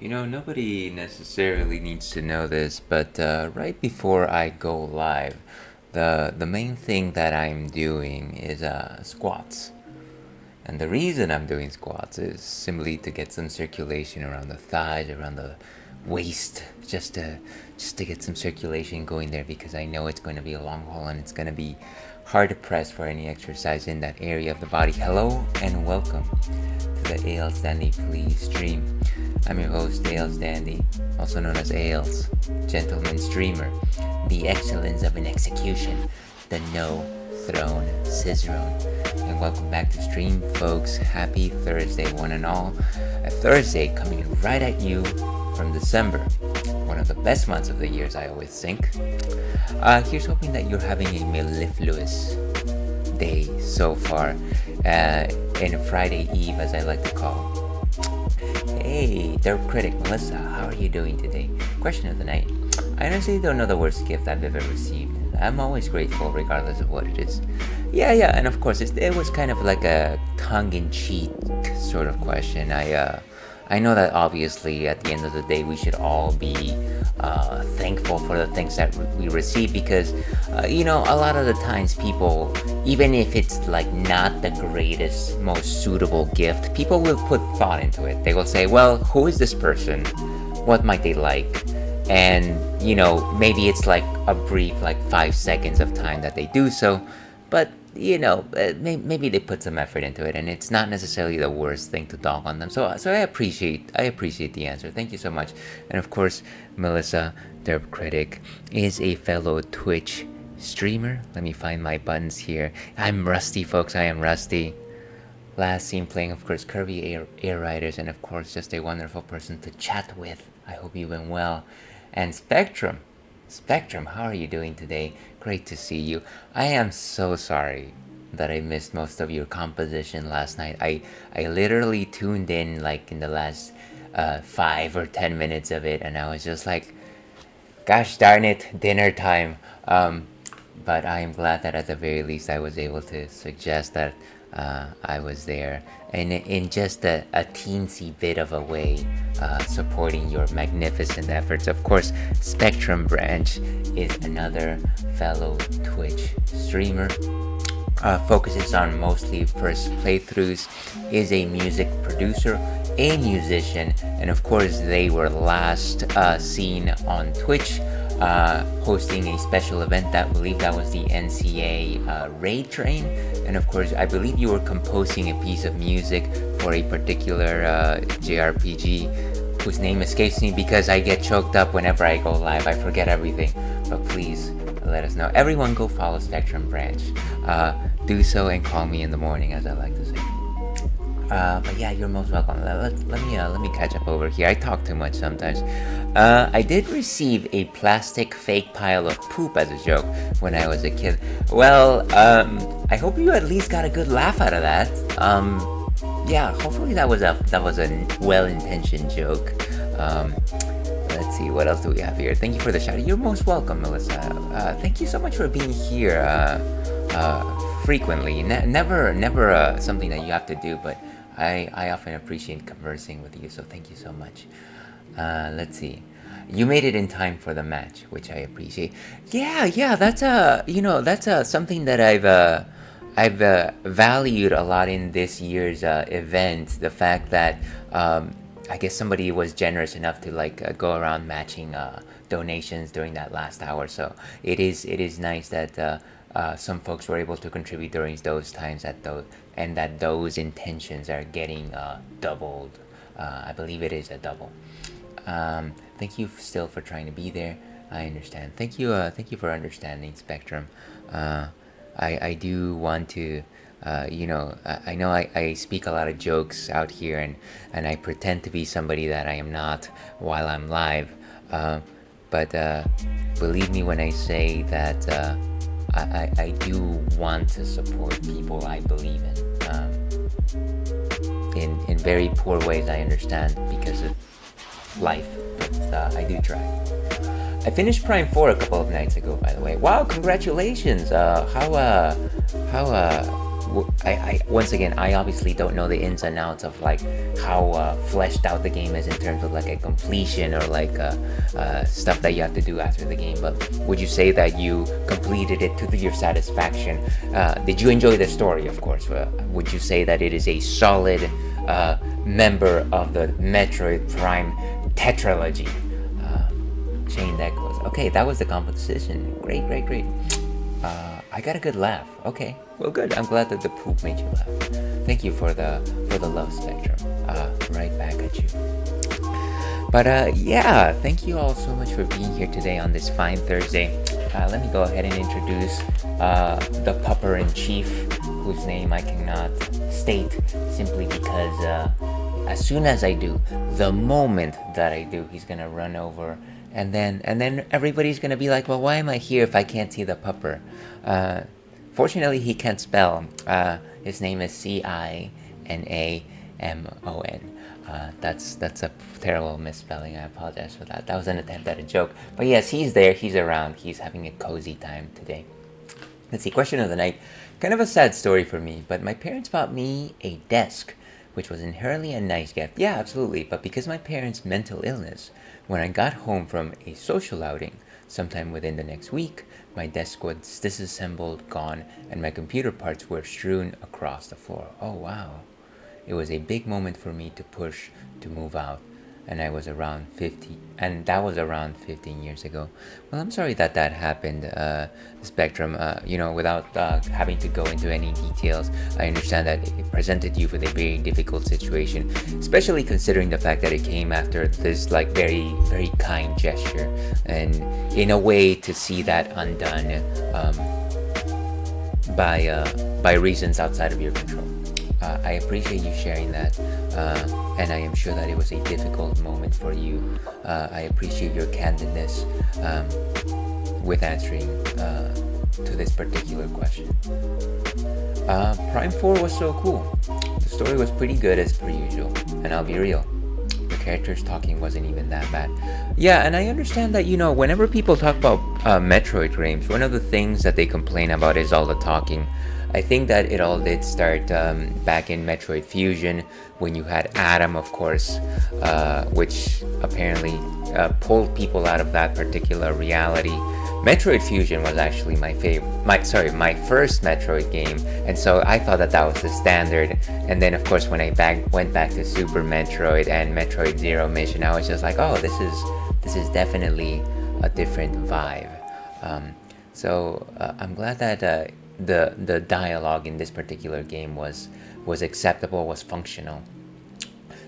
Nobody necessarily needs to know this, but right before I go live, the main thing that I'm doing is squats. And the reason I'm doing squats is simply to get some circulation around the thighs, around the waist, just to get some circulation going there, because I know it's going to be a long haul and it's going to be hard to press for any exercise in that area of the body. Hello and welcome to the AL's Dandy Please stream. I'm your host, AL's Dandy, also known as AL's Gentleman Streamer, the excellence of an execution, the no throne cicerone. And welcome back to stream, folks. Happy Thursday, one and all. A Thursday coming right at you from December, one of the best months of the years, I always think. Here's hoping that you're having a mellifluous day so far, in a Friday Eve, as I like to call. Hey, their critic Melissa, how are you doing today? Question of the night. I honestly don't know the worst gift I've ever received. I'm always grateful regardless of what it is. Yeah, and of course it was kind of like a tongue-in-cheek sort of question. I know that obviously at the end of the day we should all be thankful for the things that we receive, because a lot of the times people, even if it's like not the greatest, most suitable gift, people will put thought into it. They will say, well, who is this person? What might they like? And maybe it's like a brief 5 seconds of time that they do so, but maybe they put some effort into it, and it's not necessarily the worst thing to dog on them. So I appreciate the answer. Thank you so much. And of course, Melissa, their critic, is a fellow Twitch streamer. Let me find my buttons here. I'm rusty, folks. I am rusty. Last seen playing, of course, Kirby Air Riders, and of course, just a wonderful person to chat with. I hope you've been well. And Spectrum, how are you doing today? Great to see you. I am so sorry that I missed most of your composition last night. I literally tuned in in the last 5 or 10 minutes of it, and I was just like, gosh darn it, dinner time. But I am glad that at the very least I was able to suggest that I was there, and in just a teensy bit of a way, supporting your magnificent efforts. Of course, Spectrum Branch is another fellow Twitch streamer, focuses on mostly first playthroughs, is a music producer, a musician, and of course they were last seen on Twitch hosting a special event. I believe that was the NCA Raid Train, and of course I believe you were composing a piece of music for a particular JRPG whose name escapes me because I get choked up whenever I go live. I forget everything, but please let us know. Everyone go follow Spectrum Branch. Do so and call me in the morning, as I like to say. But yeah, you're most welcome. Let me catch up over here. I talk too much sometimes. I did receive a plastic fake pile of poop as a joke when I was a kid. Well, I hope you at least got a good laugh out of that. Yeah, hopefully that was a well-intentioned joke. Let's see, what else do we have here? Thank you for the shout. You're most welcome, Melissa. Thank you so much for being here frequently. Never something that you have to do, but I often appreciate conversing with you, so thank you so much. Let's see. You made it in time for the match, which I appreciate. Yeah, that's something that I've valued a lot in this year's event. The fact that I guess somebody was generous enough to go around matching donations during that last hour. So it is nice that some folks were able to contribute during those times, and that those intentions are getting doubled. I believe it is a double. Thank you still for trying to be there. I understand. Thank you for understanding, Spectrum. I do want to, I know I speak a lot of jokes out here, and I pretend to be somebody that I am not while I'm live. But believe me when I say that I do want to support people I believe in very poor ways, I understand, because of life, but I do try. I finished Prime 4 a couple of nights ago, by the way. Wow, congratulations! How I once again, I obviously don't know the ins and outs of like how fleshed out the game is in terms of like a completion or like stuff that you have to do after the game. But would you say that you completed it to your satisfaction? Did you enjoy the story? Of course. Would you say that it is a solid member of the Metroid Prime tetralogy? Chained Echoes. Okay, that was the competition. Great. I got a good laugh. Okay, well, good. I'm glad that the poop made you laugh. Thank you for the love, Spectrum. Right back at you. But yeah, thank you all so much for being here today on this fine Thursday. Let me go ahead and introduce the pupper in chief, whose name I cannot state simply because as soon as I do, the moment that I do, he's gonna run over. And then everybody's gonna be like, well, why am I here if I can't see the pupper? Fortunately, he can't spell. His name is Cinnamon. That's a terrible misspelling. I apologize for that. That was an attempt at a joke. But yes, he's there. He's around. He's having a cozy time today. Let's see. Question of the night. Kind of a sad story for me, but my parents bought me a desk, which was inherently a nice gift. Yeah, absolutely. But because my parents' mental illness, when I got home from a social outing, sometime within the next week, my desk was disassembled, gone, and my computer parts were strewn across the floor. Oh wow. It was a big moment for me to push to move out, and I was around 50, and that was around 15 years ago. Well, I'm sorry that happened, Spectrum. Without having to go into any details, I understand that it presented you with a very difficult situation, especially considering the fact that it came after this like very, very kind gesture, and in a way to see that undone by reasons outside of your control. I appreciate you sharing that, and I am sure that it was a difficult moment for you. I appreciate your candidness with answering to this particular question. Prime 4 was so cool. The story was pretty good as per usual, and I'll be real, the characters talking wasn't even that bad. Yeah, and I understand that, whenever people talk about Metroid games, one of the things that they complain about is all the talking. I think that it all did start back in Metroid Fusion, when you had Adam, of course, which apparently pulled people out of that particular reality. Metroid Fusion was actually my first Metroid game, and so I thought that was the standard. And then, of course, when I went back to Super Metroid and Metroid Zero Mission, I was just like, oh, this is definitely a different vibe. So I'm glad that the dialogue in this particular game was acceptable, was functional.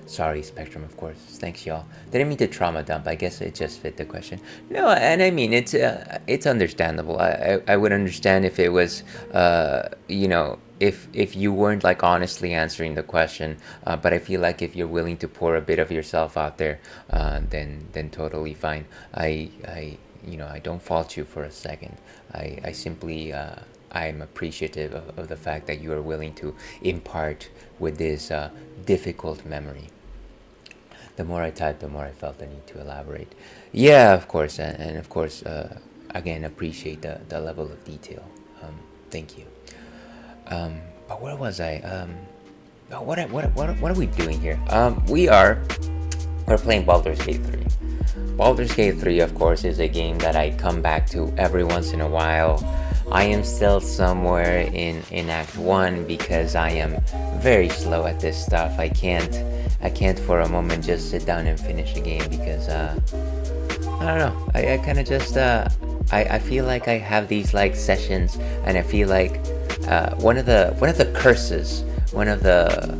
Sorry, Spectrum, of course. Thanks, y'all. Didn't mean to trauma dump. I guess it just fit the question. No, and I mean, it's understandable. I would understand if it was, if you weren't like honestly answering the question. But I feel like if you're willing to pour a bit of yourself out there, then totally fine. I don't fault you for a second. I simply I'm appreciative of the fact that you are willing to impart with this difficult memory. The more I typed, the more I felt the need to elaborate. Yeah, of course, and of course, again, appreciate the level of detail. Thank you. But where was I? What are we doing here? We're playing Baldur's Gate 3. Baldur's Gate 3, of course, is a game that I come back to every once in a while. I am still somewhere in Act 1 because I am very slow at this stuff. I can't for a moment just sit down and finish a game because I don't know. I kind of just I feel like I have these like sessions, and I feel like one of the curses, one of the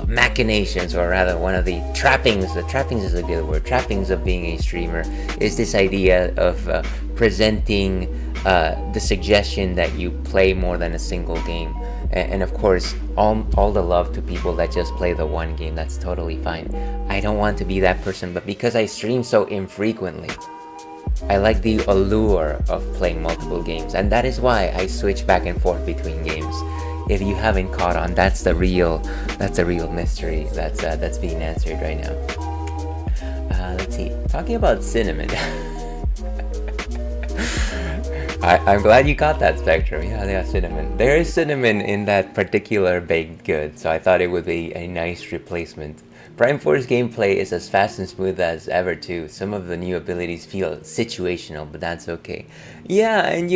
machinations, or rather one of the trappings. The trappings is a good word. Trappings of being a streamer is this idea of presenting the suggestion that you play more than a single game, and of course all the love to people that just play the one game. That's totally fine. I don't want to be that person, but because I stream so infrequently, I like the allure of playing multiple games, and that is why I switch back and forth between games. If you haven't caught on, that's the real mystery that's being answered right now. Let's see. Talking about cinnamon. I'm glad you got that, Spectrum. Yeah, yeah, cinnamon. There is cinnamon in that particular baked good, so I thought it would be a nice replacement. Prime Force gameplay is as fast and smooth as ever too. Some of the new abilities feel situational, but that's okay. Yeah, and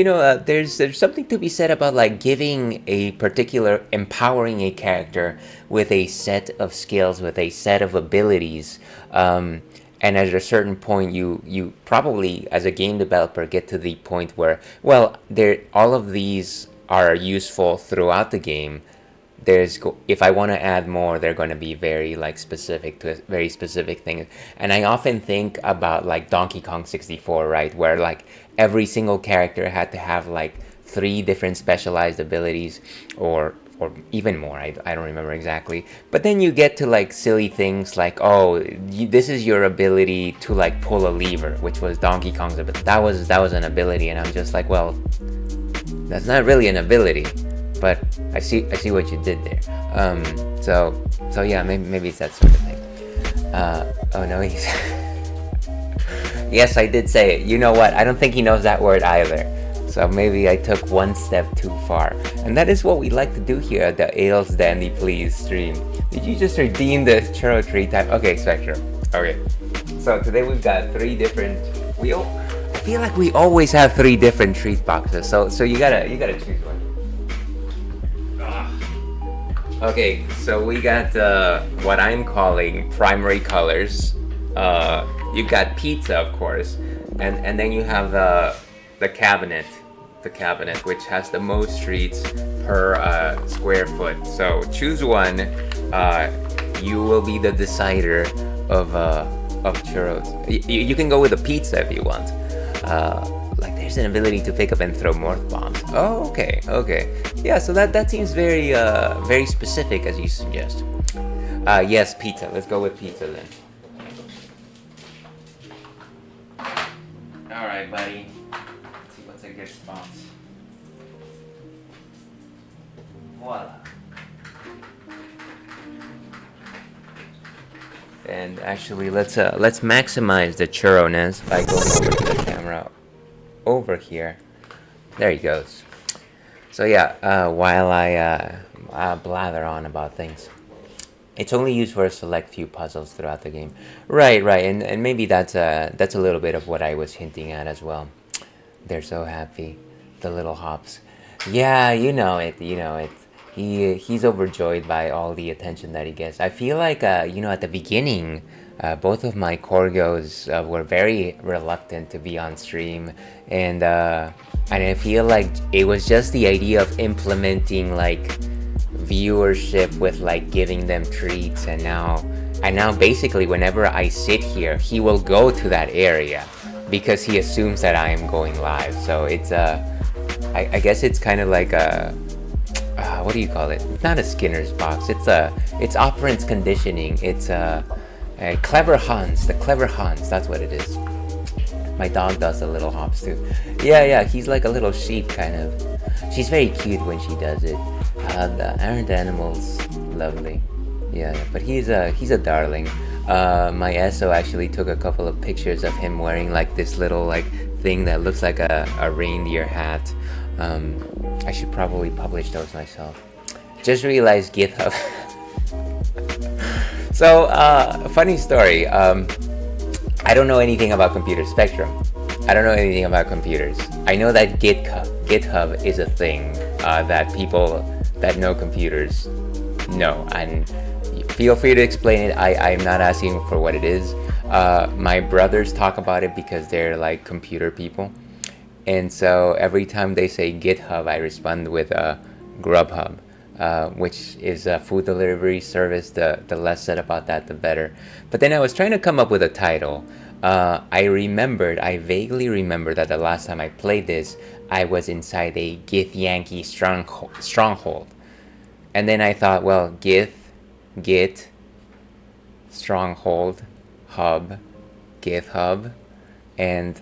there's something to be said about like giving a particular, empowering a character with a set of skills, with a set of abilities. And at a certain point, you probably, as a game developer, get to the point where, well, all of these are useful throughout the game. If I want to add more, they're going to be very like specific to very specific things. And I often think about like Donkey Kong 64, right, where like every single character had to have like 3 different specialized abilities, or even more. I don't remember exactly. But then you get to like silly things like, oh, this is your ability to like pull a lever, which was Donkey Kong's ability. That was an ability, and I'm just like, well, that's not really an ability, but I see what you did there. So yeah, maybe it's that sort of thing. Oh no, he's yes, I did say it. You know what? I don't think he knows that word either. So maybe I took one step too far. And that is what we like to do here at the Ales Dandy Please stream. Did you just redeem the churro tree type? Okay, Spectrum. Okay. So today we've got 3 different. I feel like we always have 3 different treat boxes. So you gotta choose one. Okay, so we got what I'm calling primary colors. You got pizza, of course, and then you have the cabinet, which has the most treats per square foot. So choose one. You will be the decider of churros. You can go with a pizza if you want. Like there's an ability to pick up and throw more bombs. Oh, okay. Yeah, so that seems very very specific as you suggest. Yes, pizza. Let's go with pizza then. All right, buddy. Let's see what's a good spot. Voila. And actually, let's maximize the churro-ness by going over to the camera over here. There he goes. So yeah, while I blather on about things, it's only used for a select few puzzles throughout the game. Right, and maybe that's a little bit of what I was hinting at as well. They're so happy, the little hops. Yeah, you know it. He's overjoyed by all the attention that he gets. I feel like at the beginning, both of my Corgos were very reluctant to be on stream, and I feel like it was just the idea of implementing like viewership with like giving them treats, and now basically whenever I sit here, he will go to that area because he assumes that I am going live. So it's I guess it's kind of like a what do you call it? Not a Skinner's box. It's operant conditioning. It's a clever Hans. The clever Hans. That's what it is. My dog does the little hops too. Yeah. He's like a little sheep kind of. She's very cute when she does it. Aren't animals lovely? Yeah. But he's a darling. My ESO actually took a couple of pictures of him wearing like this little like thing that looks like a reindeer hat. I should probably publish those myself. Just realized GithHub. So, funny story. I don't know anything about computer Spectrum. I don't know anything about computers. I know that GithHub is a thing that people that know computers know. And feel free to explain it. I'm not asking for what it is. My brothers talk about it because they're like computer people. And so every time they say GithHub, I respond with Grubhub, which is a food delivery service. The less said about that, the better. But then I was trying to come up with a title. I vaguely remember that the last time I played this, I was inside a Gith Yankee stronghold. And then I thought, well, Git, stronghold, hub, GithHub, and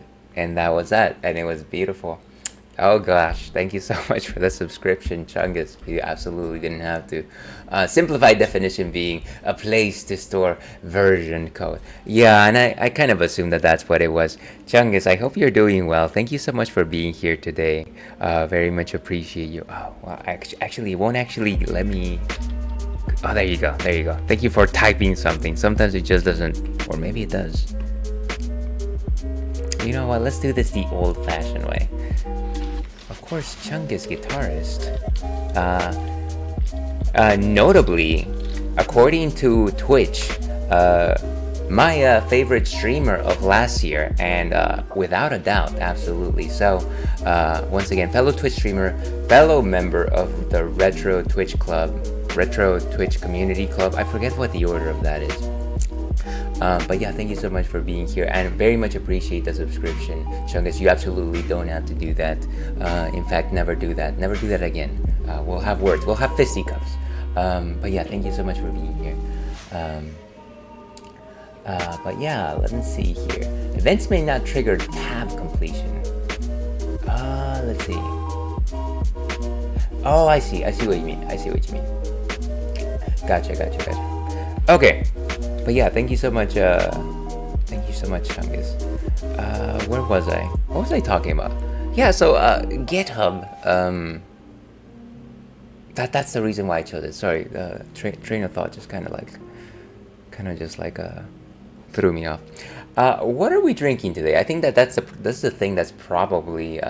that was that, and it was beautiful. Oh gosh, thank you so much for the subscription, Chungus. You absolutely didn't have to. Simplified definition being a place to store version code. Yeah, and I kind of assumed that that's what it was. Chungus, I hope you're doing well. Thank you so much for being here today. Very much appreciate you. Oh, well, actually, it won't actually let me. Oh, there you go. There you go. Thank you for typing something. Sometimes it just doesn't, or maybe it does. You know what? Let's do this the old-fashioned way. Of course, Chungus guitarist. Notably, according to Twitch, my favorite streamer of last year, and without a doubt, absolutely. So, once again, fellow Twitch streamer, fellow member of the Retro Twitch Community Club. I forget what the order of that is. But yeah, thank you so much for being here, and very much appreciate the subscription, Chungus. You absolutely don't have to do that. In fact, never do that. Never do that again. We'll have words. We'll have fisticuffs. But yeah, thank you so much for being here. But yeah, let me see here. Events may not trigger tab completion. Let's see. Oh, I see. I see what you mean. I see what you mean. Gotcha. Okay. But yeah, thank you so much, Chungus. Where was I? What was I talking about? Yeah, so GithHub. That's the reason why I chose it. Sorry, train of thought just kind of threw me off. What are we drinking today? I think that's the thing that's probably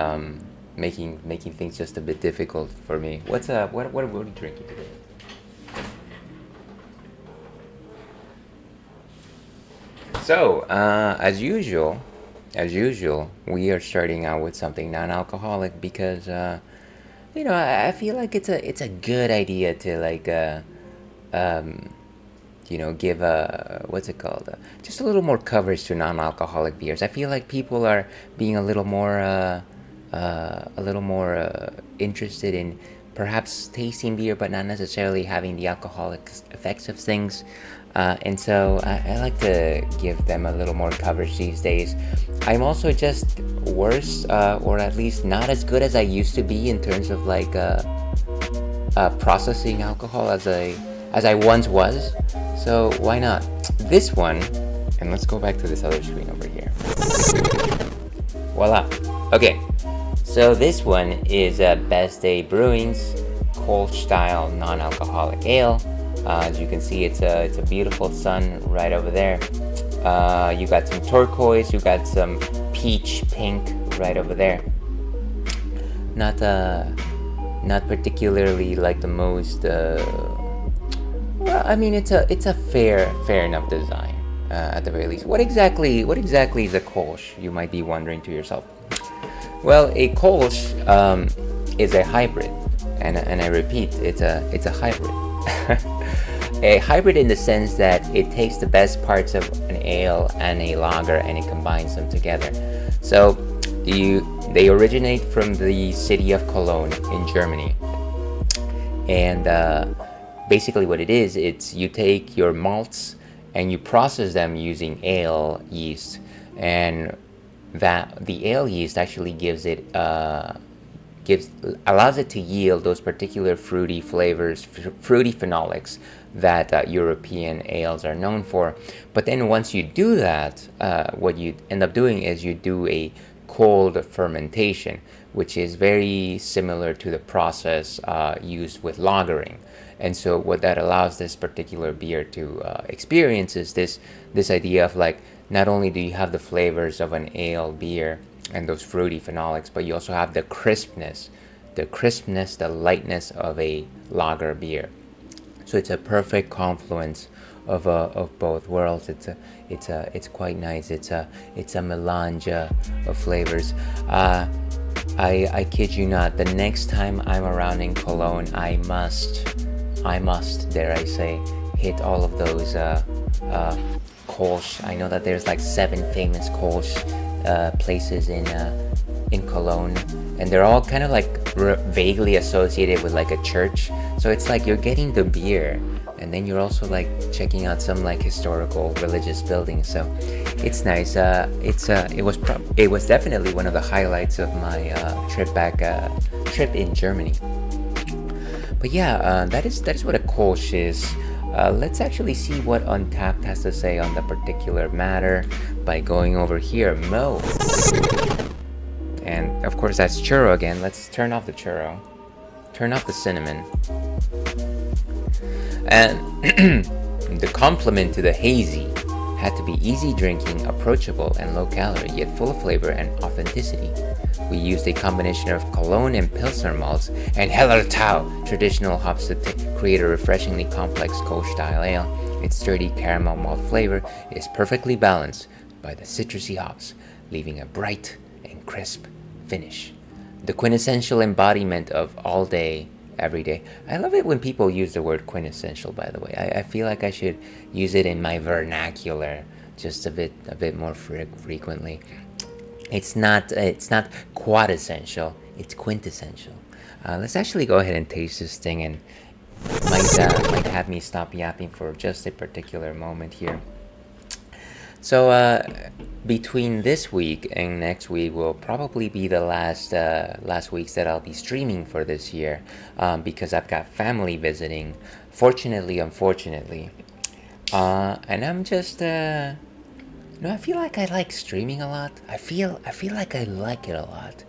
making things just a bit difficult for me. What are we drinking today? So, as usual, we are starting out with something non-alcoholic because, I feel like it's a good idea to give what's it called? Just a little more coverage to non-alcoholic beers. I feel like people are being a little more interested in perhaps tasting beer, but not necessarily having the alcoholic effects of things. And so I like to give them a little more coverage these days. I'm also just worse, or at least not as good as I used to be in terms of processing alcohol as I once was. So why not? This one, and let's go back to this other screen over here. Voila. Okay, so this one is Best Day Brewing's Kölsch style non-alcoholic ale. As you can see, it's a beautiful sun right over there. You got some turquoise, you got some peach pink right over there. Not particularly like the most. Well, I mean, it's a fair enough design at the very least. What exactly is a Kölsch? You might be wondering to yourself. Well, a Kölsch is a hybrid, and I repeat, it's a hybrid. A hybrid in the sense that it takes the best parts of an ale and a lager and it combines them together. So they originate from the city of Cologne in Germany, and basically what it is, it's you take your malts and you process them using ale yeast, and that the ale yeast actually allows it to yield those particular fruity flavors, fruity phenolics that European ales are known for. But then once you do that, what you end up doing is you do a cold fermentation, which is very similar to the process used with lagering. And so what that allows this particular beer to experience is this idea of not only do you have the flavors of an ale beer and those fruity phenolics, but you also have the crispness, the lightness of a lager beer. So it's a perfect confluence of both worlds. It's quite nice. It's a melange of flavors. I kid you not. The next time I'm around in Cologne, I must, dare I say, hit all of those Kölsch. I know that there's 7 famous Kölsch places in Cologne, and they're all kind of vaguely associated with like a church. So it's like you're getting the beer, and then you're also like checking out some like historical religious buildings. So it's nice. It was definitely one of the highlights of my trip in Germany. But yeah, that is what a Kölsch is. Let's actually see what Untapped has to say on the particular matter by going over here. Mo. And of course that's churro again. Let's turn off the churro. Turn off the cinnamon. And the complement to the hazy had to be easy drinking, approachable, and low calorie, yet full of flavor and authenticity. We used a combination of Cologne and Pilsner malts and Hellertau traditional hops to create a refreshingly complex Kölsch style ale. Its sturdy caramel malt flavor is perfectly balanced by the citrusy hops, leaving a bright and crisp finish. The quintessential embodiment of all day, every day. I love it when people use the word quintessential, by the way. I feel like I should use it in my vernacular just a bit more frequently. It's not quad essential, it's quintessential. Let's actually go ahead and taste this thing, and might have me stop yapping for just a particular moment here. So between this week and next week will probably be the last weeks that I'll be streaming for this year, because I've got family visiting, fortunately, unfortunately, and I'm just I feel like I like streaming a lot. I feel like I like it a lot,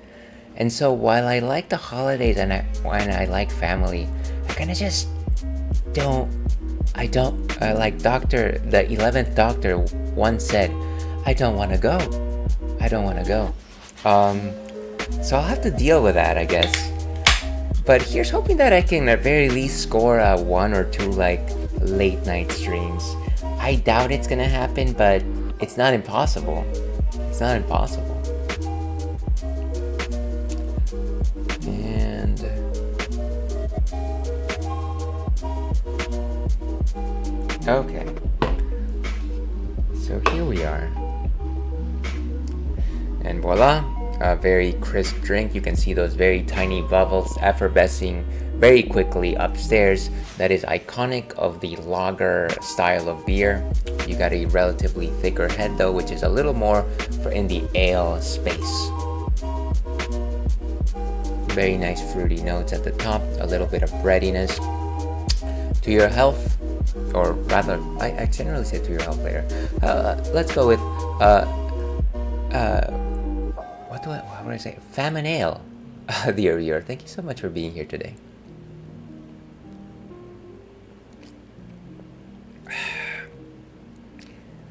and so while I like the holidays and I like family, I kind of just don't. I don't like the 11th Doctor once said, I don't want to go. So I'll have to deal with that, I guess. But here's hoping that I can at very least score 1 or 2 like late night streams. I doubt it's gonna happen, but it's not impossible. And okay, so here we are, and voila, a very crisp drink. You can see those very tiny bubbles effervescing very quickly upstairs. That is iconic of the lager style of beer. You got a relatively thicker head though, which is a little more for in the ale space. Very nice fruity notes at the top, a little bit of breadiness. To your health. Or rather, I generally say to your health later. Let's go with what would I say? Famine Ale, the Earlier. Thank you so much for being here today.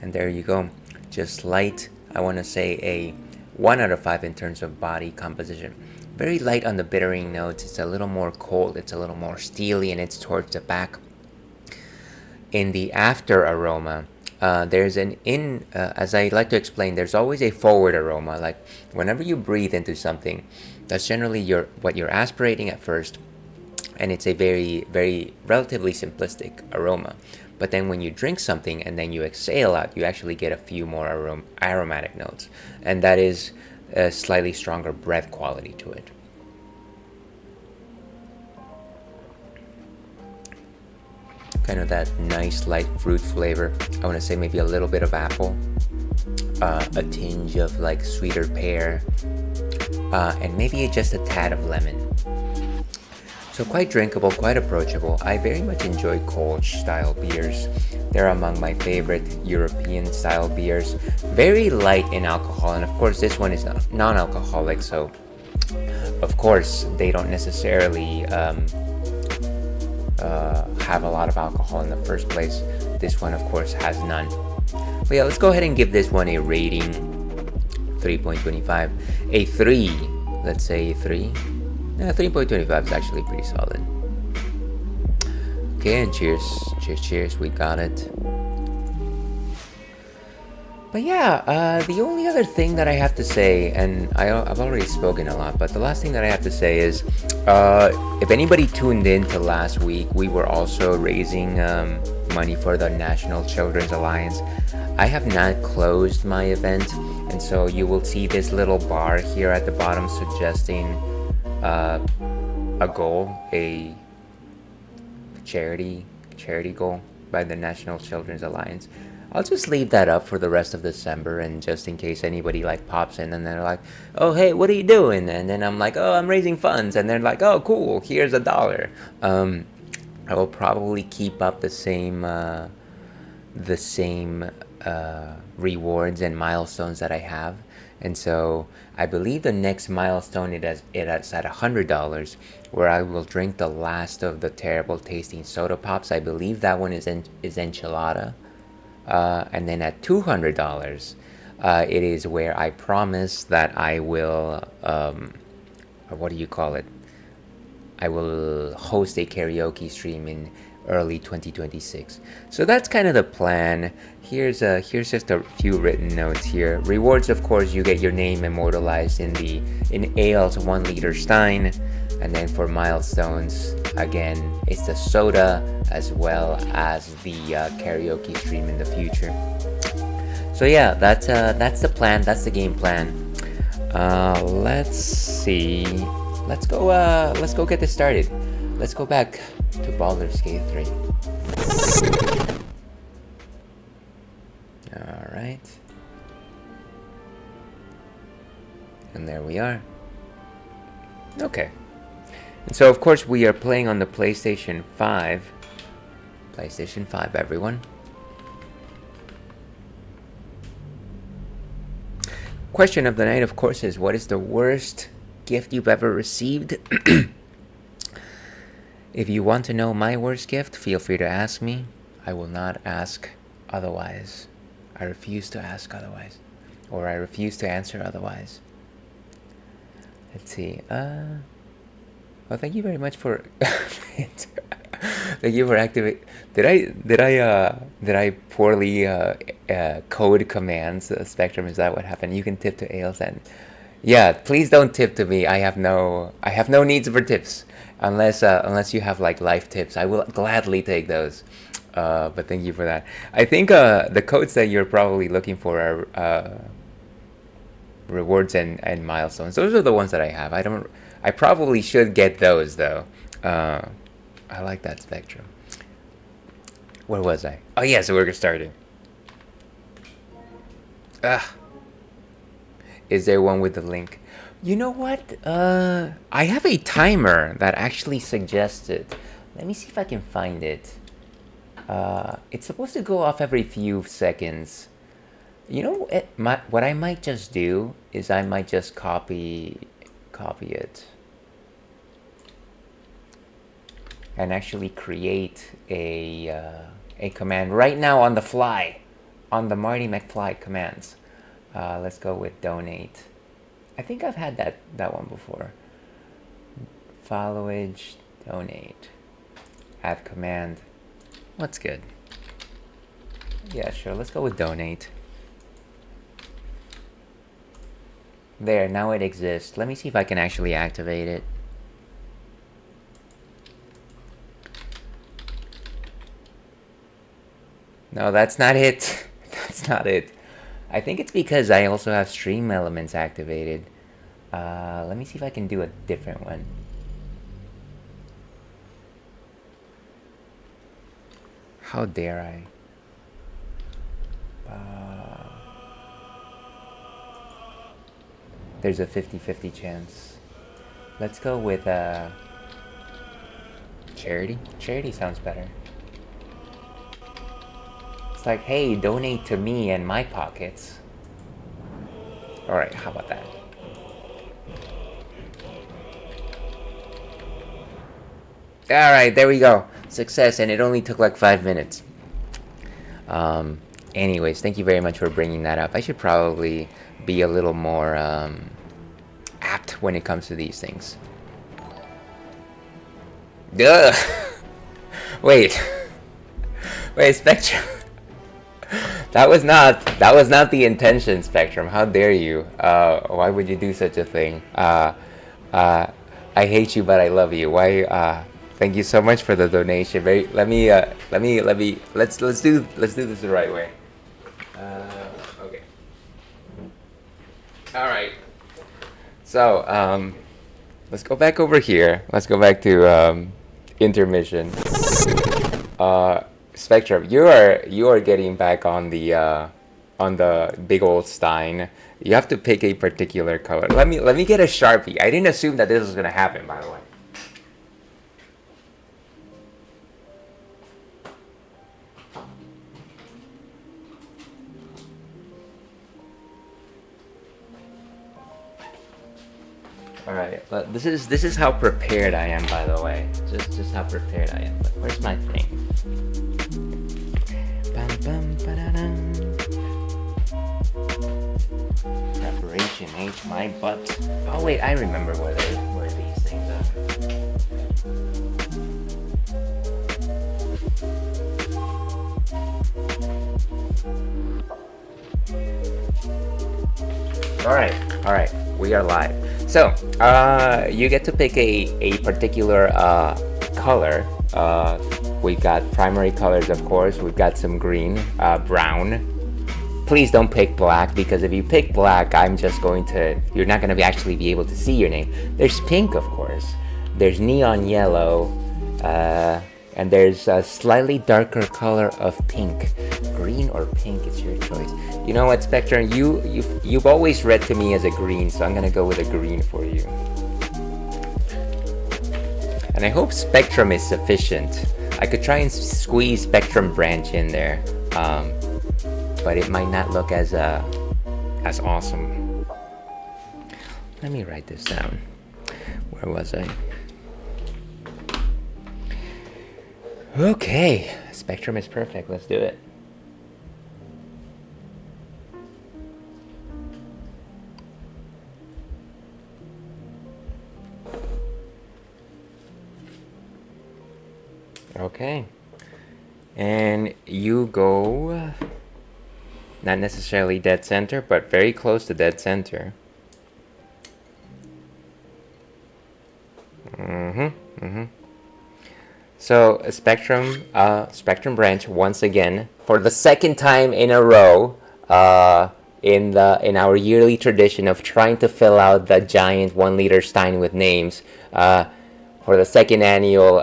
And there you go. Just light. I want to say a 1 out of 5 in terms of body composition. Very light on the bittering notes. It's a little more cold. It's a little more steely, and it's towards the back. In the after aroma, there's as I like to explain, there's always a forward aroma. Like whenever you breathe into something, that's generally what you're aspirating at first, and it's a very, very relatively simplistic aroma. But then when you drink something and then you exhale out, you actually get a few more aromatic notes, and that is a slightly stronger breath quality to it. Kind of that nice light fruit flavor. I want to say maybe a little bit of apple, a tinge of like sweeter pear, and maybe just a tad of lemon. So quite drinkable, quite approachable. I very much enjoy Kölsch style beers. They're among my favorite European style beers. Very light in alcohol, and of course this one is non-alcoholic, so of course they don't necessarily have a lot of alcohol in the first place. This one of course has none. But yeah, let's go ahead and give this one a rating. 3.25. A 3. Let's say a 3. 3.25 is actually pretty solid. Okay, and cheers, we got it. But yeah, the only other thing that I have to say, and I've already spoken a lot, but the last thing that I have to say is, if anybody tuned in to last week, we were also raising money for the National Children's Alliance. I have not closed my event, and so you will see this little bar here at the bottom suggesting a goal, a charity goal by the National Children's Alliance. I'll just leave that up for the rest of December, and just in case anybody like pops in and they're like, "Oh, hey, what are you doing?" And then I'm like, "Oh, I'm raising funds," and they're like, "Oh, cool, here's $1." I will probably keep up the same rewards and milestones that I have. And so I believe the next milestone it is at $100, where I will drink the last of the terrible tasting soda pops. I believe that one is enchilada. And then at $200, it is where I promise that I will, what do you call it? I will host a karaoke stream in early 2026. So that's kind of the plan. Here's just a few written notes here. Rewards, of course, you get your name immortalized in Ale's 1-liter stein. And then for milestones, again, it's the soda as well as the karaoke stream in the future. So yeah, that's the plan. That's the game plan. Let's see. Let's go get this started. Let's go back to Baldur's Gate 3. Alright. And there we are. Okay. And so of course we are playing on the PlayStation 5. PlayStation 5, everyone. Question of the night, of course, is what is the worst gift you've ever received? If you want to know my worst gift, feel free to ask me. I will not ask otherwise. I refuse to ask otherwise. Or I refuse to answer otherwise. Let's see. Well, thank you very much for thank you for activating. Did I poorly code commands? Spectrum, is that what happened? You can tip to Ales and yeah, please don't tip to me. I have no needs for tips unless you have like life tips. I will gladly take those. But thank you for that. I think the codes that you're probably looking for are rewards and milestones. Those are the ones that I have. I probably should get those though. I like that Spectrum. Where was I? Oh yeah, so we're starting. Is there one with the link? You know what? I have a timer that actually suggests it. Let me see if I can find it. It's supposed to go off every few seconds. You know, what I might just do is I might just copy it and actually create a command right now on the fly, on the Marty McFly commands. Let's go with donate. I think I've had that one before. Followage, donate, add command. What's good? Yeah, sure. Let's go with donate. There, now it exists. Let me see if I can actually activate it. No, that's not it. That's not it. I think it's because I also have stream elements activated. Let me see if I can do a different one. How dare I? There's a 50-50 chance. Let's go with charity. Charity sounds better. It's like, hey, donate to me and my pockets. Alright, how about that? Alright, there we go. Success, and it only took like 5 minutes. Anyways, thank you very much for bringing that up. I should probably be a little more apt when it comes to these things. Duh! Wait, Spectrum. That was not the intention, Spectrum. How dare you? Why would you do such a thing? I hate you, but I love you. Why? Thank you so much for the donation. Let's do this the right way. Okay. All right. So let's go back over here. Let's go back to intermission. Spectrum, you are getting back on the big old stein. You have to pick a particular color. Let me get a Sharpie. I didn't assume that this was gonna happen, by the way. All right, but this is how prepared I am, by the way. Just how prepared I am. But where's my thing? Preparation ate my butt. Oh wait, I remember where these things are. All right, we are live. So, you get to pick a particular color. We've got primary colors, of course. We've got some green, brown. Please don't pick black, because if you pick black, you're not going to actually be able to see your name. There's pink, of course. There's neon yellow, and there's a slightly darker color of pink. Green or pink, it's your choice. You know what, Spectrum? You've always read to me as a green, so I'm gonna go with a green for you. And I hope Spectrum is sufficient. I could try and squeeze Spectrum branch in there, but it might not look as awesome. Let me write this down. Where was I? Okay, Spectrum is perfect. Let's do it. Okay, and you go not necessarily dead center, but very close to dead center. So Spectrum branch once again for the second time in a row in our yearly tradition of trying to fill out the giant 1-liter stein with names for the second annual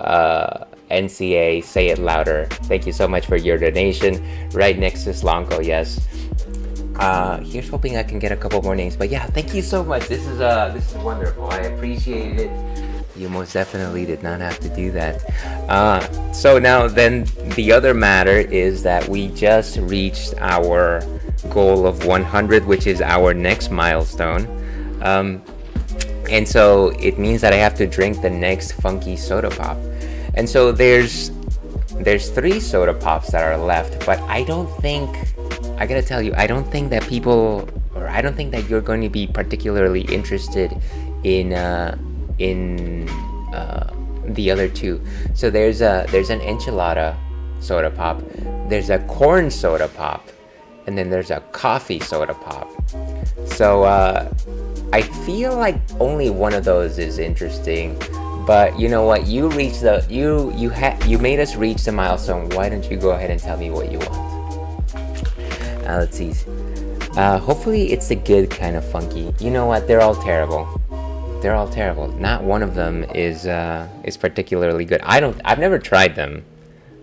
NCA Say It Louder. Thank you so much for your donation. Right next to Slonko, yes. Here's hoping I can get a couple more names. But yeah, thank you so much. This is wonderful. I appreciate it. You most definitely did not have to do that. So now then the other matter is that we just reached our goal of 100, which is our next milestone. And so it means that I have to drink the next funky soda pop. And so there's 3 soda pops that are left, but I gotta tell you, I don't think that you're going to be particularly interested in the other 2. So there's an enchilada soda pop, there's a corn soda pop, and then there's a coffee soda pop. So I feel like only one of those is interesting. But you know what? You made us reach the milestone. Why don't you go ahead and tell me what you want? Let's see. Hopefully it's the good kind of funky. You know what? They're all terrible. They're all terrible. Not one of them is particularly good. I've never tried them,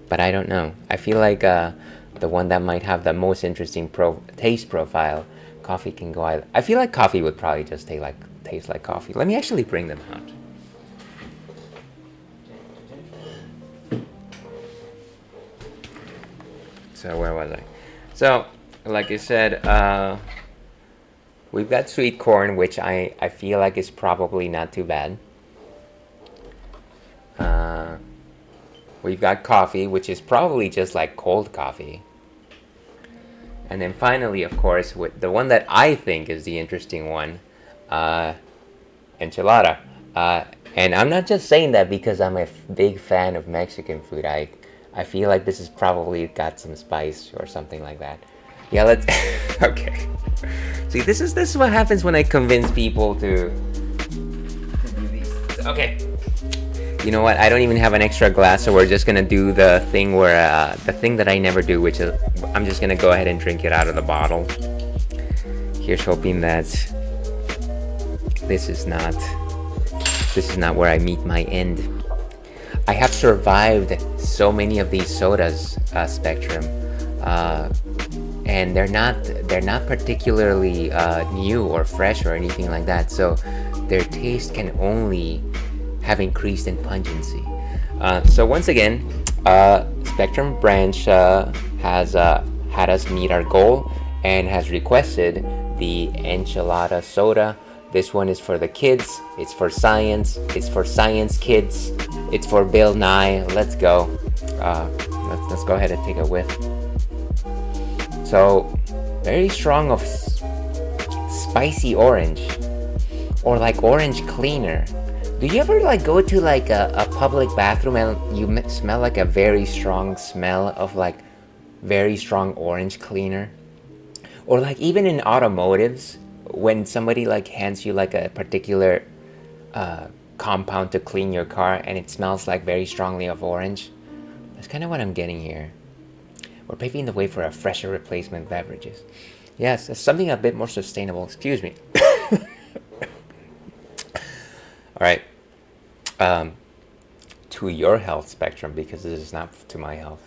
but I don't know. I feel like the one that might have the most interesting taste profile, coffee can go either. I feel like coffee would probably just taste like coffee. Let me actually bring them out. So where was I? So, like I said, we've got sweet corn, which I feel like is probably not too bad. We've got coffee, which is probably just like cold coffee. And then finally, of course, with the one that I think is the interesting one, enchilada. And I'm not just saying that because I'm a big fan of Mexican food. I feel like this is probably got some spice or something like that. Yeah, let's... Okay. See, this is what happens when I convince people to do these. Okay. You know what? I don't even have an extra glass, so we're just gonna do the thing where the thing that I never do, which is I'm just gonna go ahead and drink it out of the bottle. Here's hoping that this is not This is not where I meet my end. I have survived so many of these sodas, Spectrum, and they're not particularly new or fresh or anything like that. So their taste can only have increased in pungency. So once again, Spectrum Branch has had us meet our goal and has requested the enchilada soda. This one is for the kids. It's for science. It's for science kids. It's for Bill Nye. Let's go. Let's go ahead and take a whiff. So very strong of spicy orange, or like orange cleaner. Do you ever like go to like a public bathroom and you smell like a very strong smell of like very strong orange cleaner? Or like even in automotives, when somebody like hands you like a particular compound to clean your car and it smells like very strongly of orange. That's kind of what I'm getting here. We're paving the way for a fresher replacement beverages. Yes, it's something a bit more sustainable. Excuse me. All right. To your health, Spectrum, because this is not to my health.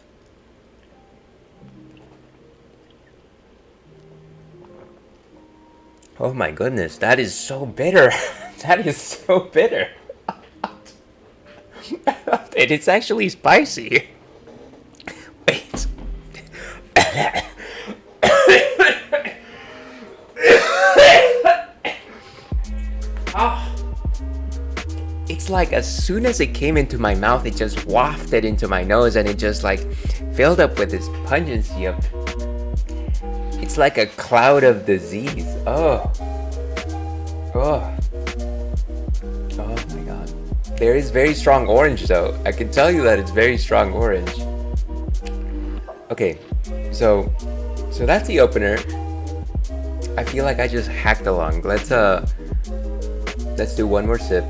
Oh my goodness, that is so bitter. That is so bitter. And it's actually spicy. Wait. Oh. It's like as soon as it came into my mouth, it just wafted into my nose and it just like filled up with this pungency of... It's like a cloud of disease. Oh. Oh. Oh my god. There is very strong orange though. I can tell you that it's very strong orange. Okay. So that's the opener. I feel like I just hacked along. Let's do one more sip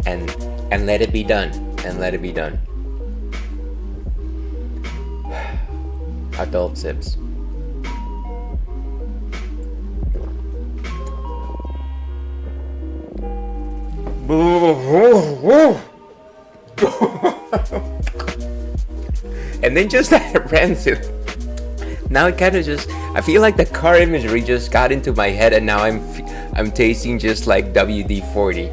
and let it be done. And let it be done. Adult sips. And then just that rancid. Now it kind of just, I feel like the car imagery just got into my head, and now I'm tasting just like WD-40.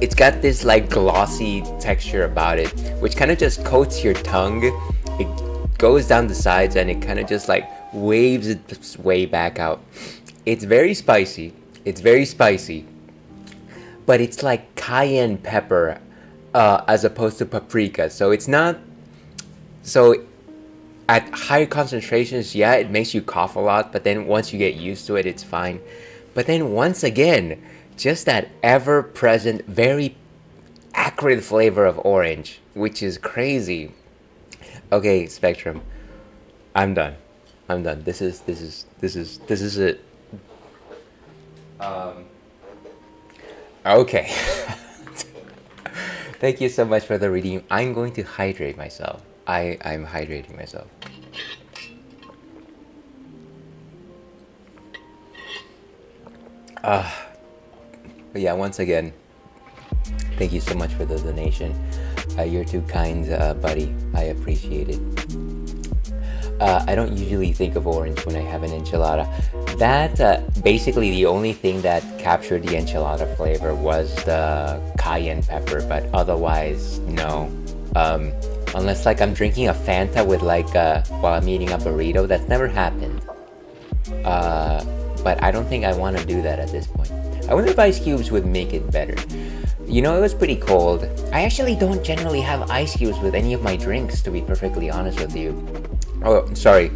It's got this like glossy texture about it, which kind of just coats your tongue. It goes down the sides and it kind of just like waves its way back out. It's very spicy. It's very spicy. But it's like cayenne pepper as opposed to paprika. So it's not... So at higher concentrations, yeah, it makes you cough a lot. But then once you get used to it, it's fine. But then once again, just that ever-present, very acrid flavor of orange, which is crazy. Okay, Spectrum. I'm done. This is it. Okay. Thank you so much for the reading. I'm going to hydrate myself. I'm hydrating myself. But yeah, once again, thank you so much for the donation. You're too kind, buddy. I appreciate it. I don't usually think of orange when I have an enchilada. That basically the only thing that captured the enchilada flavor was the cayenne pepper, but otherwise no. Unless like I'm drinking a Fanta with like while I'm eating a burrito. That's never happened. But I don't think I want to do that at this point. I wonder if ice cubes would make it better. You know, it was pretty cold. I actually don't generally have ice cubes with any of my drinks, to be perfectly honest with you. Oh, sorry.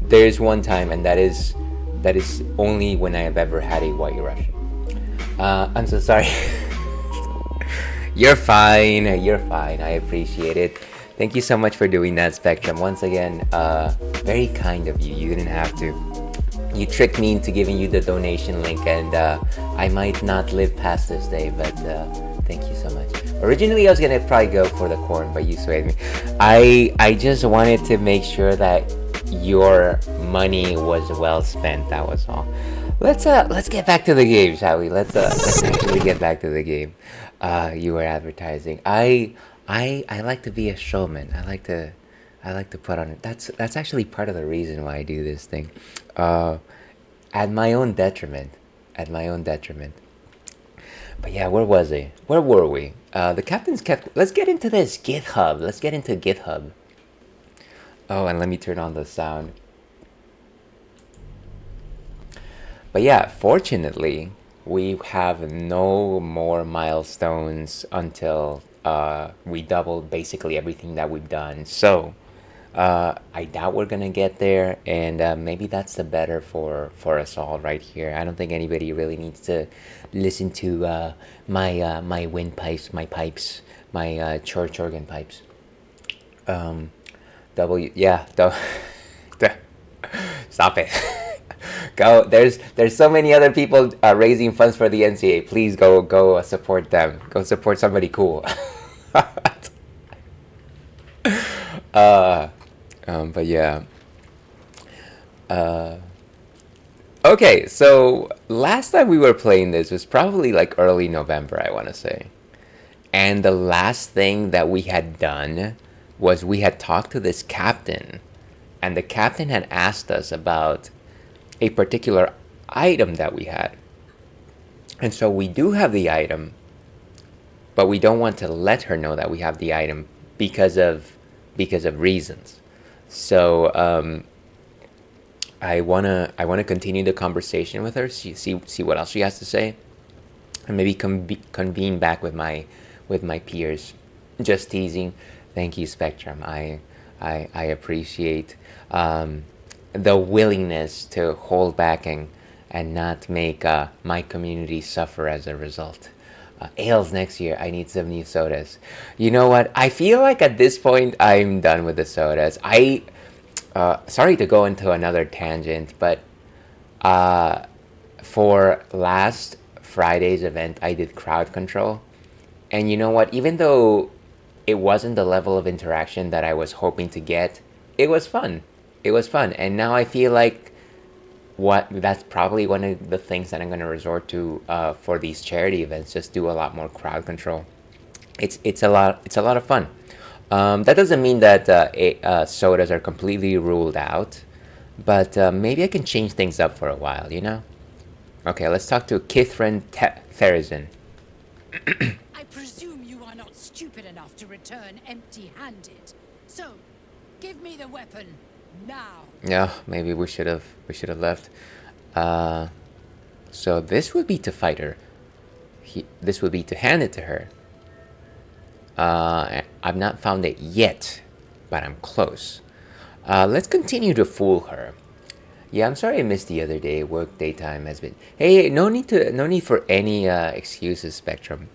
There is one time, and that is only when I have ever had a White Russian. I'm so sorry. You're fine. I appreciate it. Thank you so much for doing that, Spectrum. Once again, very kind of you. You didn't have to. You tricked me into giving you the donation link, and I might not live past this day, but thank you so much. Originally, I was gonna probably go for the corn, but you swayed me. I just wanted to make sure that your money was well spent, that was all. Let's get back to the game, shall we? Let's actually get back to the game. You were advertising. I like to be a showman. I like to put on it. That's actually part of the reason why I do this thing. Uh, at my own detriment. At my own detriment. But yeah, where was I? Where were we? The captain's kept. Let's get into this GithHub. Let's get into GithHub. Oh, and let me turn on the sound. But yeah, fortunately, we have no more milestones until we double basically everything that we've done. So I doubt we're gonna get there, and maybe that's the better for us all right here. I don't think anybody really needs to listen to my windpipes, my pipes, my church organ pipes. Um, yeah, stop it. Go. There's so many other people raising funds for the NCA. Please go support them. Go support somebody cool. uh, but yeah. Uh, okay, so last time we were playing this was probably like early November, I want to say. And the last thing that we had done was we had talked to this captain, and the captain had asked us about a particular item that we had. And so we do have the item, but we don't want to let her know that we have the item because of reasons. So I wanna continue the conversation with her, see what else she has to say, and maybe convene back with my peers. Just teasing. Thank you, Spectrum. I appreciate the willingness to hold back and not make my community suffer as a result. Ales next year. I need some new sodas. You know what? I feel like at this point I'm done with the sodas. Sorry to go into another tangent, but for last Friday's event, I did crowd control. And you know what? Even though it wasn't the level of interaction that I was hoping to get, it was fun. It was fun. And now I feel like that's probably one of the things that I'm going to resort to for these charity events. Just do a lot more crowd control. It's a lot of fun. That doesn't mean that sodas are completely ruled out, but maybe I can change things up for a while, you know? Okay, let's talk to Kithran Therizin. I presume you are not stupid enough to return empty-handed. So, give me the weapon now. Yeah, maybe we should have left. So this would be to fight her. This would be to hand it to her. I've not found it yet, but I'm close. Let's continue to fool her. Yeah, I'm sorry I missed the other day. Work daytime has been. Hey, no need for any excuses, Spectrum.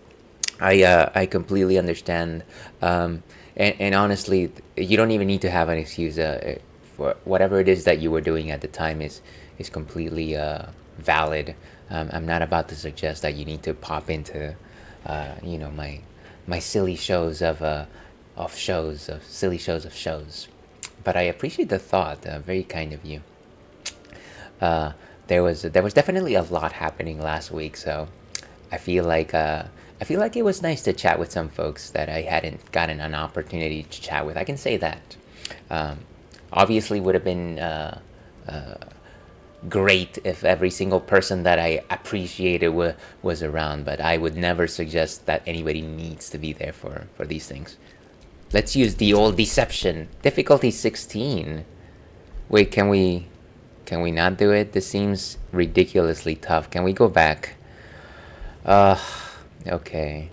I completely understand. And honestly, you don't even need to have an excuse. For whatever it is that you were doing at the time is completely valid. I'm not about to suggest that you need to pop into, my silly shows of shows. But I appreciate the thought. Very kind of you. There was definitely a lot happening last week, so I feel like it was nice to chat with some folks that I hadn't gotten an opportunity to chat with. I can say that. Obviously, would have been great if every single person that I appreciated was around, but I would never suggest that anybody needs to be there for these things. Let's use the old deception. Difficulty 16. Wait, can we not do it? This seems ridiculously tough. Can we go back? Okay.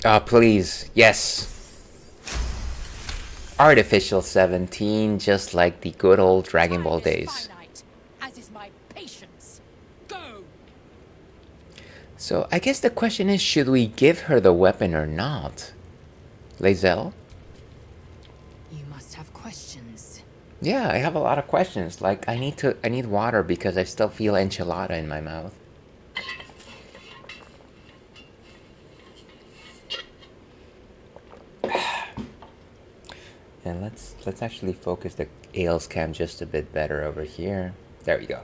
Please. Yes. Artificial 17, just like the good old Dragon Ball days. Finite, as is my patience. Go. So I guess the question is, should we give her the weapon or not? Lae'zel? You must have questions. Yeah, I have a lot of questions. Like, I need water because I still feel enchilada in my mouth. And let's actually focus the ales cam just a bit better over here. There we go.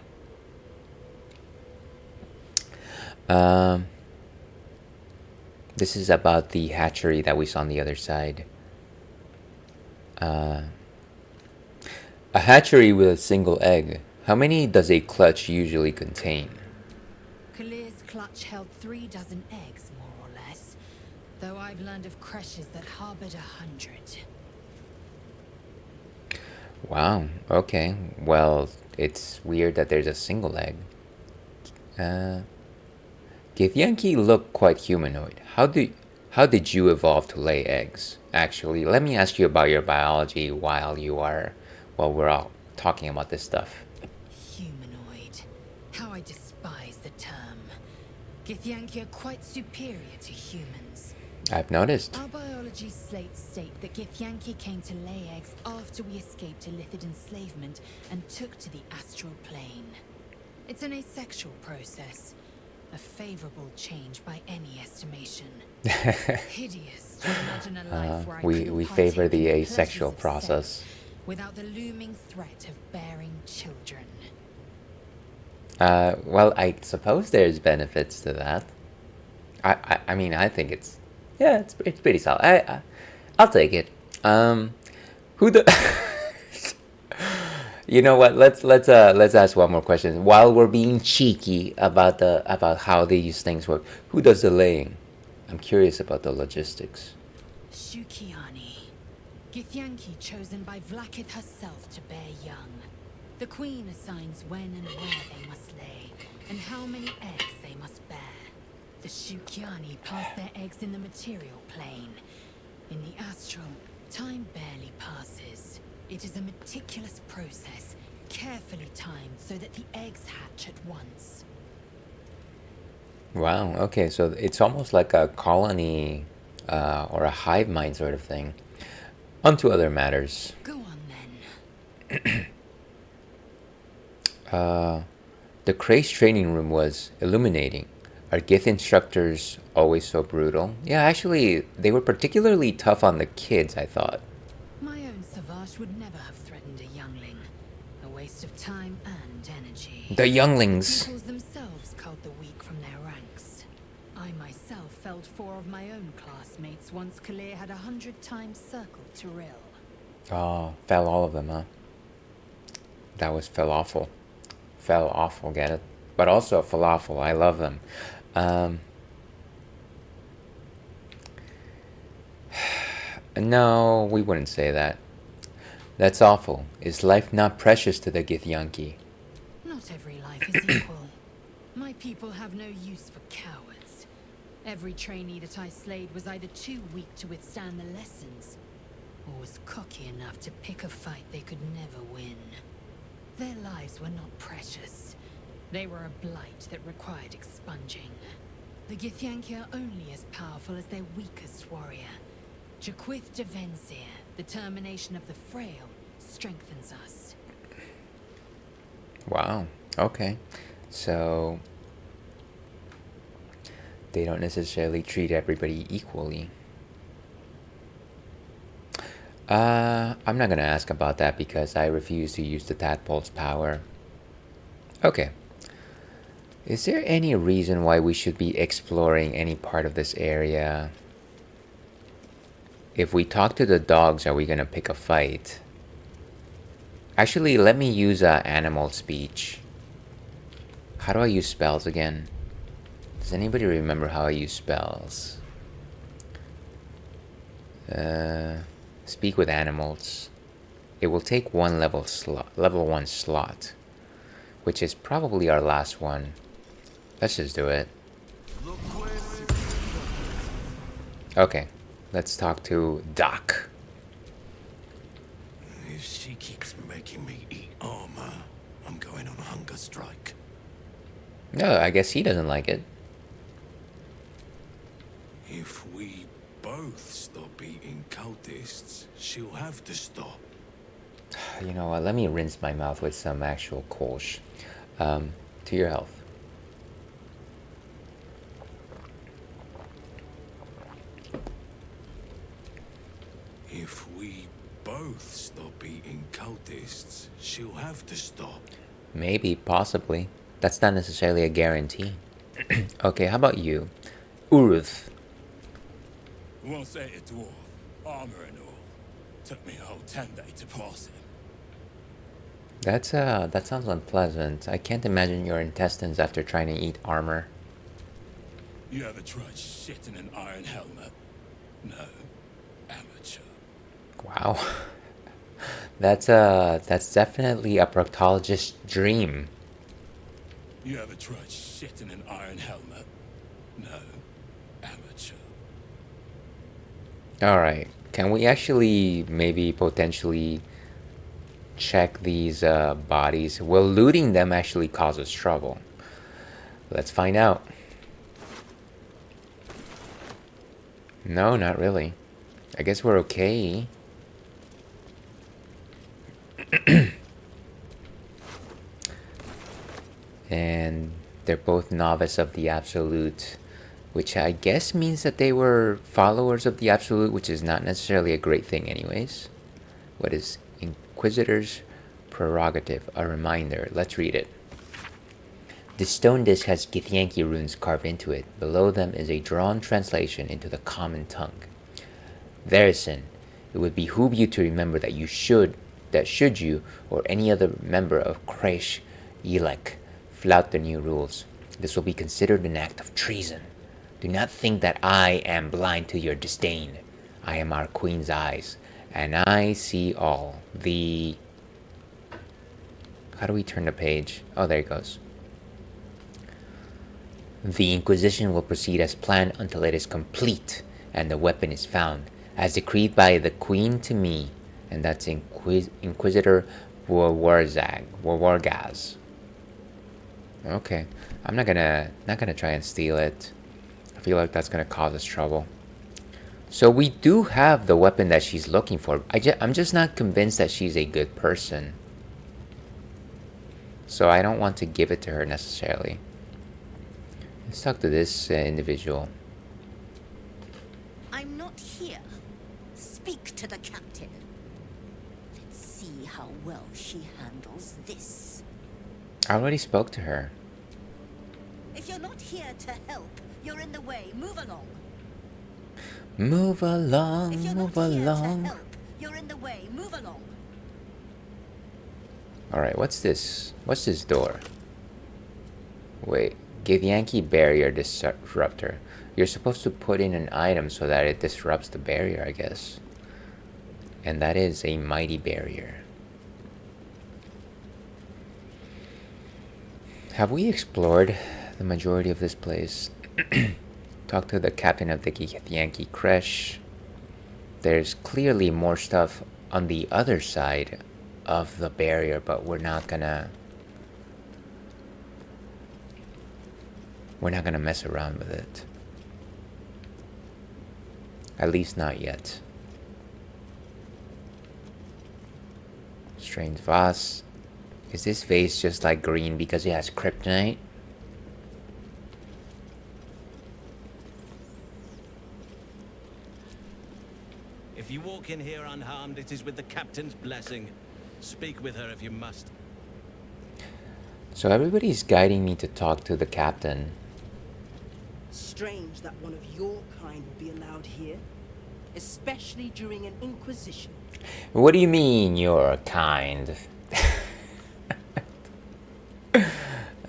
This is about the hatchery that we saw on the other side. A hatchery with a single egg. How many does a clutch usually contain? Kalir's clutch held 3 dozen eggs, more or less. Though I've learned of creches that harbored 100. Wow, okay. Well, it's weird that there's a single egg. Githyanki look quite humanoid. How did you evolve to lay eggs? Actually, let me ask you about your biology while we're all talking about this stuff. Humanoid. How I despise the term. Githyanki are quite superior to humans. I've noticed. Our biology slates state that Githyanki came to lay eggs after we escaped illicit enslavement and took to the astral plane. It's an asexual process. A favorable change by any estimation. Hideous to imagine a life where we favor the asexual process. Without the looming threat of bearing children. Well, I suppose there's benefits to that. I mean, I think it's pretty solid. I'll take it. Who the You know what? Let's ask one more question. While we're being cheeky about how these things work, who does the laying? I'm curious about the logistics. Shukiani. Githyanki chosen by Vlakith herself to bear young. The queen assigns when and where they must lay, and how many eggs they must bear. The Shukiani pass their eggs in the material plane. In the astral, time barely passes. It is a meticulous process, carefully timed so that the eggs hatch at once. Wow, okay, so it's almost like a colony or a hive mind sort of thing. On to other matters. Go on then. The Craze training room was illuminating. Are Gith instructors always so brutal? Yeah, actually, they were particularly tough on the kids, I thought. My own Savage would never have threatened a youngling. A waste of time and energy. The younglings. Pupils themselves culled the weak from their ranks. I myself felled 4 of my own classmates once Kalir had 100 times circled Tyrell. Oh, fell all of them, huh? That was fell awful. Fell awful, get it? But also falafel, I love them. No, we wouldn't say that. That's awful. Is life not precious to the Githyanki? Not every life is equal. My people have no use for cowards. Every trainee that I slayed was either too weak to withstand the lessons, or was cocky enough to pick a fight they could never win. Their lives were not precious. They were a blight that required expunging. The Githyanki are only as powerful as their weakest warrior. Jaquith de Venzir, the termination of the frail, strengthens us. Wow, okay. So they don't necessarily treat everybody equally. I'm not gonna ask about that because I refuse to use the tadpole's power. Okay. Is there any reason why we should be exploring any part of this area? If we talk to the dogs, are we gonna pick a fight? Actually, let me use animal speech. How do I use spells again? Does anybody remember how I use spells? Speak with animals. It will take one level 1 slot, which is probably our last one. Let's just do it. Okay, let's talk to Doc. If she keeps making me eat armor, I'm going on a hunger strike. No, I guess he doesn't like it. If we both stop eating cultists, she'll have to stop. You know what, let me rinse my mouth with some actual Kölsch. To your health. If we both stop eating cultists, she'll have to stop. Maybe, possibly. That's not necessarily a guarantee. Okay, how about you? Uruth. Won't say a dwarf, armor and all. Took me a whole 10 days to pass it. That sounds unpleasant. I can't imagine your intestines after trying to eat armor. You ever tried shit in an iron helmet? No. Amateur. Wow. That's definitely a proctologist's dream. You ever tried shit in an iron helmet? No. Amateur. Alright. Can we actually maybe potentially check these bodies? Will looting them actually cause us trouble? Let's find out. No, not really. I guess we're okay. And they're both novice of the Absolute, which I guess means that they were followers of the Absolute, which is not necessarily a great thing anyways. What is Inquisitor's prerogative? A reminder. Let's read it. The stone disc has Githyanki runes carved into it. Below them is a drawn translation into the common tongue. Varison, it would behoove you to remember that should you or any other member of Kölsch Elec flout the new rules, this will be considered an act of treason. Do not think that I am blind to your disdain. I am our queen's eyes, and I see all. How do we turn the page? Oh, there it goes. The Inquisition will proceed as planned until it is complete and the weapon is found, as decreed by the Queen to me, and that's Inquisitor Wargaz. Okay, I'm not gonna try and steal it. I feel like that's gonna cause us trouble. So we do have the weapon that she's looking for. I'm just not convinced that she's a good person. So I don't want to give it to her necessarily. Let's talk to this individual. I'm not here. Speak to the captain. Let's see how well she handles this. I already spoke to her. If you're not here to help, you're in the way. Move along. Move along, If you're move not here along. to help, you're in the way. Move along. Alright, what's this? What's this door? Wait. Githyanki barrier disruptor. You're supposed to put in an item so that it disrupts the barrier, I guess. And that is a mighty barrier. Have we explored the majority of this place? Talk to the captain of the Githyanki creche. There's clearly more stuff on the other side of the barrier, but we're not gonna mess around with it. At least not yet. Strange vase. Is this vase just like green because it has kryptonite? If you walk in here unharmed, it is with the captain's blessing. Speak with her if you must. So everybody's guiding me to talk to the captain. Strange that one of your kind would be allowed here, especially during an inquisition. What do you mean, you're kind?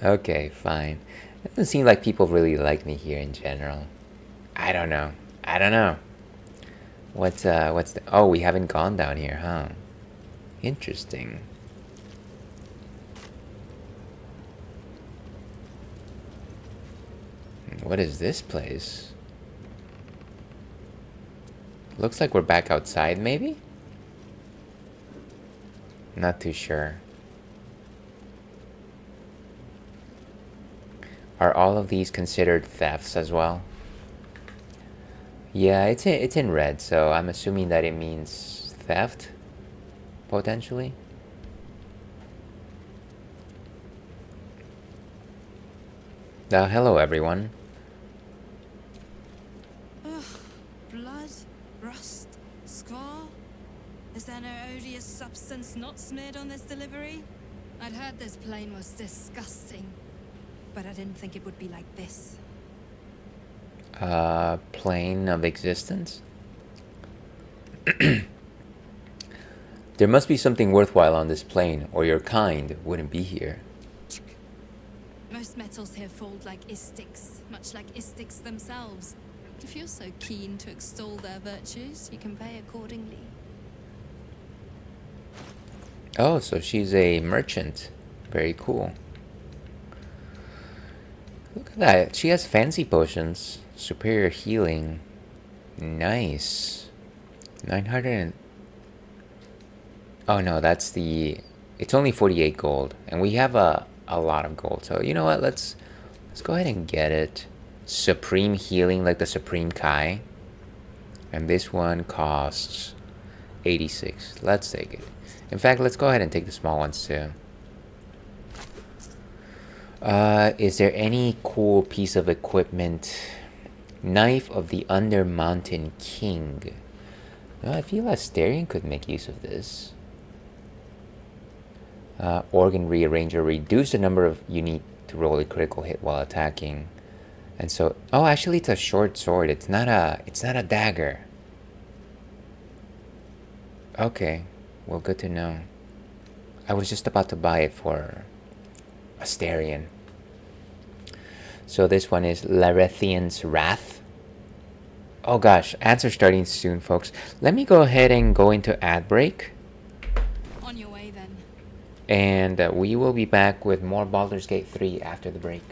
Okay, fine. It doesn't seem like people really like me here in general. I don't know. What's the... Oh, we haven't gone down here, huh? Interesting. What is this place? Looks like we're back outside, maybe? Not too sure. Are all of these considered thefts as well? Yeah, it's in red, so I'm assuming that it means theft, potentially. Hello, everyone. Ugh, blood, rust, scar. Is there no odious substance not smeared on this delivery? I'd heard this plane was disgusting, but I didn't think it would be like this. Plane of existence? There must be something worthwhile on this plane, or your kind wouldn't be here. Most metals here fold like istics, much like istics themselves. If you're so keen to extol their virtues, you can pay accordingly. Oh, so she's a merchant. Very cool. Look at that. She has fancy potions. Superior healing. Nice. 900 and... Oh no, that's the... It's only 48 gold. And we have a lot of gold. So you know what? Let's go ahead and get it. Supreme healing, like the Supreme Kai. And this one costs 86. Let's take it. In fact, let's go ahead and take the small ones too. Is there any cool piece of equipment? Knife of the Under Mountain King. No, I feel Asterion could make use of this. Organ Rearranger. Reduce the number of you need to roll a critical hit while attacking. And so, oh, actually, it's a short sword. It's not a dagger. Okay, well, good to know. I was just about to buy it for Asterion. So this one is Larethian's Wrath. Oh gosh, ads are starting soon, folks. Let me go ahead and go into ad break. On your way then. And we will be back with more Baldur's Gate 3 after the break.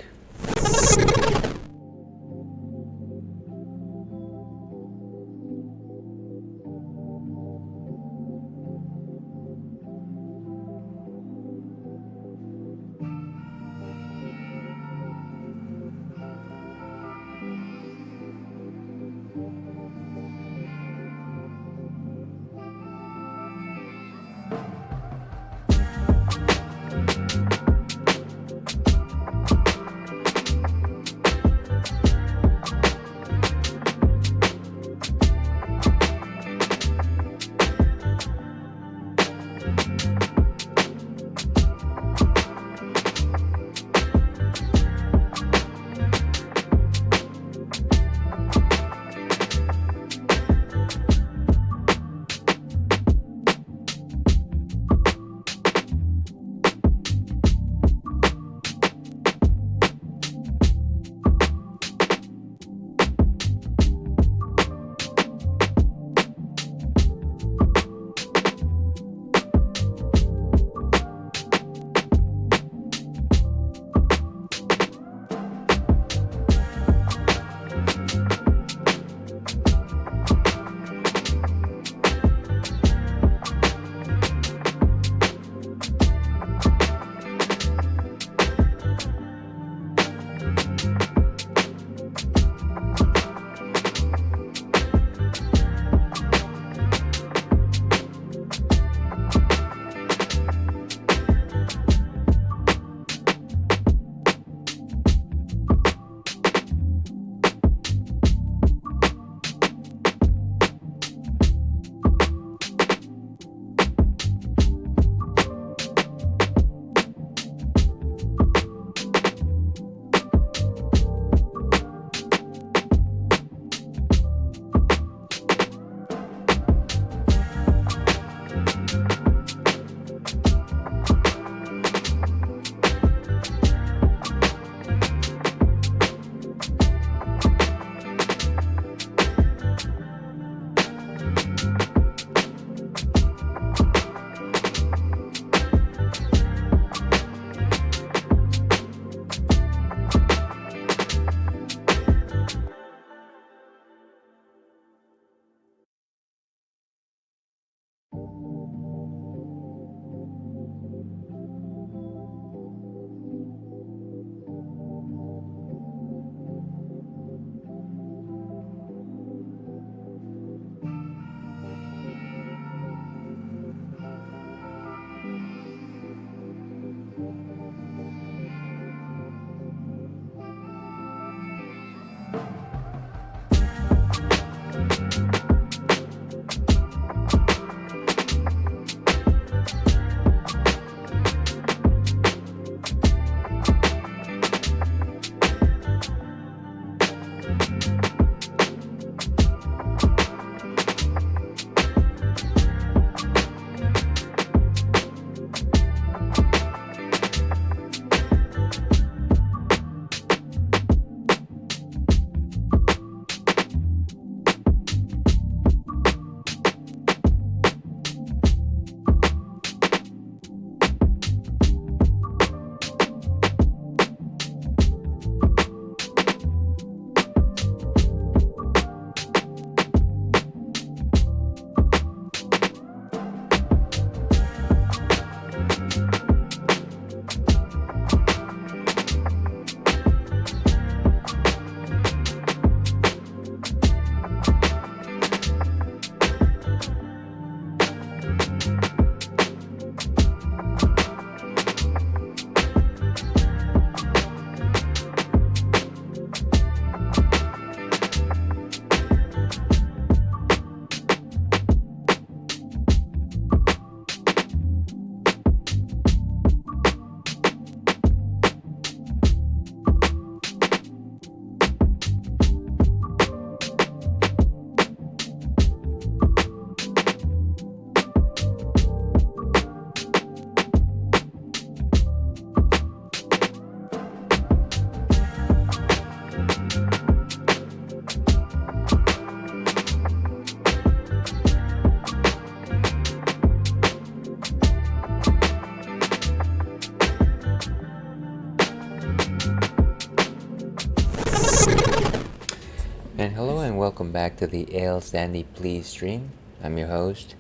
And hello and welcome back to the Ales Dandy Please stream. I'm your host,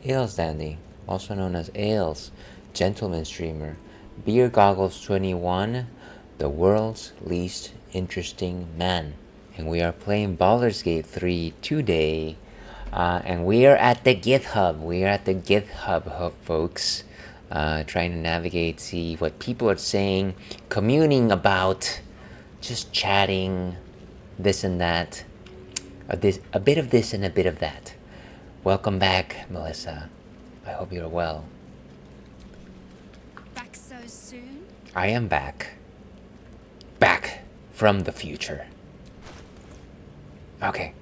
Ales Dandy, also known as Ales, Gentleman Streamer, Beer Goggles 21, the world's least interesting man. And we are playing Baldur's Gate 3 today. And we are at the GithHub. We are at the GithHub, folks. Trying to navigate, see what people are saying, communing about, just chatting, this and that, a bit of this and a bit of that. Welcome back, Melissa. I hope you're well. Back so soon? I am back. Back from the future. Okay,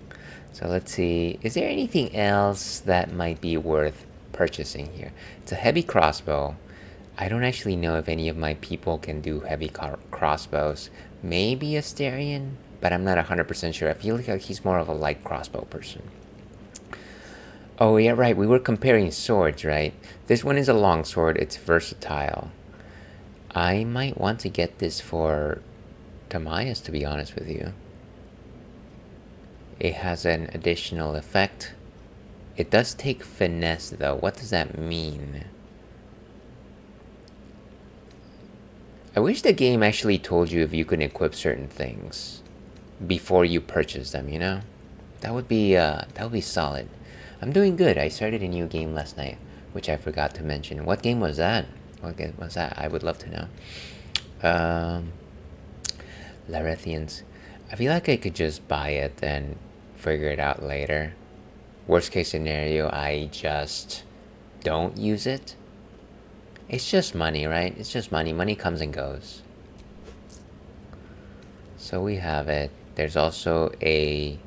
so let's see. Is there anything else that might be worth purchasing here? It's a heavy crossbow. I don't actually know if any of my people can do heavy crossbows. Maybe a Styrian, but I'm not 100% sure. I feel like he's more of a light crossbow person. Oh yeah, right, we were comparing swords, right? This one is a long sword, it's versatile. I might want to get this for Tamias, to be honest with you. It has an additional effect. It does take finesse though. What does that mean? I wish the game actually told you if you can equip certain things before you purchase them, you know? That would be solid. I'm doing good. I started a new game last night, which I forgot to mention. What game was that? What game was that? I would love to know. Larethians. I feel like I could just buy it and figure it out later. Worst case scenario, I just don't use it. It's just money, right? It's just money. Money comes and goes. So we have it. There's also a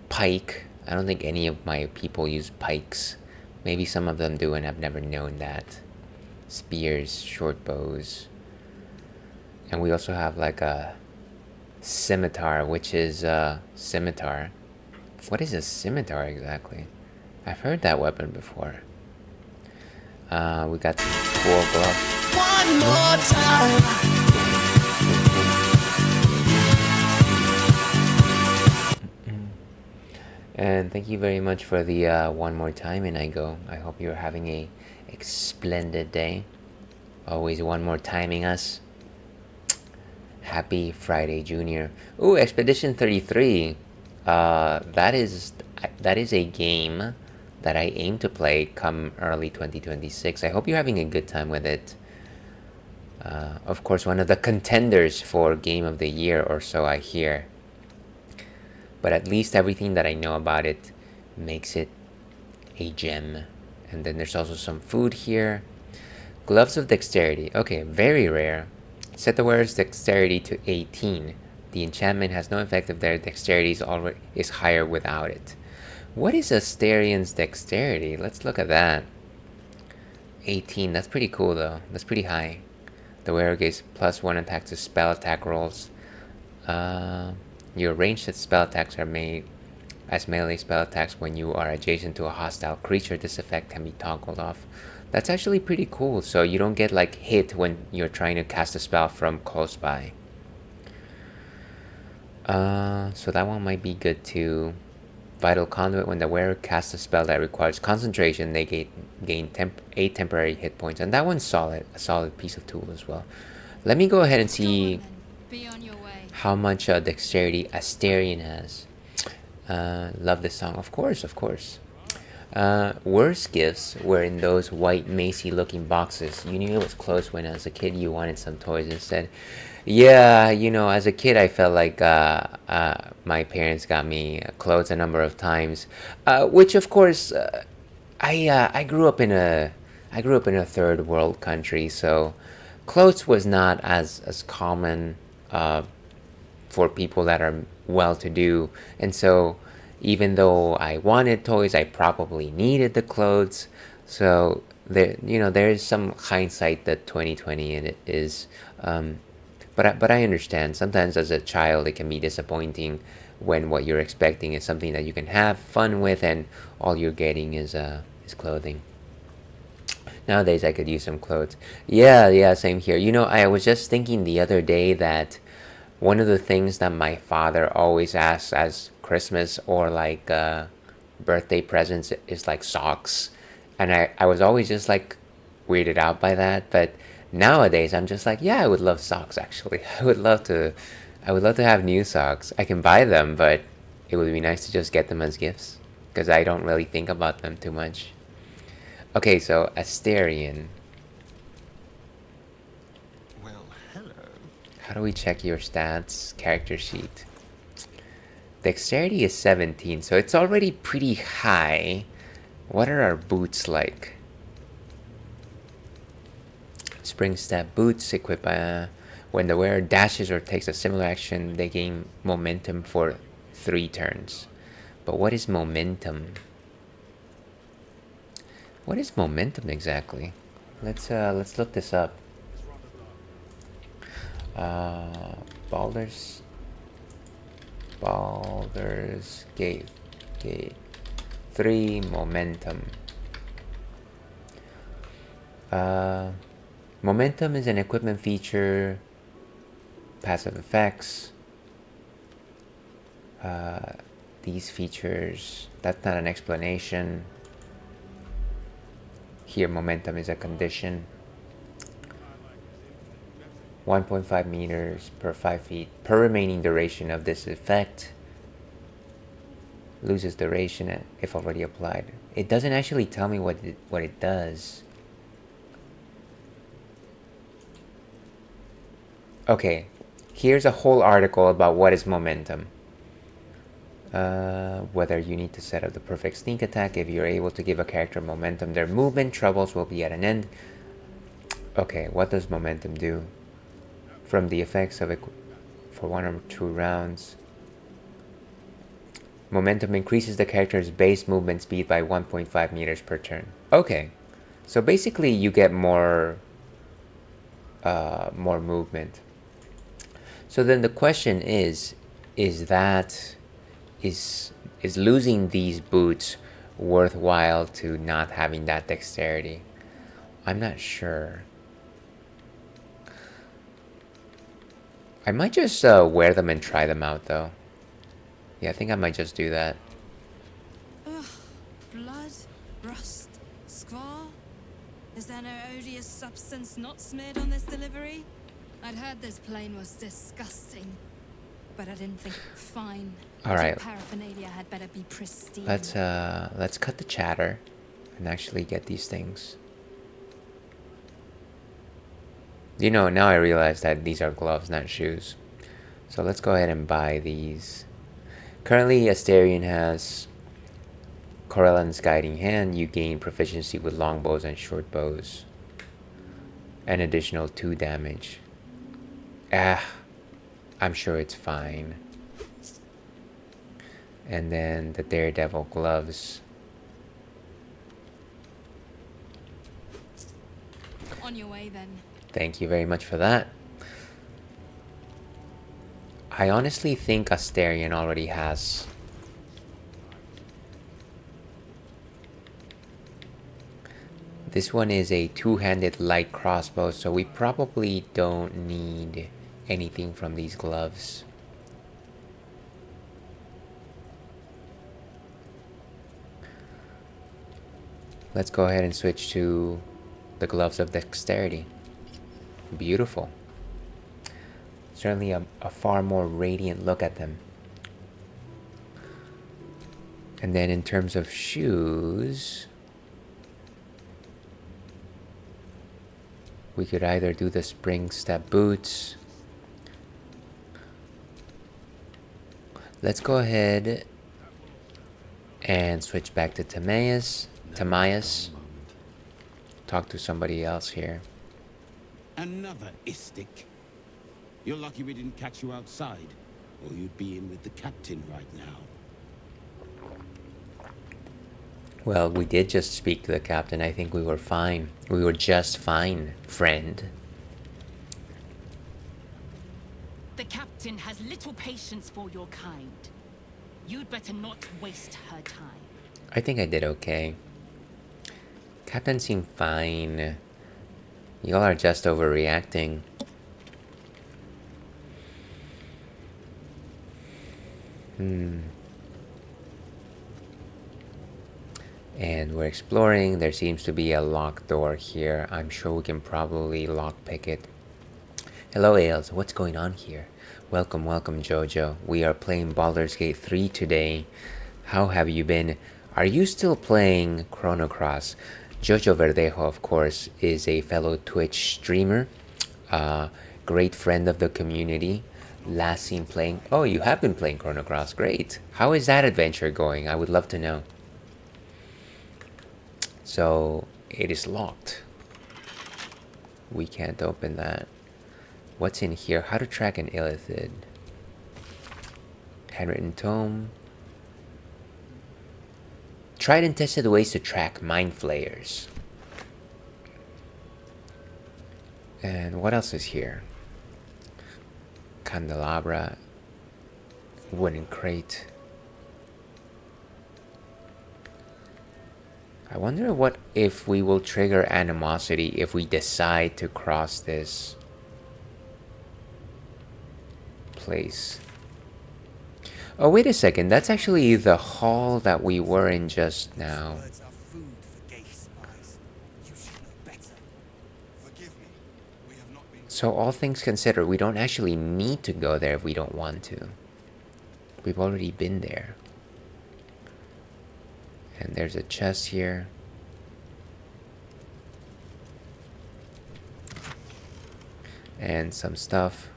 pike. I don't think any of my people use pikes. Maybe some of them do and I've never known that. Spears, short bows. And we also have like a scimitar, which is a scimitar. What is a scimitar exactly? I've heard that weapon before. We got some cool gloves. One more time. And thank you very much for the one more time, Inigo. I hope you're having a splendid day. Always one more timing us. Happy Friday, Junior. Ooh, Expedition 33. That is a game that I aim to play come early 2026. I hope you're having a good time with it. Of course, one of the contenders for Game of the Year or so, I hear. But at least everything that I know about it makes it a gem. And then there's also some food here. Gloves of Dexterity. Okay, very rare. Set the wearer's Dexterity to 18. The enchantment has no effect if their Dexterity is higher without it. What is a Styrian's Dexterity? Let's look at that. 18. That's pretty cool though. That's pretty high. The wearer gains +1 attack to spell attack rolls. Your ranged spell attacks are made as melee spell attacks when you are adjacent to a hostile creature. This effect can be toggled off. That's actually pretty cool. So you don't get like hit when you're trying to cast a spell from close by. So that one might be good too. Vital Conduit. When the wearer casts a spell that requires concentration, they gain 8 temporary hit points. And that one's solid. A solid piece of tool as well. Let me go ahead and see Be on your way. how much dexterity a Styrian has. Love this song. Of course, of course. Worst gifts were in those white Macy looking boxes. You knew it was close when as a kid you wanted some toys instead. Yeah, you know, as a kid I felt like my parents got me clothes a number of times, which of course I grew up in a third world country, so clothes was not as common for people that are well-to-do, and so even though I wanted toys, I probably needed the clothes. So there is some hindsight that 2020 in it is. But I understand. Sometimes as a child, it can be disappointing when what you're expecting is something that you can have fun with, and all you're getting is clothing. Nowadays, I could use some clothes. Yeah, same here. You know, I was just thinking the other day that one of the things that my father always asks as Christmas or like birthday presents is like socks. And I was always just like weirded out by that. But nowadays I'm just like, yeah, I would love socks actually. I would love to have new socks. I can buy them, but it would be nice to just get them as gifts because I don't really think about them too much. Okay, so Asterion. Well, hello. How do we check your stats? Character sheet. Dexterity is 17, so it's already pretty high. What are our boots like? Spring step boots equipped when the wearer dashes or takes a similar action, they gain momentum for 3 turns. But what is momentum? What is momentum exactly? Let's look this up. Baldur's Gate 3 momentum. Momentum is an equipment feature. Passive effects. These features, that's not an explanation. Here momentum is a condition. 1.5 meters per 5 feet per remaining duration of this effect. Loses duration if already applied. It doesn't actually tell me what it does. Okay, here's a whole article about what is momentum. Whether you need to set up the perfect sneak attack. If you're able to give a character momentum, their movement troubles will be at an end. Okay, what does momentum do? From the effects of it for 1 or 2 rounds. Momentum increases the character's base movement speed by 1.5 meters per turn. Okay, so basically you get more movement. So then the question is losing these boots worthwhile to not having that dexterity? I'm not sure. I might just wear them and try them out though. Yeah, I think I might just do that. Ugh, blood, rust, squall. Is there no odious substance not smeared on this delivery? I'd heard this plane was disgusting, but I didn't think fine. All right. Paraphernalia had better be pristine. Let's cut the chatter and actually get these things. You know, now I realize that these are gloves, not shoes. So let's go ahead and buy these. Currently, Asterion has Corellan's Guiding Hand. You gain proficiency with longbows and short bows. An additional 2 damage. I'm sure it's fine. And then the Daredevil gloves. On your way then. Thank you very much for that. I honestly think Asterion already has. This one is a 2-handed light crossbow, so we probably don't need anything from these gloves. Let's go ahead and switch to the gloves of dexterity. Beautiful. Certainly a far more radiant look at them. And then in terms of shoes, we could either do the spring step boots. Let's go ahead and switch back to Timaeus. Talk to somebody else here. Another istic. You're lucky we didn't catch you outside, or you'd be in with the captain right now. Well, we did just speak to the captain. I think we were fine. We were just fine, friend. The captain has little patience for your kind. You'd better not waste her time. I think I did okay. Captain seemed fine. Y'all are just overreacting. And we're exploring. There seems to be a locked door here. I'm sure we can probably lockpick it. Hello, Ales. What's going on here? Welcome, welcome, Jojo. We are playing Baldur's Gate 3 today. How have you been? Are you still playing Chrono Cross? Jojo Verdejo, of course, is a fellow Twitch streamer. Great friend of the community. Last seen playing... Oh, you have been playing Chrono Cross. Great. How is that adventure going? I would love to know. So, it is locked. We can't open that. What's in here? How to track an illithid. Handwritten tome. Tried and tested ways to track mind flayers. And what else is here? Candelabra. Wooden crate. I wonder what if we will trigger animosity if we decide to cross this place. Oh, wait a second. That's actually the hall that we were in just now. So all things considered, we don't actually need to go there if we don't want to. We've already been there. And there's a chest here. And some stuff.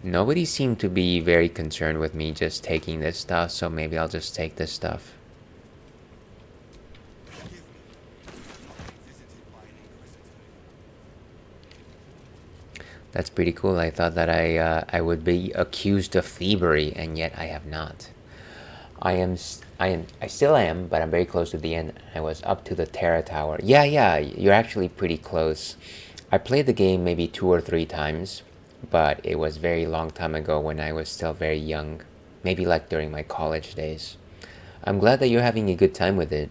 Nobody seemed to be very concerned with me just taking this stuff, so maybe I'll just take this stuff. That's pretty cool. I thought that I would be accused of thievery, and yet I have not. I still am, but I'm very close to the end. I was up to the Terra Tower. Yeah, you're actually pretty close. I played the game maybe 2 or 3 times, but it was very long time ago when I was still very young. Maybe like during my college days. I'm glad that you're having a good time with it.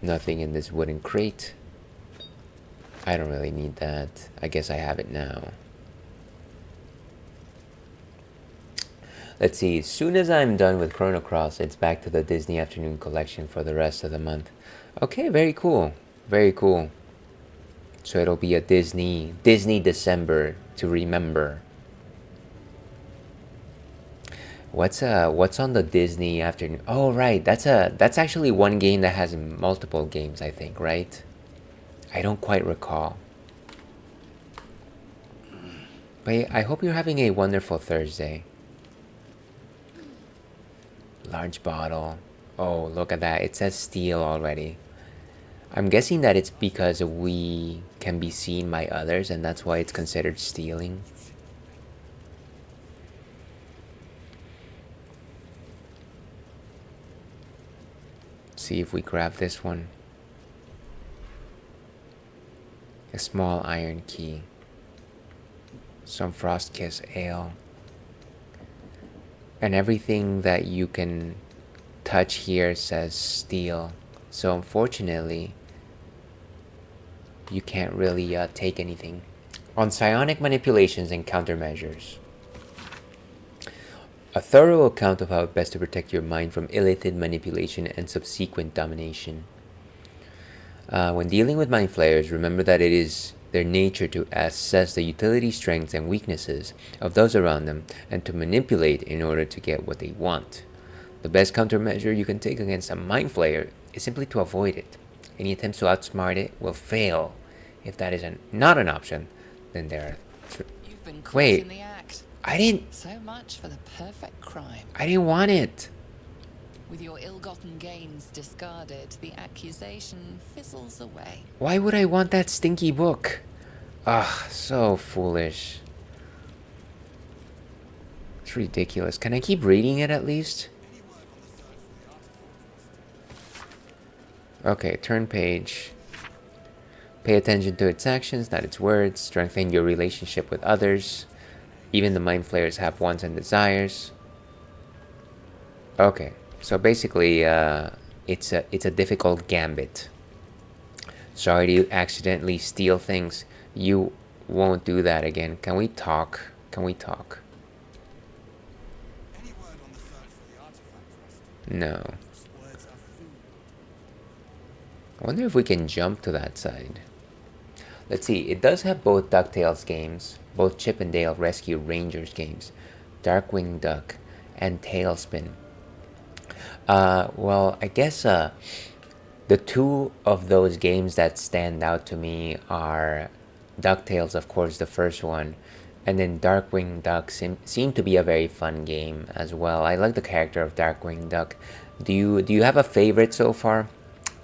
Nothing in this wooden crate. I don't really need that. I guess I have it now. Let's see, as soon as I'm done with Chrono Cross, it's back to the Disney Afternoon Collection for the rest of the month. Okay, very cool. Very cool. So it'll be a Disney December to remember. What's on the Disney Afternoon? Oh, right. That's actually one game that has multiple games, I think, right? I don't quite recall. But I hope you're having a wonderful Thursday. Large bottle. Oh, look at that. It says steel already. I'm guessing that it's because we can be seen by others and that's why it's considered stealing. See if we grab this one. A small iron key. Some Frostkiss ale. And everything that you can touch here says steel. So unfortunately, you can't really take anything. On psionic manipulations and countermeasures. A thorough account of how best to protect your mind from illithid manipulation and subsequent domination. When dealing with mind flayers, remember that it is their nature to assess the utility, strengths, and weaknesses of those around them and to manipulate in order to get what they want. The best countermeasure you can take against a mind flayer is simply to avoid it. Any attempts to outsmart it will fail. If that is not an option, then there are... You've been caught Wait, in the act. I didn't... So much for the perfect crime. I didn't want it. With your ill-gotten gains discarded, the accusation fizzles away. Why would I want that stinky book? Ah, so foolish. It's ridiculous. Can I keep reading it at least? Okay, turn page. Pay attention to its actions, not its words. Strengthen your relationship with others. Even the mind flayers have wants and desires. Okay, so basically, it's a difficult gambit. Sorry to accidentally steal things. You won't do that again. Can we talk? Can we talk? No. I wonder if we can jump to that side. Let's see. It does have both DuckTales games, both Chip and Dale Rescue Rangers games, Darkwing Duck, and Tailspin. Well, I guess the two of those games that stand out to me are DuckTales, of course, the first one, and then Darkwing Duck seemed to be a very fun game as well. I like the character of Darkwing Duck. Do you have a favorite so far?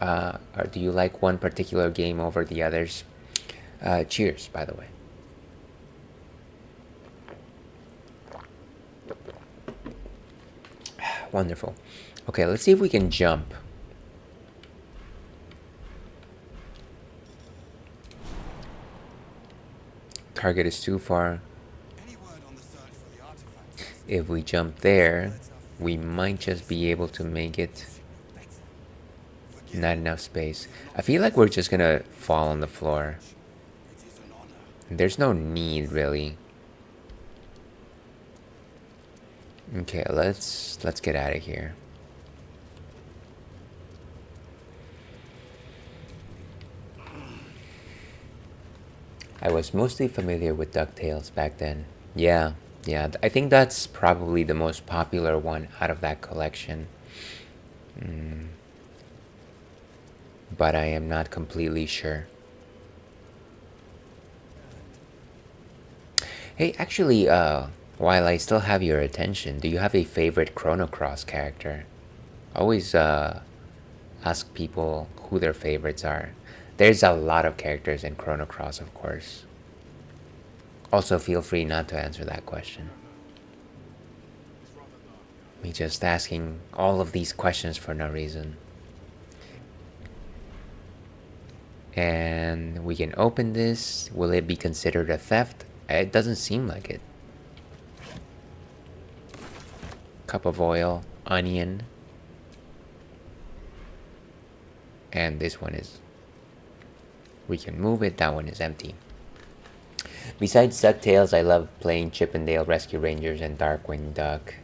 Or do you like one particular game over the others? Cheers, by the way. Wonderful. Okay, let's see if we can jump. Target is too far. If we jump there, we might just be able to make it. Not enough space. I feel like we're just gonna fall on the floor. There's no need, really. Okay, let's get out of here. I was mostly familiar with DuckTales back then. Yeah, I think that's probably the most popular one out of that collection. But I am not completely sure. Hey, actually, while I still have your attention, do you have a favorite Chrono Cross character? Always ask people who their favorites are. There's a lot of characters in Chrono Cross, of course. Also, feel free not to answer that question. Me just asking all of these questions for no reason. And we can open this. Will it be considered a theft? It doesn't seem like it. Cup of oil, onion. And this one is... we can move it. That one is empty. Besides DuckTales, I love playing Chip and Dale Rescue Rangers and Darkwing Duck.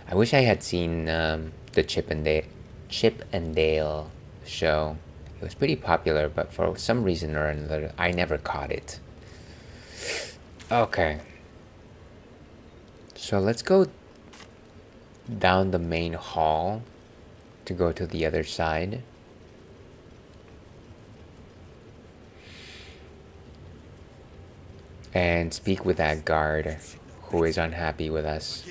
I wish I had seen the Chip and Dale show. It was pretty popular, but for some reason or another, I never caught it. Okay. So let's go down the main hall to go to the other side. And speak with that guard who is unhappy with us.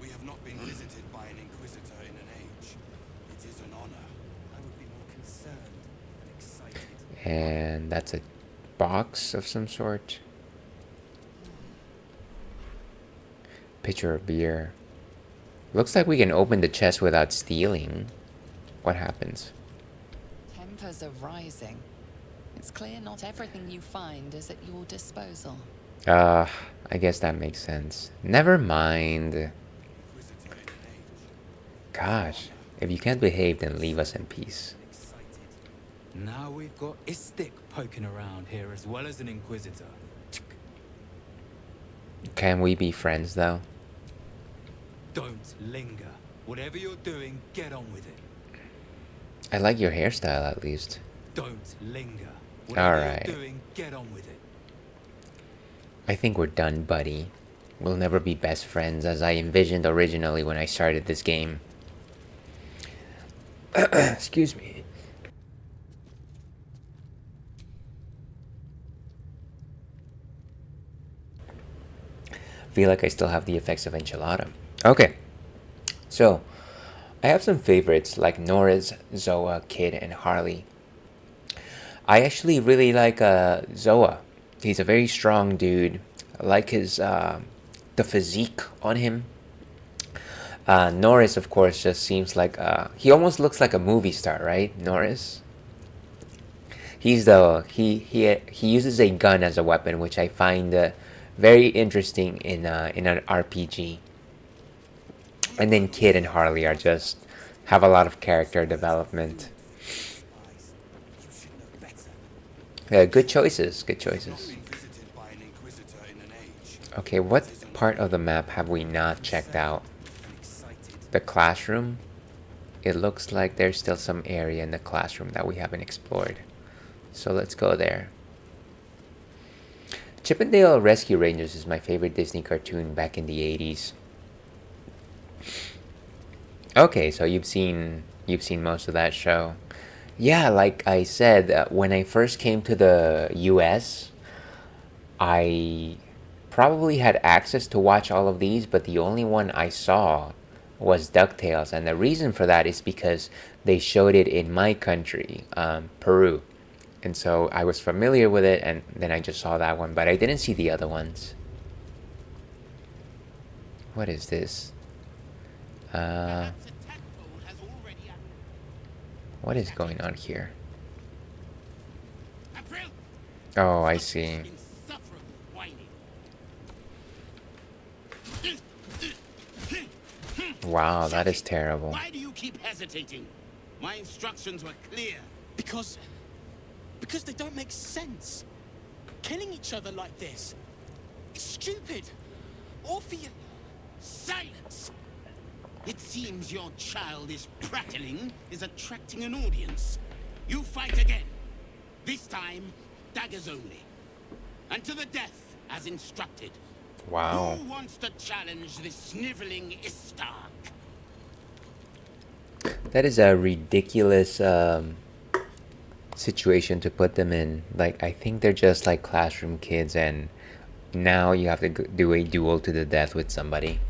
We have not been visited by an inquisitor in an age. It is an honor. I would be more concerned and excited. And that's a box of some sort. Pitcher of beer. Looks like we can open the chest without stealing. What happens? Tempers are rising. It's clear not everything you find is at your disposal. I guess that makes sense. Never mind. Gosh, if you can't behave, then leave us in peace. Now we've got Istik poking around here as well as an inquisitor. Can we be friends, though? Don't linger. Whatever you're doing, get on with it. I like your hairstyle, at least. Don't linger. Alright. You're doing, get on with it. I think we're done, buddy. We'll never be best friends as I envisioned originally when I started this game. Excuse me. Feel like I still have the effects of enchilada. Okay. So, I have some favorites like Norris, Zoa, Kid, and Harley. I actually really like Zoa. He's a very strong dude. I like his the physique on him. Norris, of course, just seems like he almost looks like a movie star, right? Norris. He's he uses a gun as a weapon, which I find very interesting in an RPG. And then Kid and Harley are just have a lot of character development. Good choices. Good choices. Okay, what part of the map have we not checked out? The classroom? It looks like there's still some area in the classroom that we haven't explored. So let's go there. Chippendale Rescue Rangers is my favorite Disney cartoon back in the 80s. Okay, so you've seen most of that show. Yeah, like I said, when I first came to the US, I probably had access to watch all of these, but the only one I saw was DuckTales, and the reason for that is because they showed it in my country, Peru. And so I was familiar with it, and then I just saw that one, but I didn't see the other ones. What is this? What is going on here? Oh, I see. Wow, that is terrible. Why do you keep hesitating? My instructions were clear. Because they don't make sense. Killing each other like this. It's stupid. Orpheus. Silence! It seems your childish prattling is attracting an audience. You fight again. This time, daggers only. And to the death, as instructed. Wow. Who wants to challenge this sniveling Istark? That is a ridiculous situation to put them in. Like, I think they're just like classroom kids, and now you have to do a duel to the death with somebody.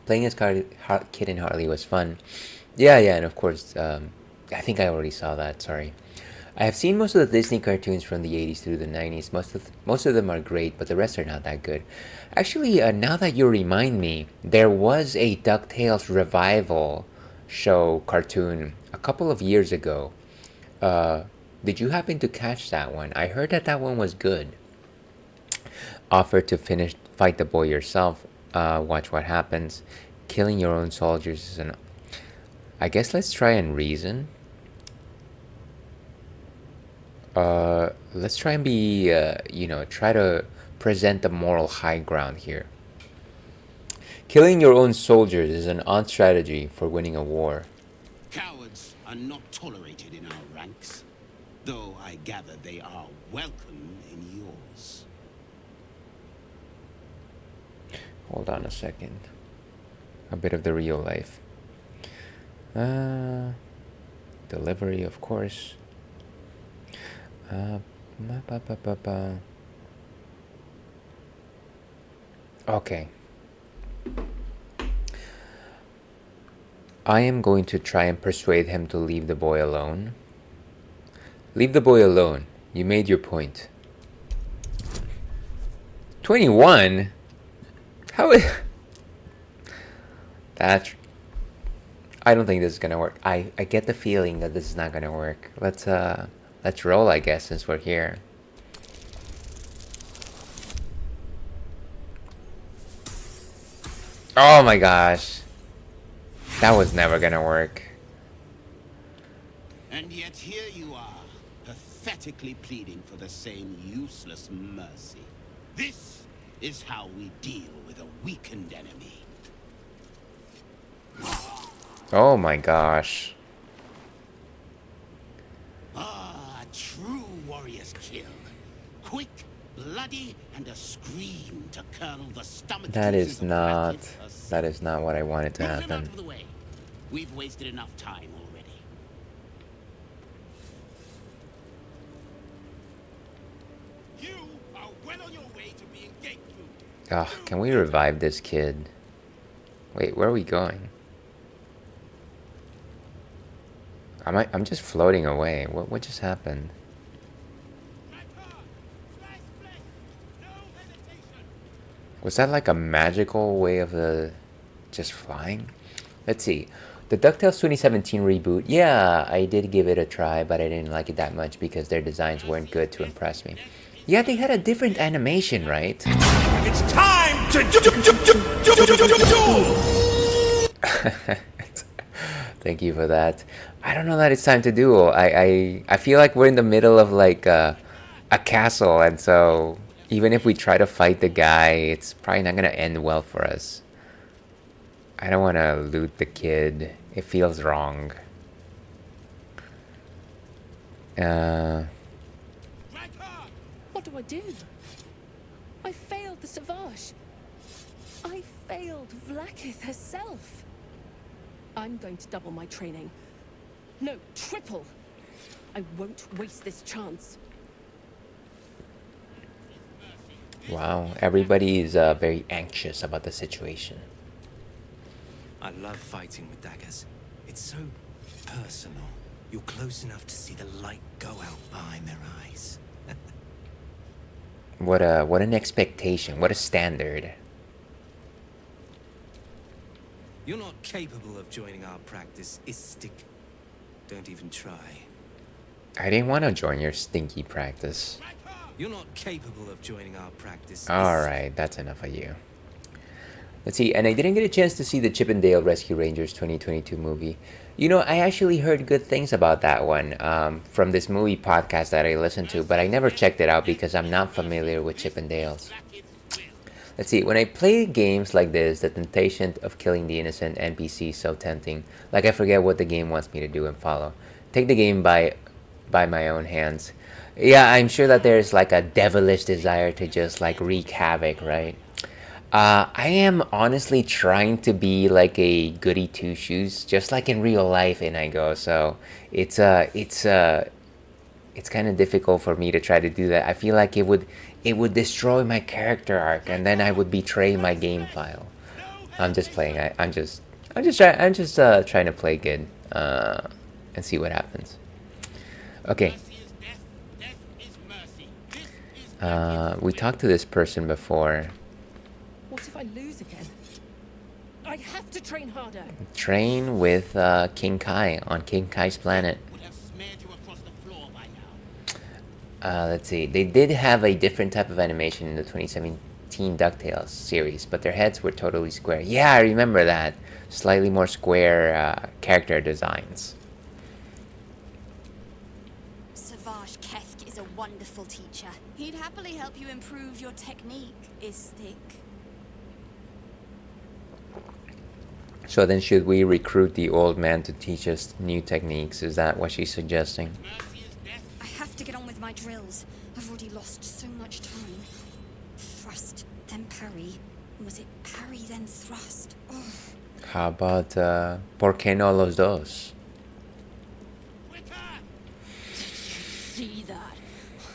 Playing as Kid and Harley was fun. Yeah, and of course, I think I already saw that, sorry. I have seen most of the Disney cartoons from the 80s through the 90s. Most of them are great, but the rest are not that good. Actually, now that you remind me, there was a DuckTales revival show cartoon a couple of years ago. Did you happen to catch that one? I heard that one was good. Offer to fight the boy yourself. Watch what happens. Killing your own soldiers is an... I guess let's try and reason. Let's try and be, try to present the moral high ground here. Killing your own soldiers is an odd strategy for winning a war. Cowards are not tolerated in our ranks, though I gather they are welcome in yours. Hold on a second. A bit of the real life. Delivery, of course. Okay. I am going to try and persuade him to leave the boy alone. Leave the boy alone. You made your point. 21? How is... That's... I don't think this is gonna work. I get the feeling that this is not gonna work. Let's roll, I guess, since we're here. Oh my gosh. That was never gonna work. And yet here you are, pathetically pleading for the same useless mercy. This is how we deal with a weakened enemy. Oh my gosh. Ah, a true warrior's kill. Quick, bloody, and a scream to kernel the stomach. That is not what I wanted to Move him out happen. of the way. We've wasted enough time already. You are well on your way to being gate food. Ugh, can we revive this kid? Wait, where are we going? I'm just floating away. What just happened? Was that like a magical way of just flying? Let's see. The DuckTales 2017 reboot. Yeah, I did give it a try, but I didn't like it that much because their designs weren't good to impress me. Yeah, they had a different animation, right? It's time to do. Thank you for that. I don't know that it's time to duel. I feel like we're in the middle of like a castle, and so Even if we try to fight the guy, it's probably not gonna end well for us. I don't want to loot the kid. It feels wrong. What do I do? I failed the Savage. I failed Vlaakith herself. I'm going to double my training. No, triple. I won't waste this chance. Wow, everybody is very anxious about the situation. I love fighting with daggers. It's so personal. You're close enough to see the light go out behind their eyes. What an expectation. What a standard. You're not capable of joining our practice, Istik. Don't even try. I didn't want to join your stinky practice. You're not capable of joining our practice. Alright, that's enough of you. Let's see, and I didn't get a chance to see the Chip and Dale Rescue Rangers 2022 movie. You know, I actually heard good things about that one from this movie podcast that I listened to, but I never checked it out because I'm not familiar with Chip and Dale's. Let's see, when I play games like this, the temptation of killing the innocent NPC is so tempting. Like I forget what the game wants me to do and follow. Take the game by my own hands. Yeah, I'm sure that there's like a devilish desire to just like wreak havoc, right? I am honestly trying to be like a goody two shoes, just like in real life, and I go. So it's kind of difficult for me to try to do that. I feel like it would destroy my character arc, and then I would betray my game file. I'm just playing. I'm just trying to play good and see what happens. Okay. We talked to this person before. What if I lose again? I have to train harder. Train with King Kai on King Kai's planet. Let's see. They did have a different type of animation in the 2017 DuckTales series, but their heads were totally square. Yeah, I remember that. Slightly more square character designs. Savage Kesk is a wonderful teacher. He'd happily help you improve your technique, Istik. So then should we recruit the old man to teach us new techniques? Is that what she's suggesting? I have to get on with my drills. I've already lost so much time. Thrust, then parry. Was it parry, then thrust? Oh. How about, ¿por qué no los dos? See that?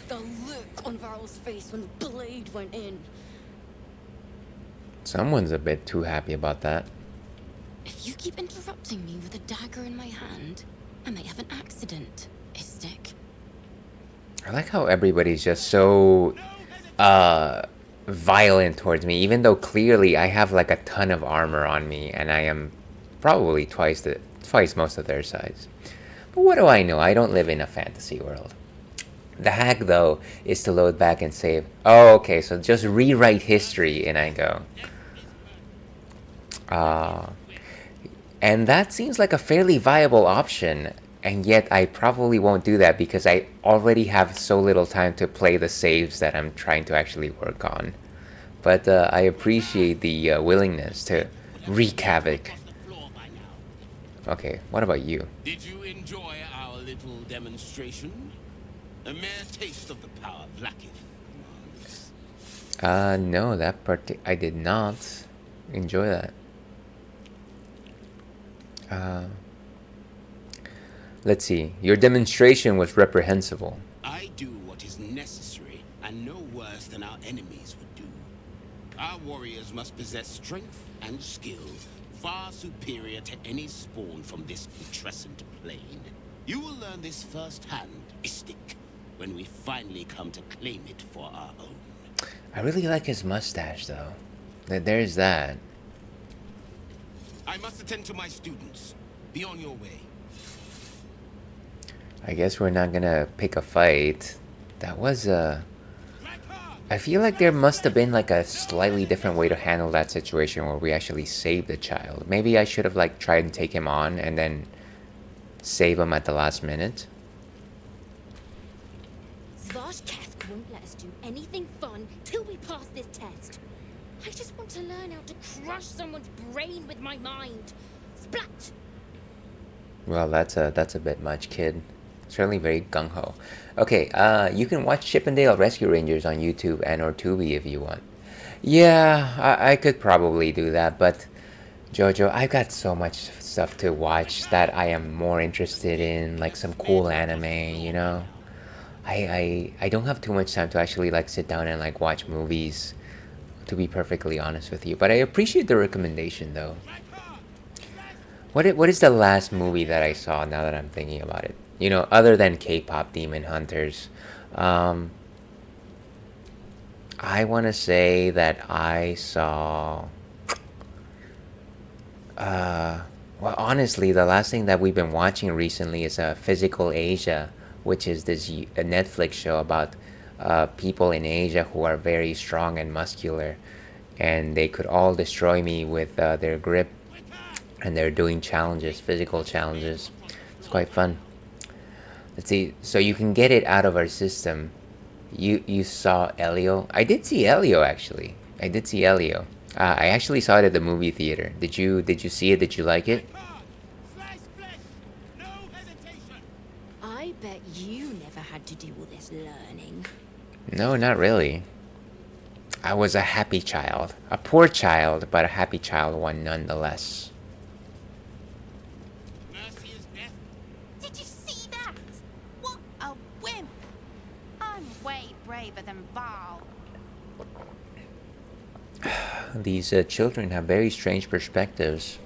The look on Varl's face when the blade went in. Someone's a bit too happy about that. If you keep interrupting me with a dagger in my hand, I may have an accident, Istik. I like how everybody's just so violent towards me, even though clearly I have like a ton of armor on me and I am probably twice most of their size. But what do I know? I don't live in a fantasy world. The hack though is to load back and save. Oh, okay, so just rewrite history and I go. And that seems like a fairly viable option, and yet I probably won't do that because I already have so little time to play the saves that I'm trying to actually work on. But I appreciate the willingness to wreak havoc. Okay, what about you? Did you enjoy our little demonstration? A mere taste of the power Vlaakith commands. No, that part I did not enjoy that. Let's see. Your demonstration was reprehensible. I do what is necessary, and no worse than our enemies would do. Our warriors must possess strength and skill far superior to any spawn from this putrescent plane. You will learn this firsthand, Istik, when we finally come to claim it for our own. I really like his mustache, though. There's that. I must attend to my students. Be on your way. I guess we're not gonna pick a fight. That was I feel like there must have been like a slightly different way to handle that situation where we actually saved the child. Maybe I should have like tried and take him on and then save him at the last minute. Savage Kesk won't let us do anything fun till just want to learn how to crush someone's brain with my mind. Splat! Well, that's a bit much, kid. Certainly very gung-ho. Okay, you can watch Chippendale Rescue Rangers on YouTube and or Tubi if you want. Yeah, I could probably do that, but Jojo, I've got so much stuff to watch that I am more interested in, like some cool anime, you know? I don't have too much time to actually like sit down and like watch movies, to be perfectly honest with you. But I appreciate the recommendation though. What is the last movie that I saw now that I'm thinking about it? You know, other than K-pop Demon Hunters. I want to say that I saw... well, honestly, the last thing that we've been watching recently is Physical Asia, which is this a Netflix show about people in Asia who are very strong and muscular, and they could all destroy me with their grip, and they're doing challenges, physical challenges. It's quite fun. Let's see. So you can get it out of our system. You saw Elio? I did see Elio actually. I did see Elio. I actually saw it at the movie theater. Did you see it? Did you like it? I bet you never had to do all this learning. No, not really. I was a happy child. A poor child, but a happy child one nonetheless. Did you see that? What a wimp! I'm way braver than Val. These children have very strange perspectives.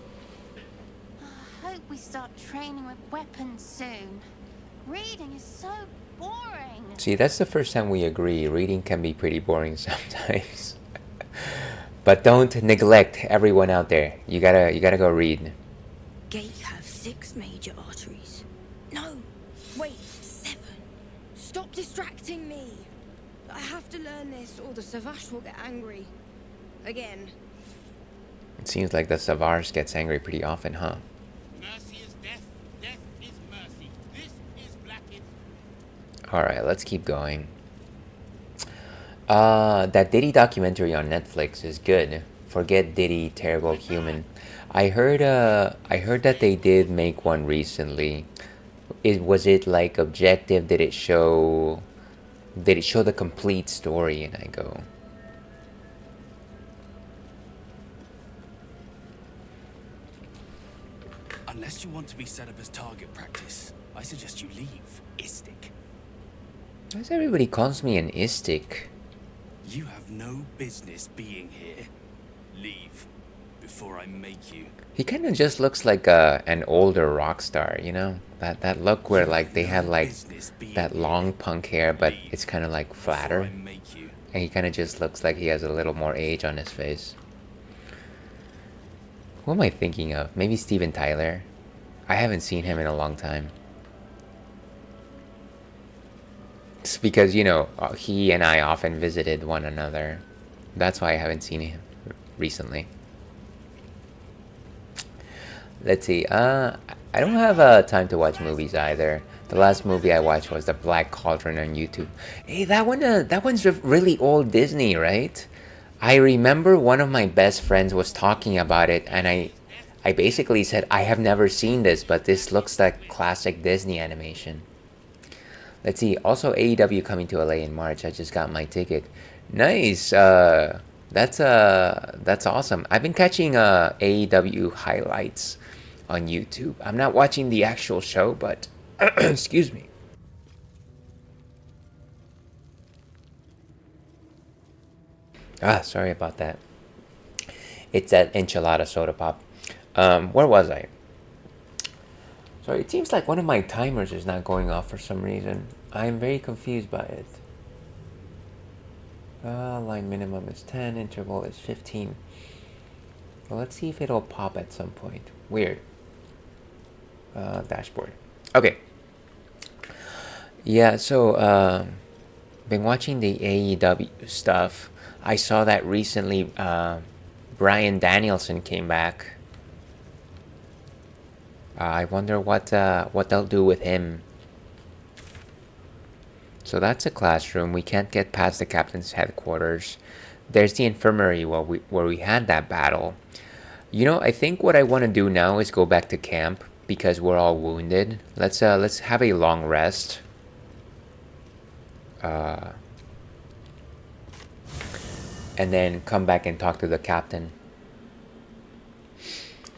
I hope we start training with weapons soon. Reading is so boring. See, that's the first time we agree. Reading can be pretty boring sometimes. But don't neglect everyone out there. You gotta go read. Gates have 6 major arteries. No, wait, 7. Stop distracting me. I have to learn this or the Savage will get angry. Again. It seems like the Savars gets angry pretty often, huh? Mercy is death, death is mercy. This is Blackett. Alright, let's keep going. That Diddy documentary on Netflix is good. Forget Diddy, Terrible Human. I heard that they did make one recently. Was it like objective? Did it show the complete story? And I go, unless you want to be set up as target practice, I suggest you leave, Istik. why does everybody calls me an Istik? You have no business being here. Leave, before I make you. He kind of just looks like an older rock star, you know? That look where like they have like that long punk hair, but it's kind of like flatter. And he kind of just looks like he has a little more age on his face. Who am I thinking of? Maybe Steven Tyler? I haven't seen him in a long time. It's because, you know, he and I often visited one another. That's why I haven't seen him recently. Let's see. I don't have time to watch movies either. The last movie I watched was The Black Cauldron on YouTube. Hey, that one's really old Disney, right? I remember one of my best friends was talking about it, and I basically said, I have never seen this, but this looks like classic Disney animation. Let's see. Also, AEW coming to LA in March. I just got my ticket. Nice. That's awesome. I've been catching AEW highlights on YouTube. I'm not watching the actual show, but excuse me. Sorry about that. It's that enchilada soda pop. Where was I? Sorry, it seems like one of my timers is not going off for some reason. I'm very confused by it. Line minimum is 10, interval is 15. Well, let's see if it'll pop at some point. Weird. Dashboard. Okay. Yeah, so, been watching the AEW stuff. I saw that recently Bryan Danielson came back. I wonder what they'll do with him. So that's a classroom. We can't get past the captain's headquarters. there's the infirmary where we had that battle. You know, I think what I want to do now is go back to camp because we're all wounded. Let's have a long rest. And then come back and talk to the captain.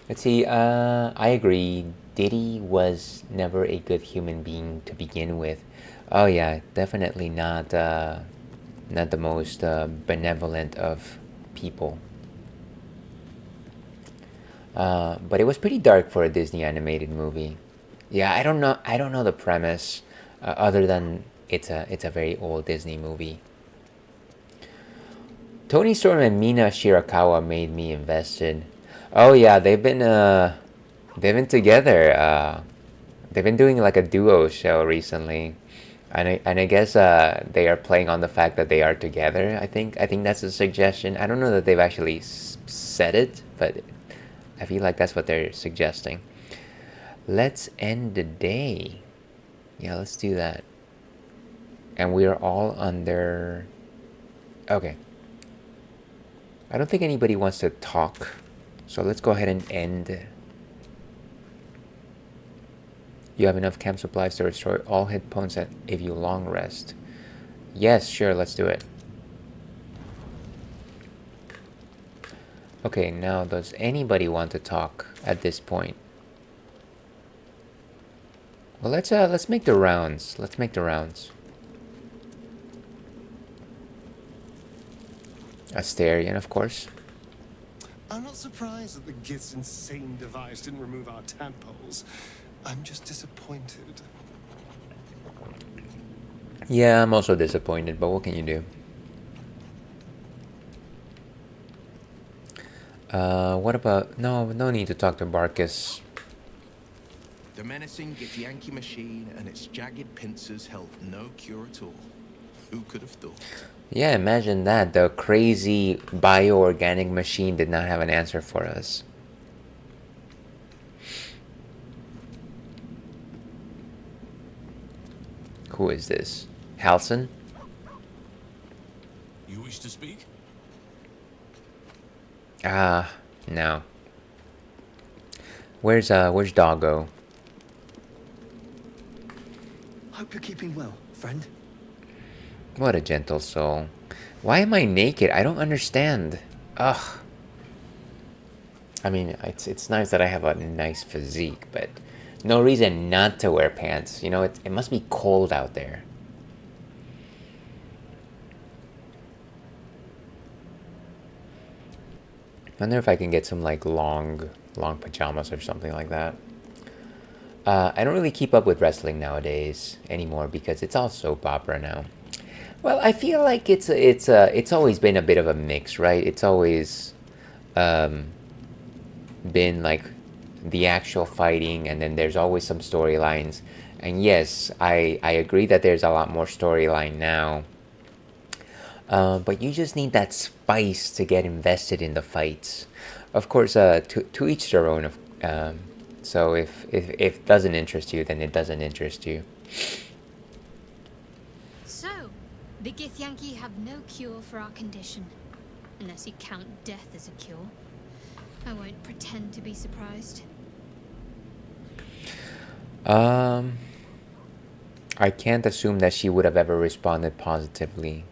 Let's see, I agree. Diddy was never a good human being to begin with. Oh yeah, definitely not the most benevolent of people. But it was pretty dark for a Disney animated movie. Yeah, I don't know the premise, other than it's a very old Disney movie. Tony Storm and Mina Shirakawa made me invested. Oh yeah, they've been together. They've been doing like a duo show recently, and I guess they are playing on the fact that they are together. I think that's a suggestion. I don't know that they've actually said it, but I feel like that's what they're suggesting. Let's end the day. Yeah, let's do that. And we are all under. Okay. I don't think anybody wants to talk. So let's go ahead and end. You have enough camp supplies to restore all hit points and give you long rest. Yes, sure, let's do it. Okay, now does anybody want to talk at this point? Well, let's make the rounds. Let's make the rounds. Asterion, of course. I'm not surprised that the Gith's insane device didn't remove our tadpoles. I'm just disappointed. Yeah, I'm also disappointed, but what can you do? What about... No need to talk to Barkus. The menacing Githyanki machine and its jagged pincers held no cure at all. Who could have thought? Yeah, imagine that. The crazy bioorganic machine did not have an answer for us. Who is this? Halson? You wish to speak? Ah, no. Where's Doggo? Hope you're keeping well, friend. What a gentle soul. Why am I naked? I don't understand. Ugh. I mean, it's nice that I have a nice physique, but no reason not to wear pants. You know, it must be cold out there. I wonder if I can get some like long pajamas or something like that. I don't really keep up with wrestling nowadays anymore because it's all soap opera now. Well, I feel like it's always been a bit of a mix, right? It's always been like the actual fighting, and then there's always some storylines. And yes, I agree that there's a lot more storyline now. But you just need that spice to get invested in the fights. Of course, to each their own. So if it doesn't interest you, then it doesn't interest you. So, the Githyanki have no cure for our condition. Unless you count death as a cure. I won't pretend to be surprised. I can't assume that she would have ever responded positively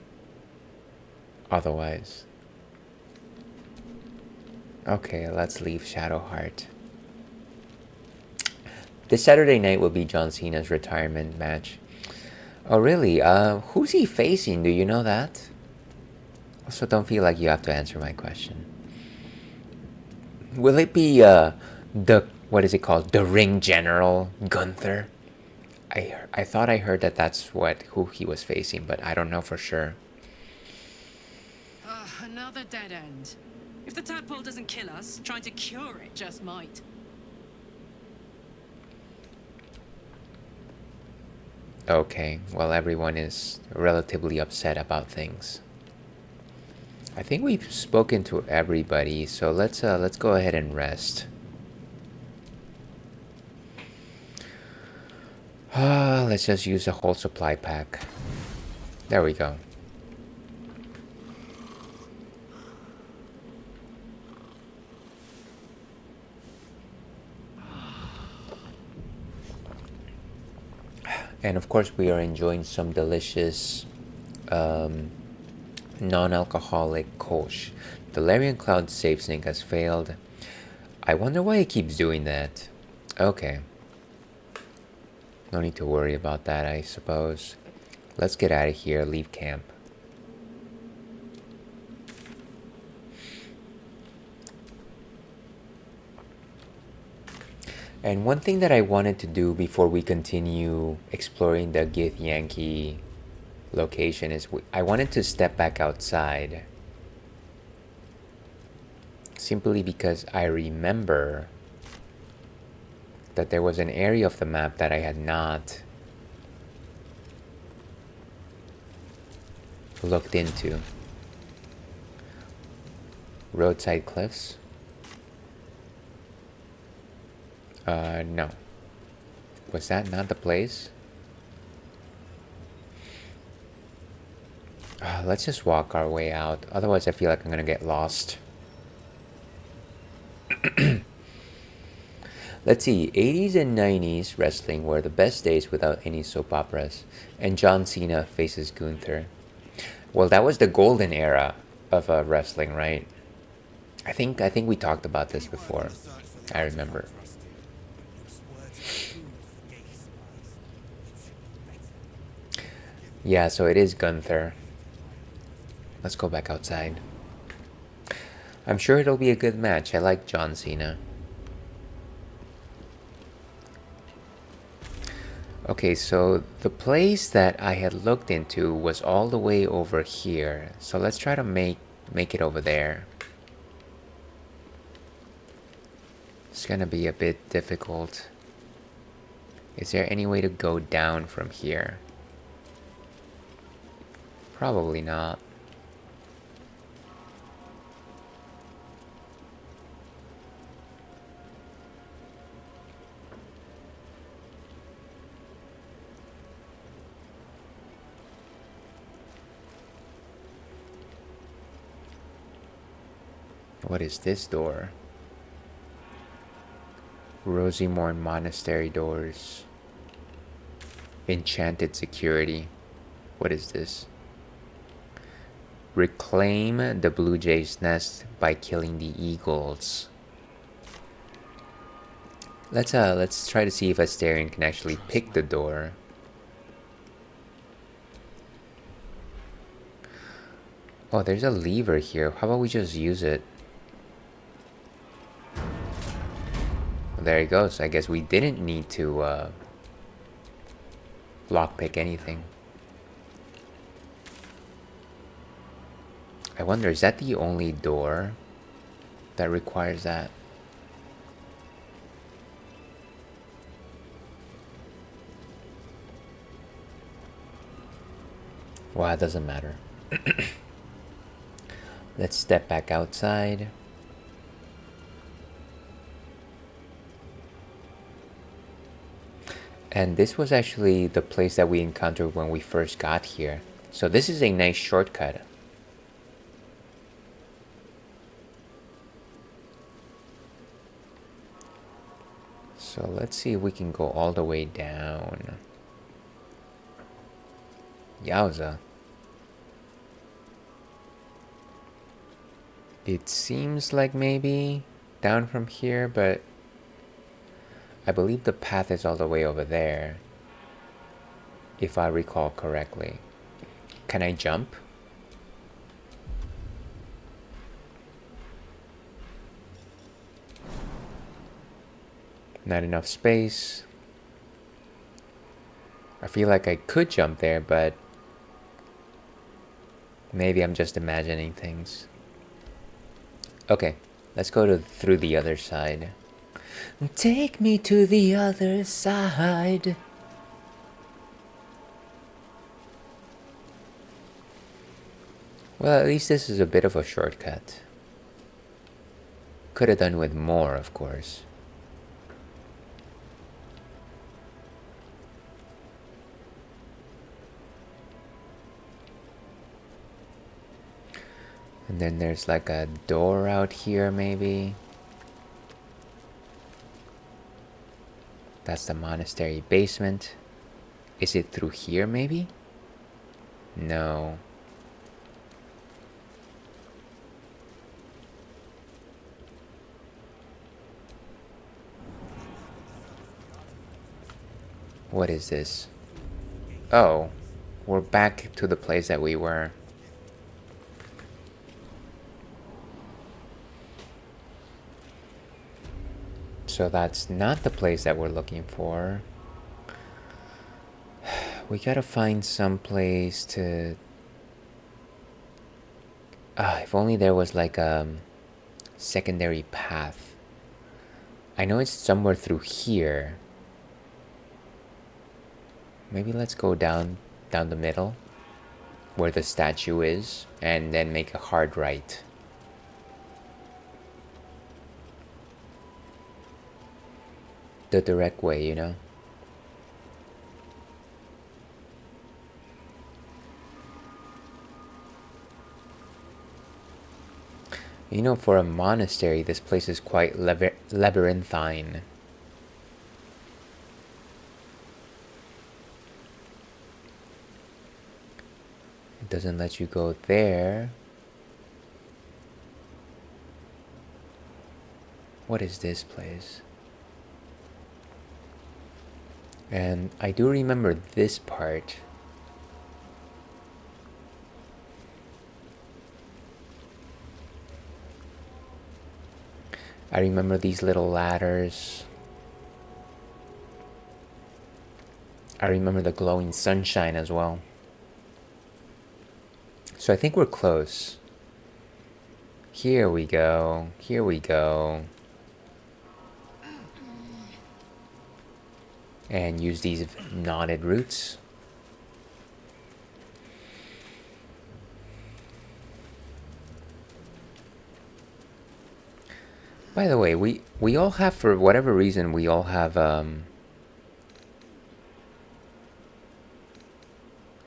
otherwise. Okay, let's leave Shadowheart. This Saturday night will be John Cena's retirement match. Oh really? Who's he facing? Do you know that? Also, don't feel like you have to answer my question. Will it be the, what is it called? The Ring General Gunther? I thought I heard that that's who he was facing, but I don't know for sure. Another dead end. If the tadpole doesn't kill us, trying to cure it just might. Okay, well, everyone is relatively upset about things. I think we've spoken to everybody, so let's go ahead and rest. Let's just use a whole supply pack. There we go. And of course we are enjoying some delicious non-alcoholic Kölsch. The Larian Cloud save sync has failed. I wonder why it keeps doing that. Okay. No need to worry about that, I suppose. Let's get out of here, leave camp. And one thing that I wanted to do before we continue exploring the Githyanki location is I wanted to step back outside. Simply because I remember that there was an area of the map that I had not looked into. Roadside cliffs? No. Was that not the place? Let's just walk our way out. Otherwise I feel like I'm gonna get lost. Let's see, 80s and 90s wrestling were the best days without any soap operas. And John Cena faces Gunther. Well, that was the golden era of wrestling, right? I think we talked about this before. I remember. Yeah, so it is Gunther. Let's go back outside. I'm sure it'll be a good match. I like John Cena. Okay, so the place that I had looked into was all the way over here. So let's try to make it over there. It's gonna be a bit difficult. Is there any way to go down from here? Probably not. What is this door? Rosimorn Monastery doors. Enchanted security. What is this? Reclaim the blue jay's nest by killing the eagles. Let's try to see if Astarion can actually pick the door. Oh, there's a lever here. How about we just use it? There he goes. I guess we didn't need to lockpick anything. I wonder, is that the only door that requires that? Well, it doesn't matter. Let's step back outside. And this was actually the place that we encountered when we first got here. So this is a nice shortcut. So let's see if we can go all the way down. Yowza. It seems like maybe down from here, but I believe the path is all the way over there, if I recall correctly. Can I jump? Not enough space. I feel like I could jump there, but maybe I'm just imagining things. Okay, let's go through the other side. Take me to the other side. Well, at least this is a bit of a shortcut. Could have done with more, of course. And then there's like a door out here, maybe. That's the monastery basement. Is it through here, maybe? No. What is this? Oh, we're back to the place that we were. So that's not the place that we're looking for. We gotta find some place to... if only there was like a secondary path. I know it's somewhere through here. Maybe let's go down the middle where the statue is and then make a hard right. The direct way, you know? You know, for a monastery, this place is quite labyrinthine. It doesn't let you go there. What is this place? And I do remember this part. I remember these little ladders. I remember the glowing sunshine as well. So I think we're close. Here we go. Here we go. And use these knotted roots. By the way, we all have, for whatever reason, we all have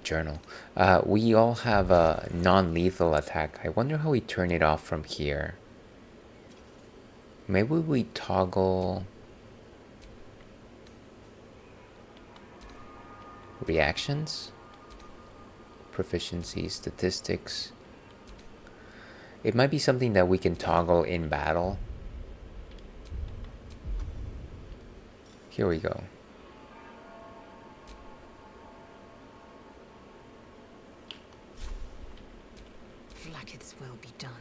journal. We all have a non-lethal attack. I wonder how we turn it off from here. Maybe we toggle reactions, proficiency, statistics. It might be something that we can toggle in battle. Here we go. Blacketh's will be done.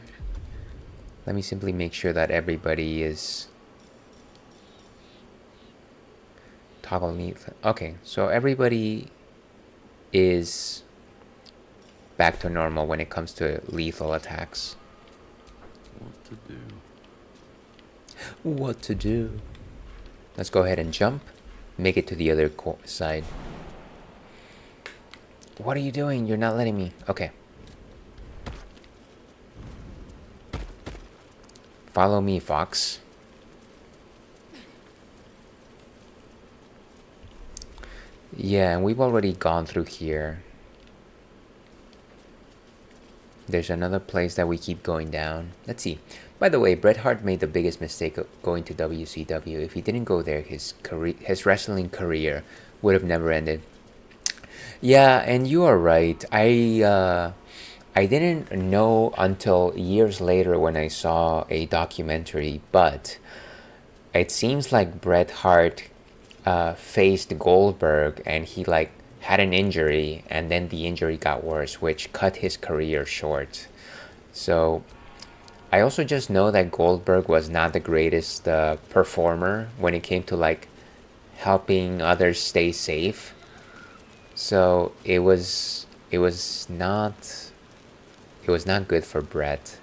Let me simply make sure that everybody is toggle neat. Okay, so everybody is back to normal when it comes to lethal attacks. What to do? What to do? Let's go ahead and jump. Make it to the other side. What are you doing? You're not letting me. Okay. Follow me, fox. Yeah, and we've already gone through here. There's another place that we keep going down. Let's see. By the way, Bret Hart made the biggest mistake of going to WCW. If he didn't go there, his wrestling career would have never ended. Yeah, and you are right. I didn't know until years later when I saw a documentary, but it seems like Bret Hart faced Goldberg and he like had an injury, and then the injury got worse, which cut his career short. So I also just know that Goldberg was not the greatest performer when it came to like helping others stay safe. So it was not good for Bret.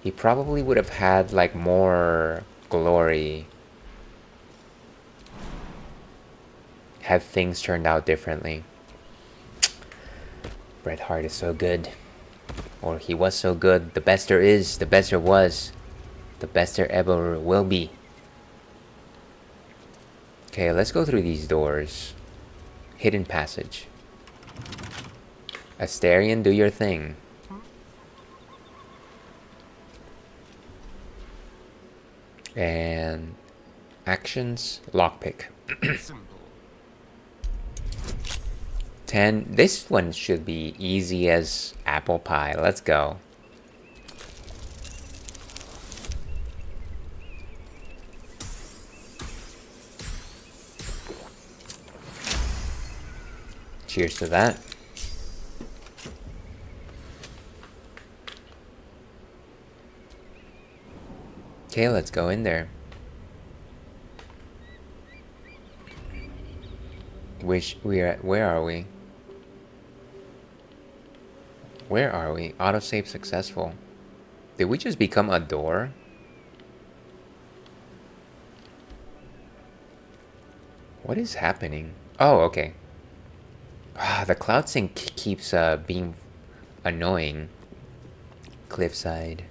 He probably would have had like more glory had things turned out differently. Bret Hart is so good. Or he was so good. The best there is, the best there was, the best there ever will be. Okay, let's go through these doors. Hidden passage. Astarion, do your thing. And actions, lockpick. 10. This one should be easy as apple pie. Let's go. Cheers to that. Okay, let's go in there. Where are we? Where are we? Autosave successful. Did we just become a door? What is happening? Oh, okay. The cloud sync keeps being annoying. Cliffside.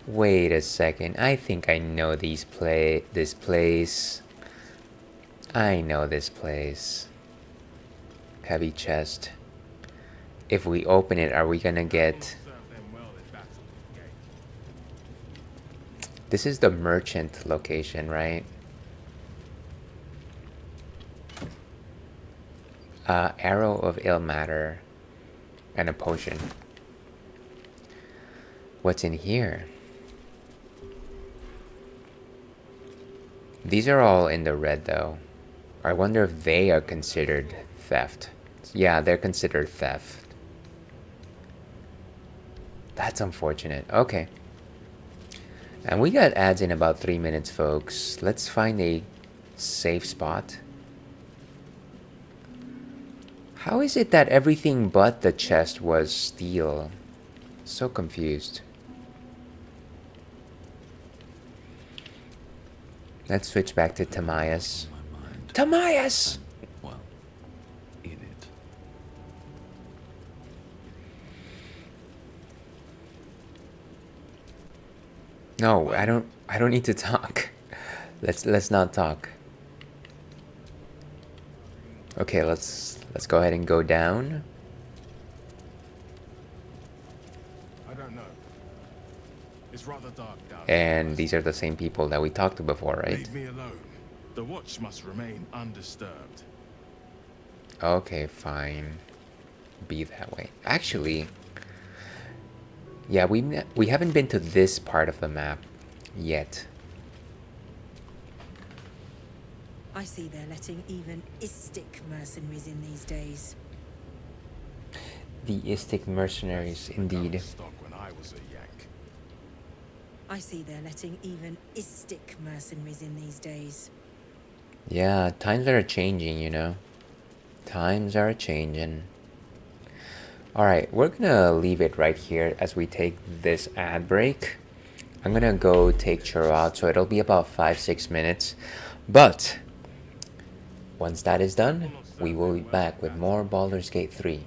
Wait a second. I think I know this place. I know this place. Heavy chest. If we open it, are we gonna get... This is the merchant location, right? Arrow of ill matter. And a potion. What's in here? These are all in the red though. I wonder if they are considered theft. Yeah, they're considered theft. That's unfortunate. Okay. And we got ads in about 3 minutes, folks. Let's find a safe spot. How is it that everything but the chest was steel? So confused. Let's switch back to Timaeus. Timaeus! Well, in it. No, I don't need to talk. Let's not talk. Okay, let's go ahead and go down. I don't know. It's rather dark down. And these are the same people that we talked to before, right? Leave me alone. The watch must remain undisturbed. Okay, fine. Be that way. Actually, yeah, we haven't been to this part of the map yet. I see they're letting even Istic mercenaries in these days. The Istic mercenaries, indeed. When I was a Yank. I see they're letting even Istic mercenaries in these days. Yeah, times are changing, you know. Times are changing. Alright, we're gonna leave it right here as we take this ad break. I'm gonna go take Churro out, so it'll be about 5-6 minutes. But once that is done, we will be back with more Baldur's Gate 3.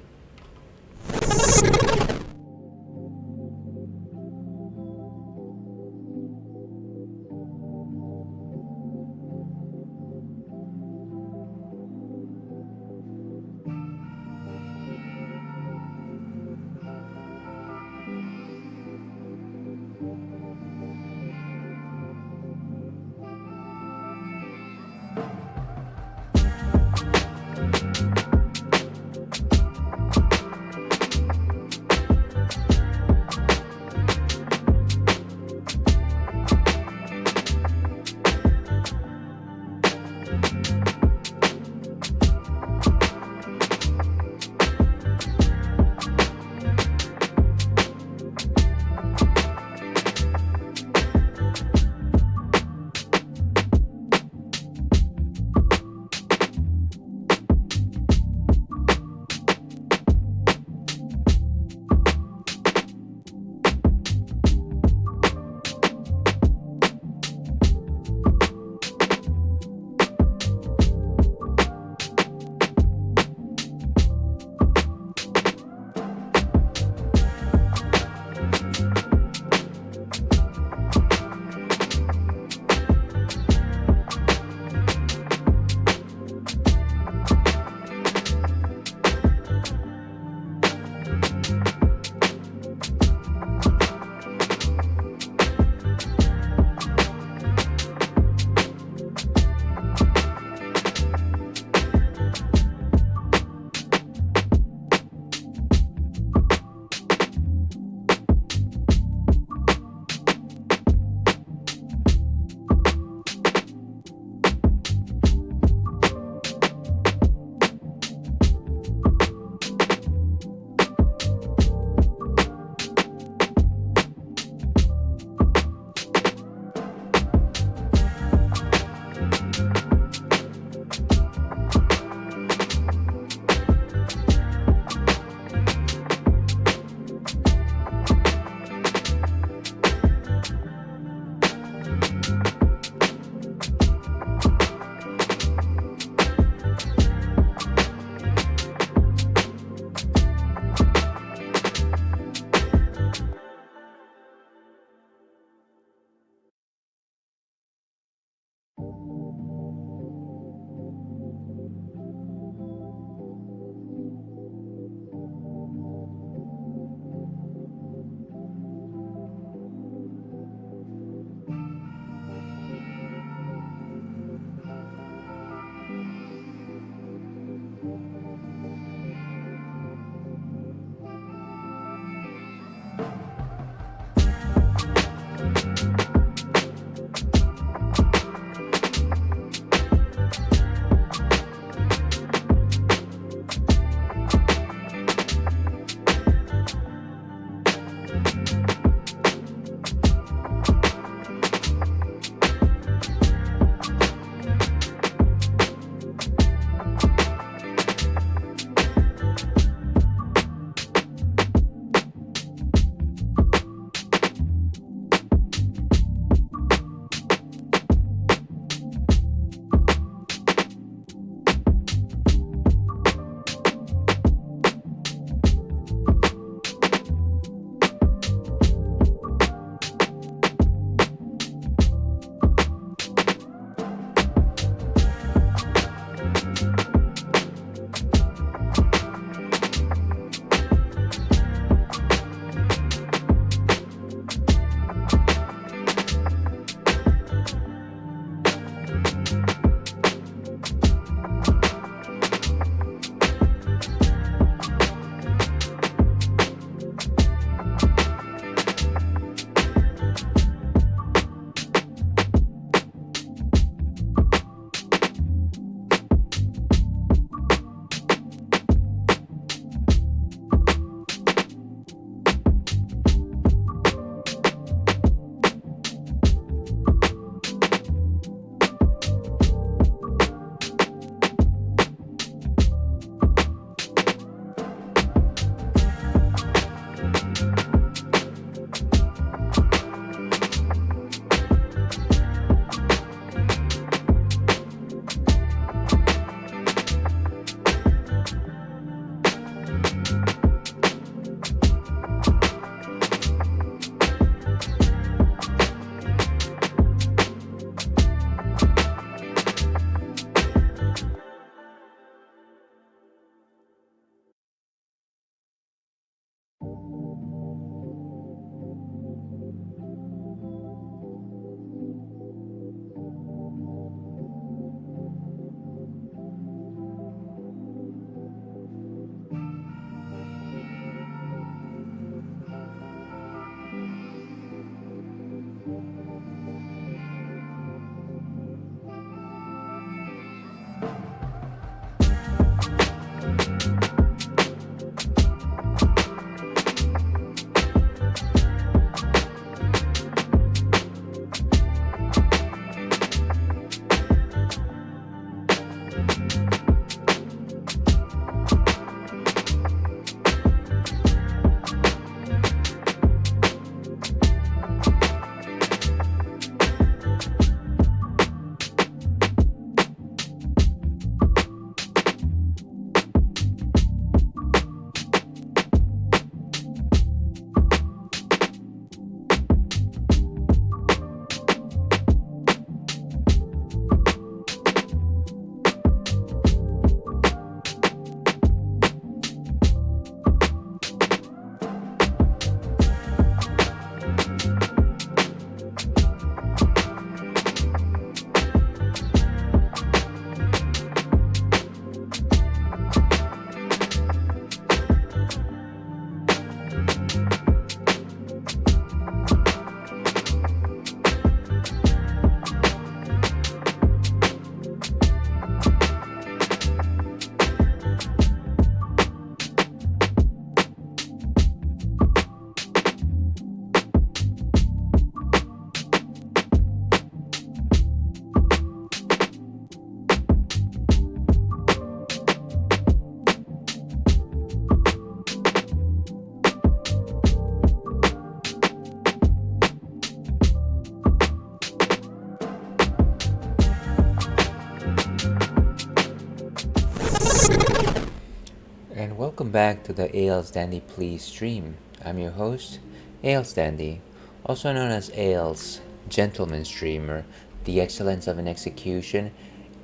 back to the Ales Dandy Please stream. I'm your host, Ales Dandy, also known as Ales Gentleman Streamer, the excellence of an execution,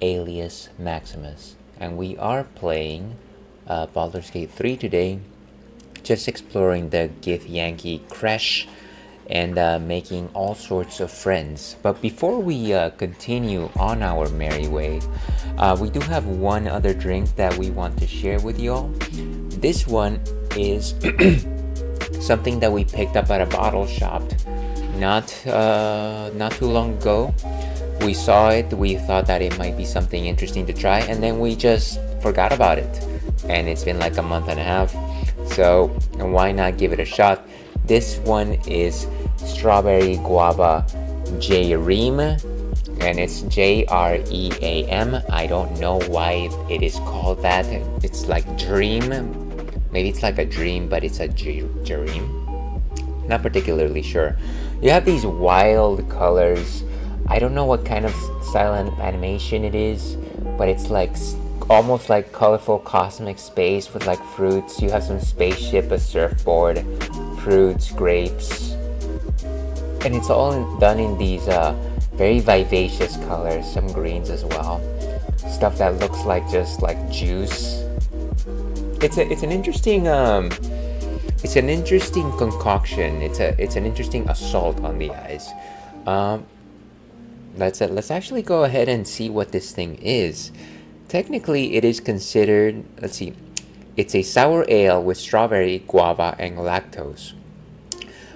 alias Maximus. And we are playing Baldur's Gate 3 today, just exploring the Githyanki creche and making all sorts of friends. But before we continue on our merry way, we do have one other drink that we want to share with y'all. This one is something that we picked up at a bottle shop not too long ago. We saw it, we thought that it might be something interesting to try, and then we just forgot about it. And it's been like a month and a half, so why not give it a shot? This one is Strawberry Guava J.R.E.A.M, and it's J.R.E.A.M. I don't know why it is called that. It's like dream. Maybe it's like a dream, but it's a J.R.E.A.M. Not particularly sure. You have these wild colors. I don't know what kind of style and animation it is, but it's like almost like colorful cosmic space with like fruits. You have some spaceship, a surfboard, fruits, grapes, and it's all done in these very vivacious colors, some greens as well, stuff that looks like just like juice. It's an interesting concoction. It's an interesting assault on the eyes. Let's actually go ahead and see what this thing is. Technically, it is considered, let's see, it's a sour ale with strawberry, guava, and lactose.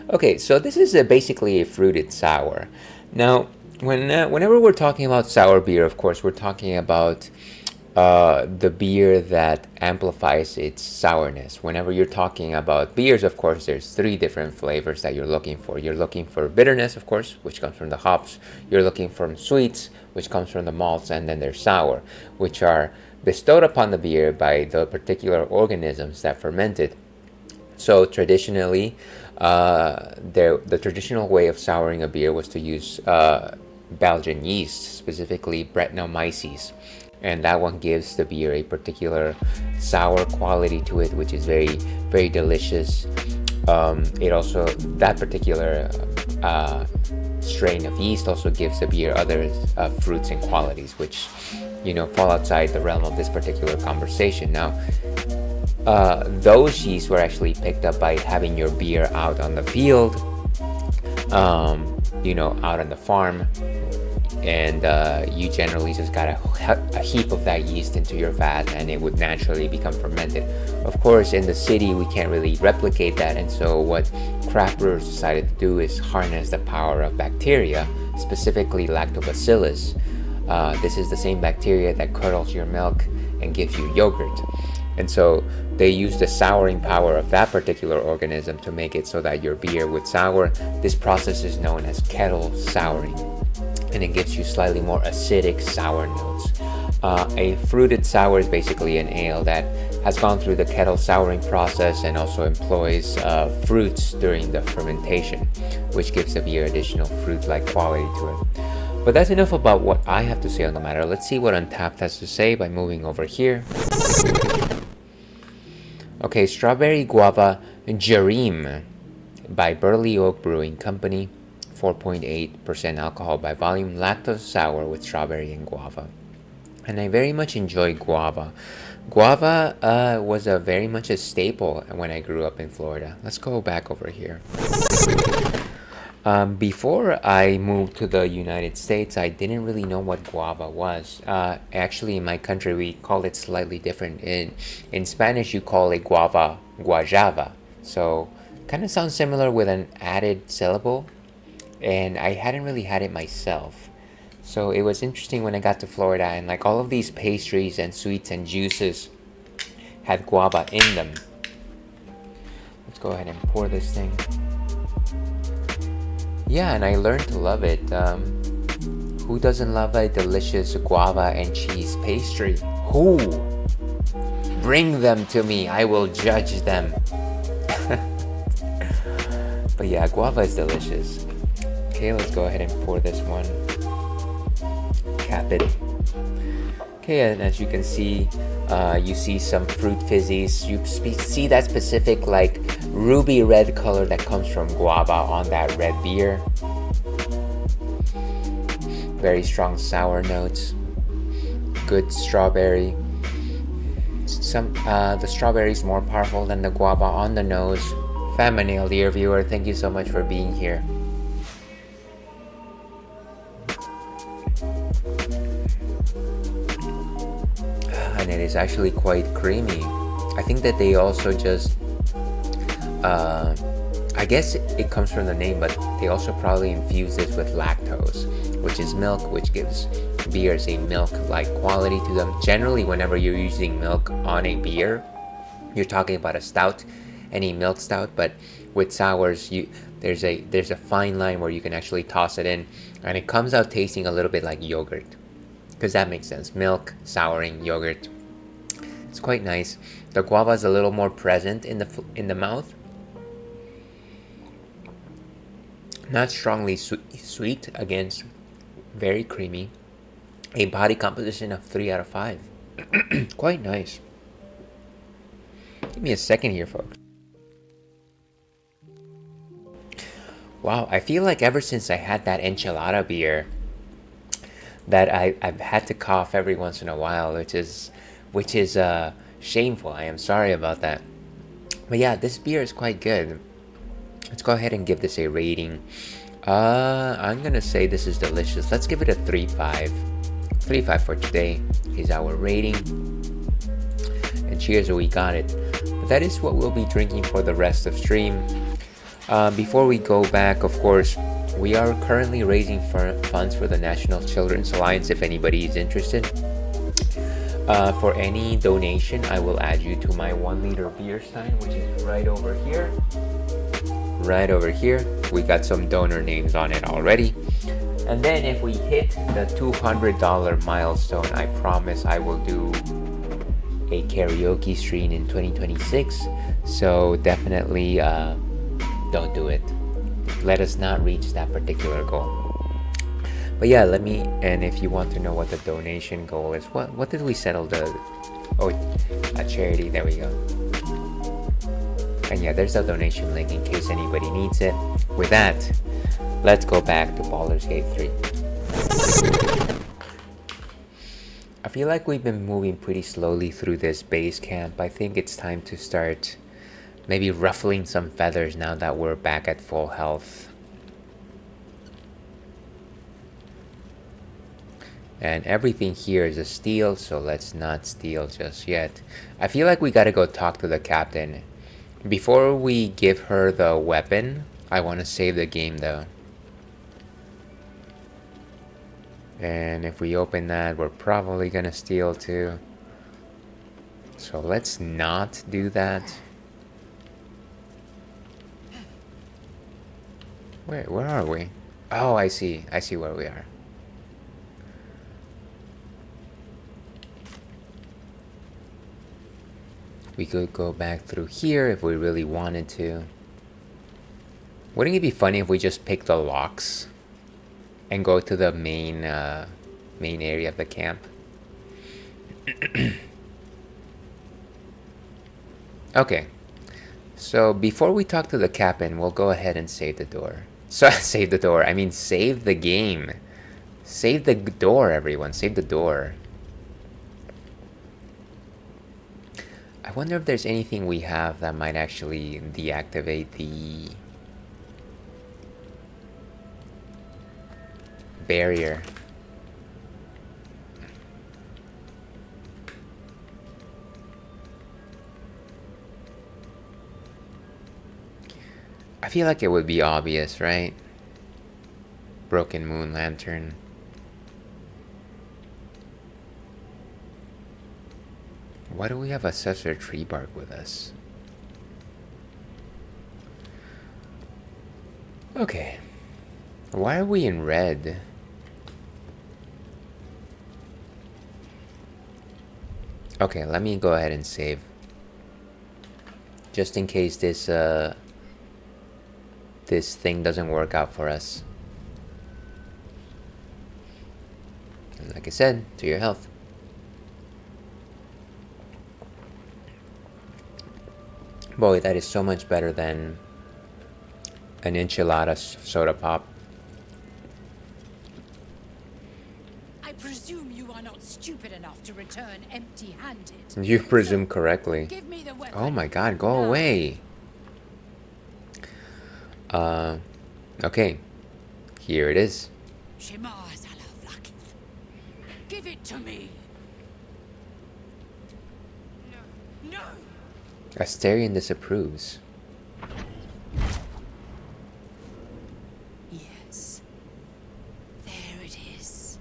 Okay, so this is basically a fruited sour. Now, whenever we're talking about sour beer, of course, we're talking about the beer that amplifies its sourness. Whenever you're talking about beers, of course, there's 3 different flavors that you're looking for. You're looking for bitterness, of course, which comes from the hops. You're looking for sweets, which comes from the malts, and then there's sour, which are bestowed upon the beer by the particular organisms that ferment it. So traditionally, the traditional way of souring a beer was to use Belgian yeast, specifically Brettanomyces. And that one gives the beer a particular sour quality to it, which is very, very delicious. It also, that particular strain of yeast also gives the beer other fruits and qualities, which, you know, fall outside the realm of this particular conversation. Now, those yeasts were actually picked up by having your beer out on the field, you know, out on the farm. And you generally just got a heap of that yeast into your vat, and it would naturally become fermented. Of course, in the city, we can't really replicate that, and so what craft brewers decided to do is harness the power of bacteria, specifically lactobacillus. This is the same bacteria that curdles your milk and gives you yogurt. And so they use the souring power of that particular organism to make it so that your beer would sour. This process is known as kettle souring, and it gives you slightly more acidic sour notes. A fruited sour is basically an ale that has gone through the kettle souring process and also employs fruits during the fermentation, which gives the beer additional fruit-like quality to it. But that's enough about what I have to say on the matter. Let's see what Untapped has to say by moving over here. Okay, Strawberry Guava J.R.E.A.M by Burley Oak Brewing Company. 4.8% alcohol by volume, lactose sour with strawberry and guava. And I very much enjoy guava. Guava was very much a staple when I grew up in Florida. Let's go back over here. Before I moved to the United States, I didn't really know what guava was. Actually, in my country, we call it slightly different. In Spanish, you call it guava guajava. So, kind of sounds similar with an added syllable. And I hadn't really had it myself. So it was interesting when I got to Florida, and like all of these pastries and sweets and juices had guava in them. Let's go ahead and pour this thing. Yeah, and I learned to love it. Who doesn't love a delicious guava and cheese pastry? Who? Bring them to me, I will judge them. But yeah, guava is delicious. Okay, let's go ahead and pour this one. Cap it. Okay, and as you can see, you see some fruit fizzies. You see that specific like ruby red color that comes from guava on that red beer. Very strong sour notes. Good strawberry. The strawberry is more powerful than the guava on the nose. Faminail, dear viewer, thank you so much for being here. And it is actually quite creamy. I think that they also just I guess it comes from the name, but they also probably infuse this with lactose, which is milk, which gives beers a milk-like quality to them. Generally, whenever you're using milk on a beer, you're talking about a stout, any milk stout, but with sours, there's a fine line where you can actually toss it in, and it comes out tasting a little bit like yogurt, because that makes sense. Milk, souring, yogurt. It's quite nice. The guava is a little more present in the mouth. Not strongly sweet, again, very creamy. A body composition of 3 out of 5. Quite nice. Give me a second here, folks. Wow, I feel like ever since I had that enchilada beer that I've had to cough every once in a while, which is shameful. I am sorry about that. But yeah, this beer is quite good. Let's go ahead and give this a rating. I'm gonna say this is delicious. Let's give it a 3.5. 3.5 for today is our rating. And cheers, we got it. But that is what we'll be drinking for the rest of stream. Before we go back, of course, we are currently raising funds for the National Children's Alliance if anybody is interested. For any donation, I will add you to my 1 liter beer stein, which is right over here. Right over here. We got some donor names on it already. And then if we hit the $200 milestone, I promise I will do a karaoke stream in 2026. So definitely don't do it. Let us not reach that particular goal. But yeah, and if you want to know what the donation goal is, what did we settle a charity, there we go. And yeah, there's a donation link in case anybody needs it. With that, let's go back to Baldur's Gate 3. I feel like we've been moving pretty slowly through this base camp. I think it's time to start maybe ruffling some feathers now that we're back at full health. And everything here is a steal, so let's not steal just yet. I feel like we gotta go talk to the captain. Before we give her the weapon, I want to save the game though. And if we open that, we're probably gonna steal too. So let's not do that. Where are we? Oh, I see where we are. We could go back through here if we really wanted to. Wouldn't it be funny if we just pick the locks and go to the main area of the camp? Okay. So before we talk to the captain, we'll go ahead and save the door. Save the door. I mean, save the game. Save the door, everyone. Save the door. I wonder if there's anything we have that might actually deactivate the barrier. I feel like it would be obvious, right? Broken moon lantern. Why do we have Assessor Tree Bark with us? Okay. Why are we in red? Okay, let me go ahead and save. Just in case this thing doesn't work out for us. And like I said, to your health. Boy, that is so much better than an enchilada soda pop. I presume you are not stupid enough to return empty-handed. You presume correctly. Give me the weapon. Oh my god, go away. Okay. Here it is. Give it to me. No. Asterion disapproves. Yes. There it is.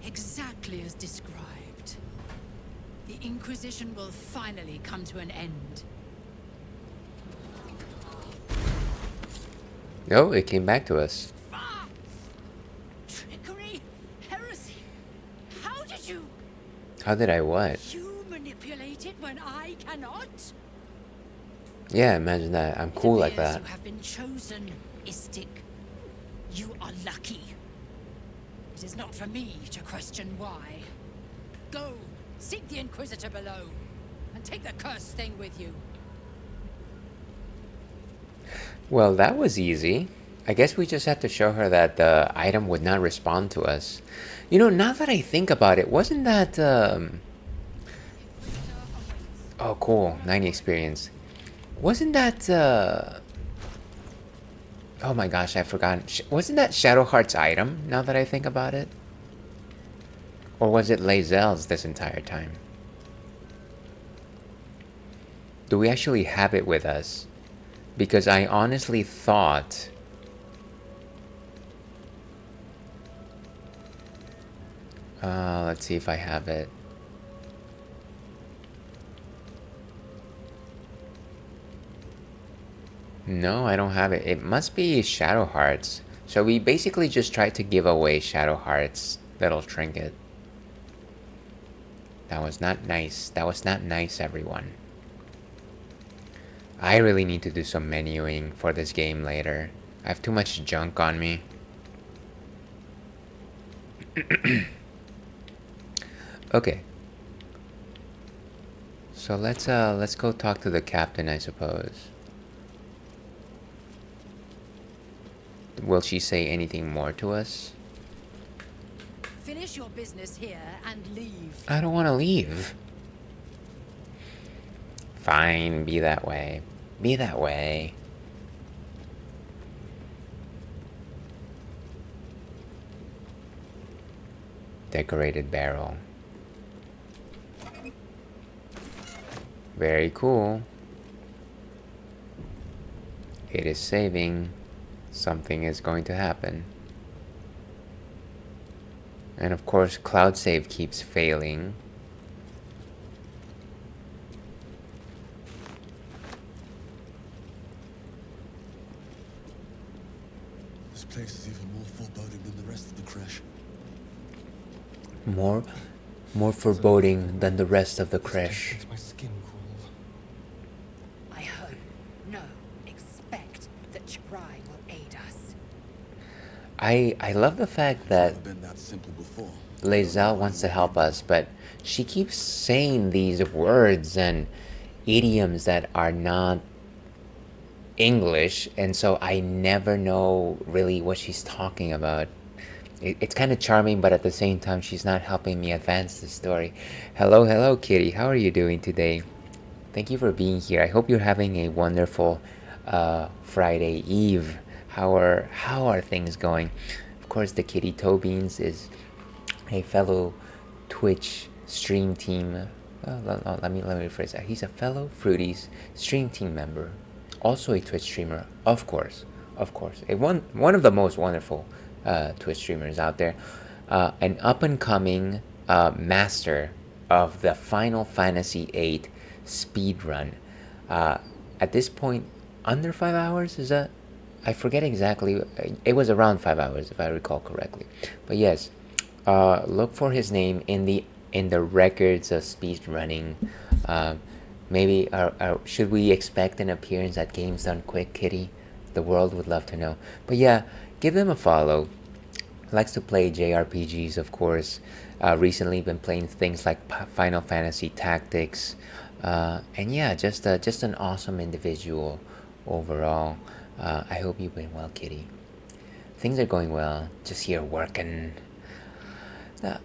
Exactly as described. The Inquisition will finally come to an end. Oh, it came back to us. Trickery? Heresy? How did you... How did I what? You manipulate it when I cannot? Yeah, imagine that. I'm cool like that. You have been chosen, Istik. You are lucky. It is not for me to question why. Go, seek the Inquisitor below, and take the cursed thing with you. Well, that was easy. I guess we just had to show her that the item would not respond to us. You know, now that I think about it, wasn't that... Oh, cool. 90 experience. Wasn't that... Oh my gosh, I forgot. Wasn't that Shadowheart's item, now that I think about it? Or was it Lae'zel's this entire time? Do we actually have it with us? Because I honestly thought... let's see if I have it. No, I don't have it. It must be Shadowheart's. So we basically just tried to give away Shadowheart's little trinket. That was not nice. That was not nice, everyone. I really need to do some menuing for this game later. I have too much junk on me. Okay. So let's go talk to the captain, I suppose. Will she say anything more to us? Finish your business here and leave. I don't want to leave. Fine, be that way. Be that way. Decorated barrel. Very cool. It is saving. Something is going to happen. And of course, cloud save keeps failing. This place is even more foreboding than the rest of the crash. More foreboding than the rest of the crash. Makes my skin crawl. I hope, no, expect that J.R.E.A.M will aid us. I love the fact that Been that simple before. Lae'zel wants to help us, but she keeps saying these words and idioms that are not English, and so I never know really what she's talking about. It's kind of charming, but at the same time, she's not helping me advance the story. Hello, Kitty. How are you doing today? Thank you for being here. I hope you're having a wonderful Friday Eve. How are things going? Of course, the Kitty Toe Beans is a fellow Twitch stream team. Let me rephrase that. He's a fellow Fruities stream team member, also a Twitch streamer, of course. One of the most wonderful Twitch streamers out there, an up-and-coming master of the Final Fantasy VIII speedrun. At this point, under 5 hours, is that? I forget exactly. It was around 5 hours, if I recall correctly. But yes, look for his name in the records of speedrunning. Maybe should we expect an appearance at Games Done Quick, Kitty? The world would love to know. But yeah, give them a follow. Likes to play JRPGs, of course. Recently been playing things like Final Fantasy Tactics, And yeah, just an awesome individual overall. I hope you've been well, Kitty. Things are going well. Just here working.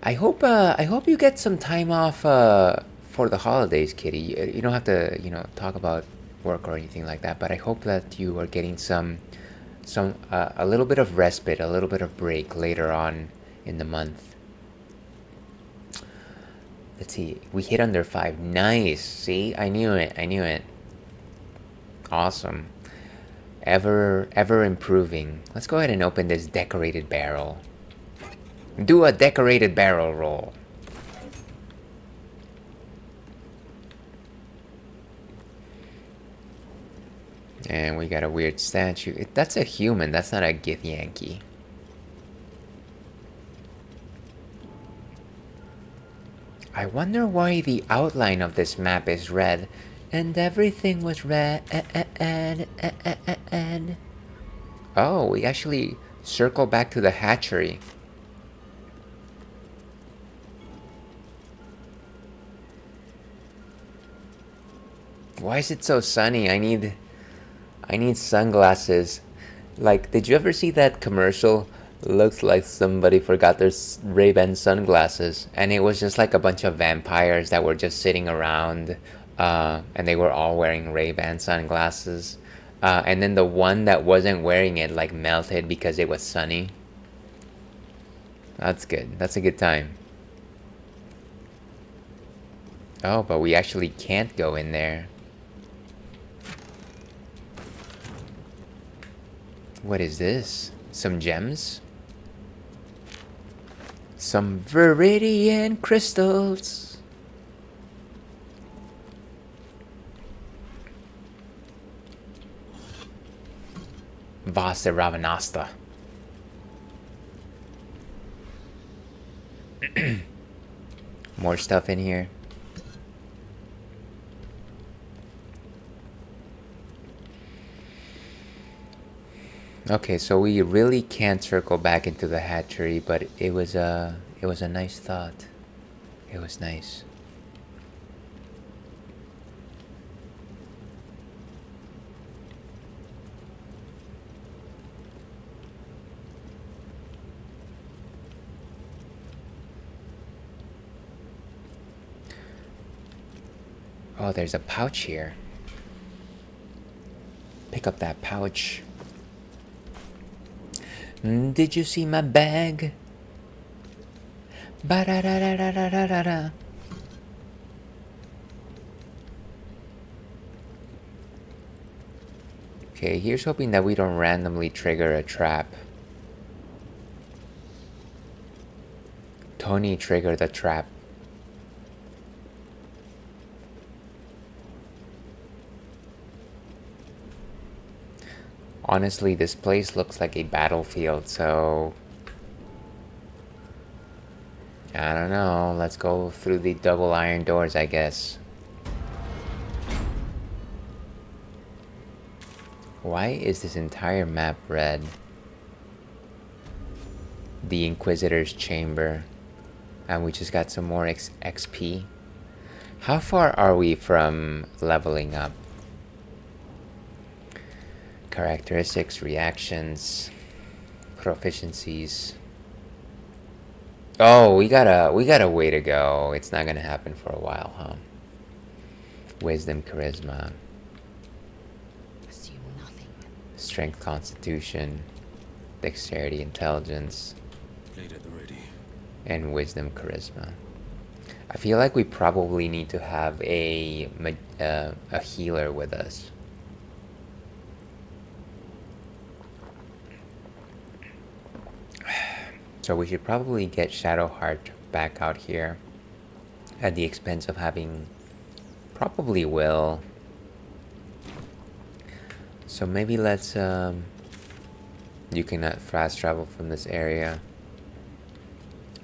I hope you get some time off for the holidays, Kitty. You don't have to, talk about work or anything like that. But I hope that you are getting a little bit of respite, a little bit of break later on in the month. Let's see. We hit under 5. Nice. See, I knew it. Awesome. Ever improving. Let's go ahead and open this decorated barrel. Do a decorated barrel roll. And we got a weird statue. That's a human. That's not a Githyanki. I wonder why the outline of this map is red. And everything was red. Oh, we actually circle back to the hatchery. Why is it so sunny? I need sunglasses. Like, did you ever see that commercial? Looks like somebody forgot their Ray-Ban sunglasses, and it was just like a bunch of vampires that were just sitting around, and they were all wearing Ray-Ban sunglasses, and then the one that wasn't wearing it like melted because it was sunny. That's good. That's a good time. Oh, but we actually can't go in there. What is this? Some gems? Some viridian crystals. Vase Ravanasta. More stuff in here. Okay, so we really can't circle back into the hatchery, but it was a nice thought. It was nice. Oh, there's a pouch here. Pick up that pouch. Did you see my bag? Ba-da-da-da-da-da-da-da. Okay, here's hoping that we don't randomly trigger a trap. Tony triggered the trap. Honestly, this place looks like a battlefield, so I don't know. Let's go through the double iron doors, I guess. Why is this entire map red? The Inquisitor's Chamber. And we just got some more XP. How far are we from leveling up? Characteristics, reactions, proficiencies. Oh, we got a way to go. It's not gonna happen for a while, huh? Wisdom, charisma. Assume nothing. Strength, constitution, dexterity, intelligence. Played at the ready. And wisdom, charisma. I feel like we probably need to have a healer with us. So we should probably get Shadowheart back out here at the expense of having probably Will. So maybe let's you cannot fast travel from this area.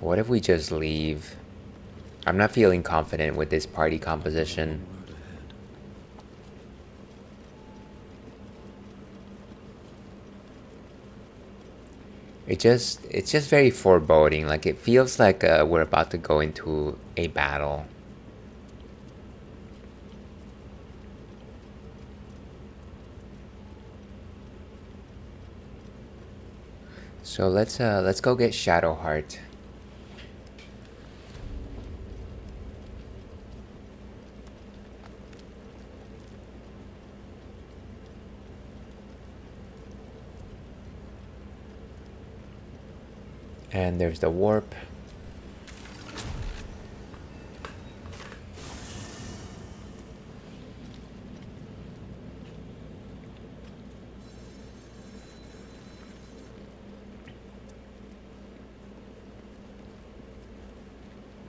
What if we just leave? I'm not feeling confident with this party composition. It's just very foreboding. Like, it feels like we're about to go into a battle. So let's go get Shadowheart. And there's the warp.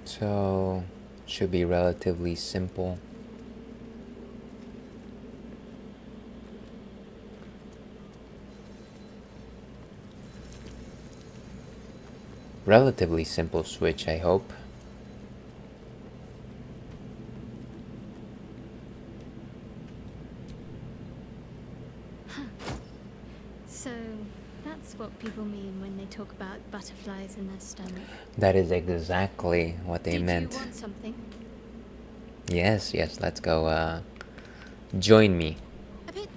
So, should be relatively simple. Relatively simple switch, I hope. So, that's what people mean when they talk about butterflies in their stomach. That is exactly what they meant. Did you want something? Yes, let's go, join me. A bit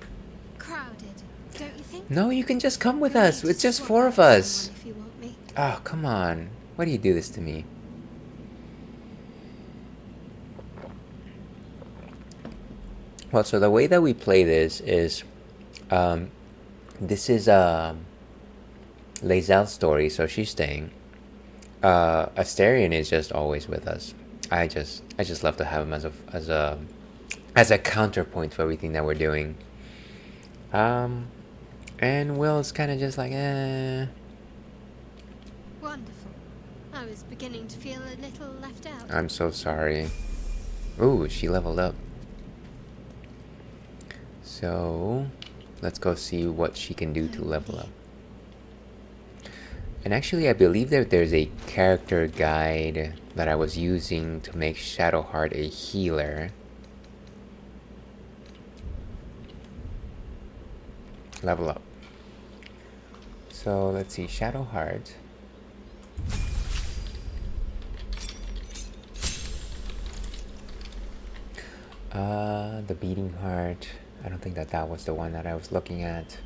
crowded, don't you think? No, you can just come with us. It's just 4 of us. If you want me. Oh, come on. Why do you do this to me? Well, so the way that we play this is, this is Lae'zel's story, so she's staying. Asterion is just always with us. I just love to have him as a counterpoint for everything that we're doing. And Will's kind of just like, eh. Wonderful. I was beginning to feel a little left out. I'm so sorry. Ooh, she leveled up. So, let's go see what she can do to level up. And actually, I believe that there's a character guide that I was using to make Shadowheart a healer. Level up. So, let's see, Shadowheart. The beating heart. I don't think that was the one that I was looking at.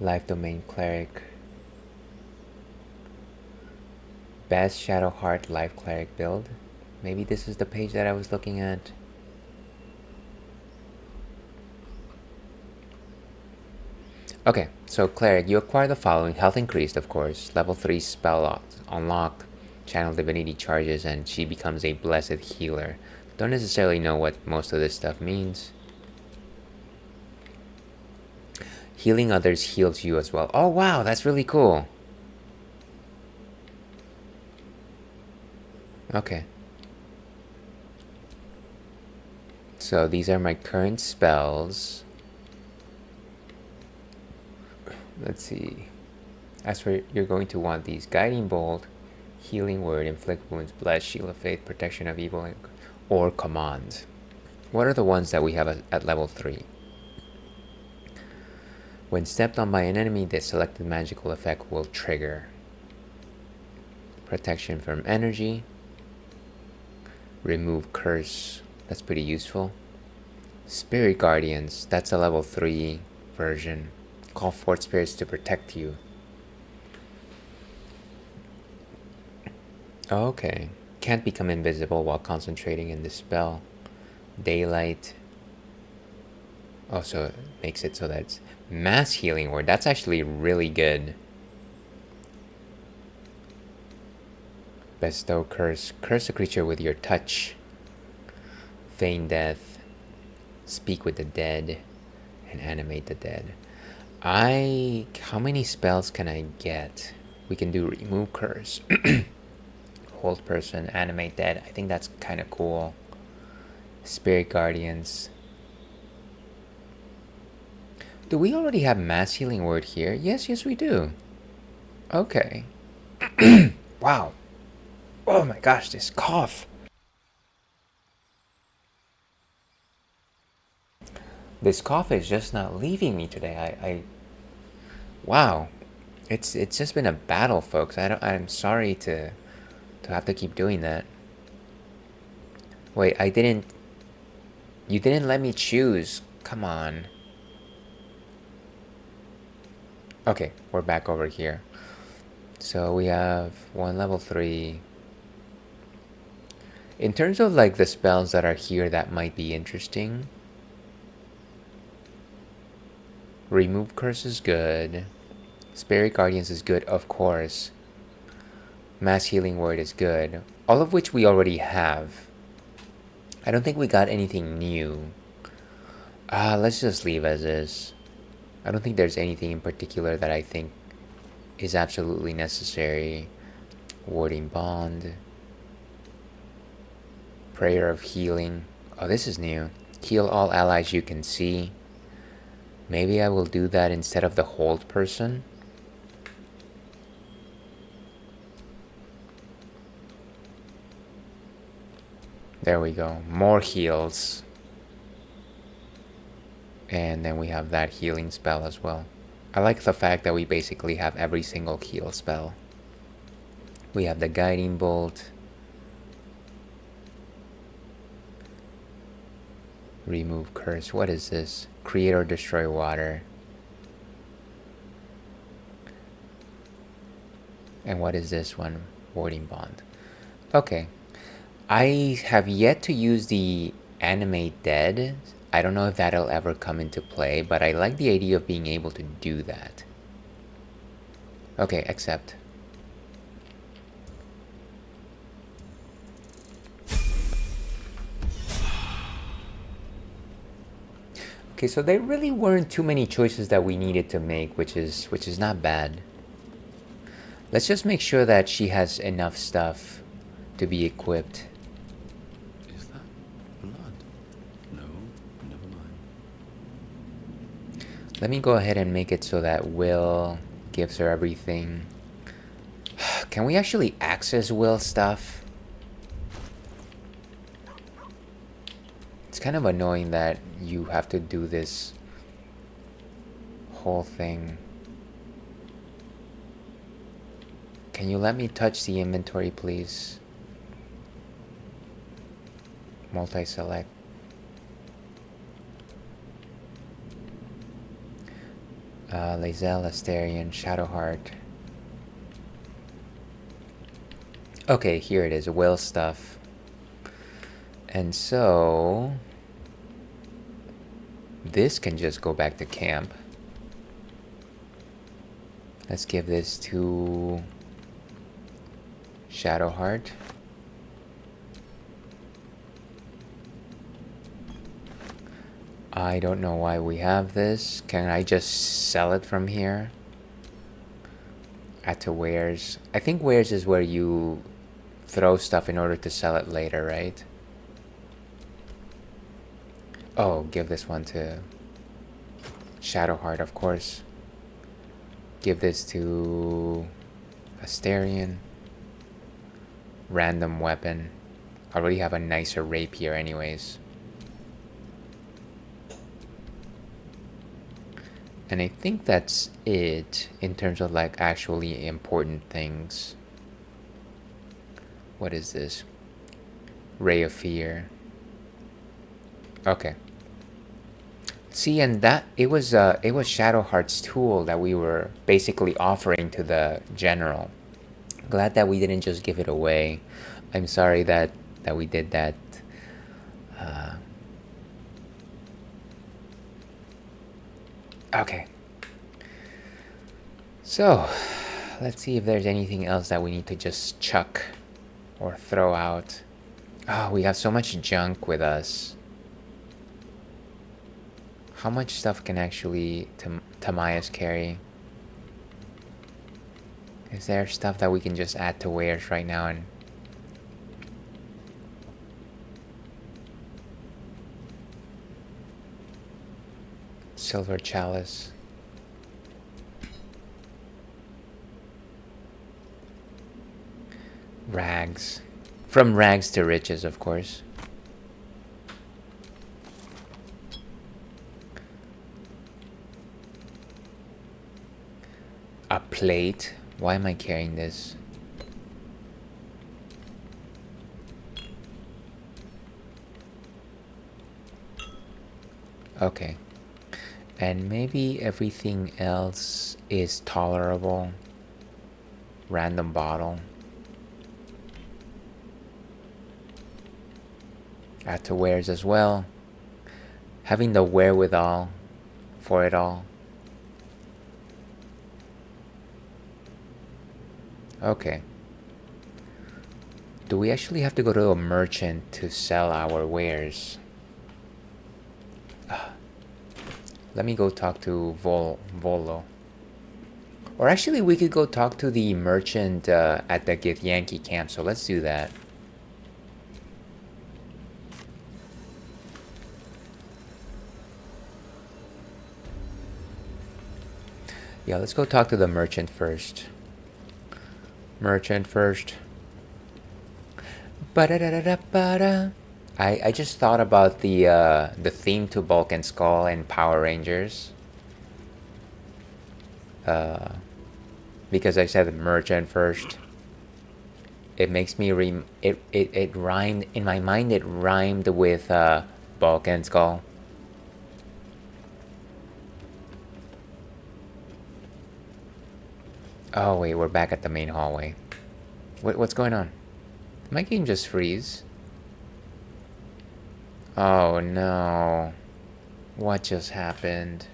Life domain cleric. Best Shadowheart life cleric build. Maybe this is the page that I was looking at. Okay, so cleric, you acquire the following: health increased, of course, level 3 spell unlocked, channel divinity charges, and she becomes a blessed healer. Don't necessarily know what most of this stuff means. Healing others heals you as well. Oh wow, that's really cool. Okay. So these are my current spells. Let's see. As for, you're going to want these: Guiding Bolt, Healing Word, Inflict Wounds, Bless, Shield of Faith, Protection of Evil, or Command. What are the ones that we have at level 3? When stepped on by an enemy, the selected magical effect will trigger. Protection from energy. Remove curse. That's pretty useful. Spirit Guardians. That's a level 3 version. Call forth spirits to protect you. Okay. Can't become invisible while concentrating in this spell. Daylight. Also makes it so that it's mass healing word. That's actually really good. Bestow curse. Curse a creature with your touch. Feign death. Speak with the dead. And animate the dead. How many spells can I get? We can do remove curse. Hold person, animate dead. I think that's kind of cool. Spirit Guardians. Do we already have mass healing word here? Yes, we do. Okay. Wow. Oh my gosh, this cough. This cough is just not leaving me today. Wow. It's just been a battle, folks. I'm sorry to have to keep doing that. Wait, you didn't let me choose. Come on. Okay, we're back over here. So we have one level 3. In terms of like the spells that are here that might be interesting, Remove Curse is good. Spirit Guardians is good, of course. Mass Healing Word is good. All of which we already have. I don't think we got anything new. Let's just leave as is. I don't think there's anything in particular that I think is absolutely necessary. Warding Bond. Prayer of Healing. Oh, this is new. Heal all allies you can see. Maybe I will do that instead of the hold person. There we go. More heals. And then we have that healing spell as well. I like the fact that we basically have every single heal spell. We have the Guiding Bolt. Remove Curse. What is this? Create or destroy water. And what is this one? Warding Bond. Okay. I have yet to use the Animate Dead. I don't know if that'll ever come into play, but I like the idea of being able to do that. Okay, accept. Okay, so there really weren't too many choices that we needed to make, which is not bad. Let's just make sure that she has enough stuff to be equipped. Is that blood? No, never mind. Let me go ahead and make it so that Will gives her everything. Can we actually access Will stuff? It's kind of annoying that you have to do this whole thing. Can you let me touch the inventory, please? Multi-select. Lae'zel, Asterion, Shadowheart. Okay, here it is, Will stuff. And so this can just go back to camp. Let's give this to Shadowheart. I don't know why we have this. Can I just sell it from here? Add to wares. I think wares is where you throw stuff in order to sell it later, right? Oh, give this one to Shadowheart, of course. Give this to Asterion. Random weapon. I already have a nicer rapier anyways. And I think that's it in terms of like actually important things. What is this? Ray of Fear. Okay. See, and that it was Shadowheart's tool that we were basically offering to the general. Glad that we didn't just give it away. I'm sorry that we did that. Okay. So, let's see if there's anything else that we need to just chuck or throw out. Oh, we have so much junk with us. How much stuff can actually Tamias carry? Is there stuff that we can just add to wares right now and silver chalice? Rags. From rags to riches, of course. A plate? Why am I carrying this? Okay. And maybe everything else is tolerable. Random bottle. Add to wares as well. Having the wherewithal for it all. Okay. Do we actually have to go to a merchant to sell our wares? Let me go talk to Volo. Or actually, we could go talk to the merchant at the Githyanki camp, so let's do that. Yeah, let's go talk to the merchant first. Merchant first. Ba-da-da-da-da-ba-da. I just thought about the theme to Bulk and Skull and Power Rangers. Because I said merchant first. It makes me it rhymed in my mind. It rhymed with Bulk and Skull. Oh wait, we're back at the main hallway. What's going on? Did my game just freeze? Oh no. What just happened?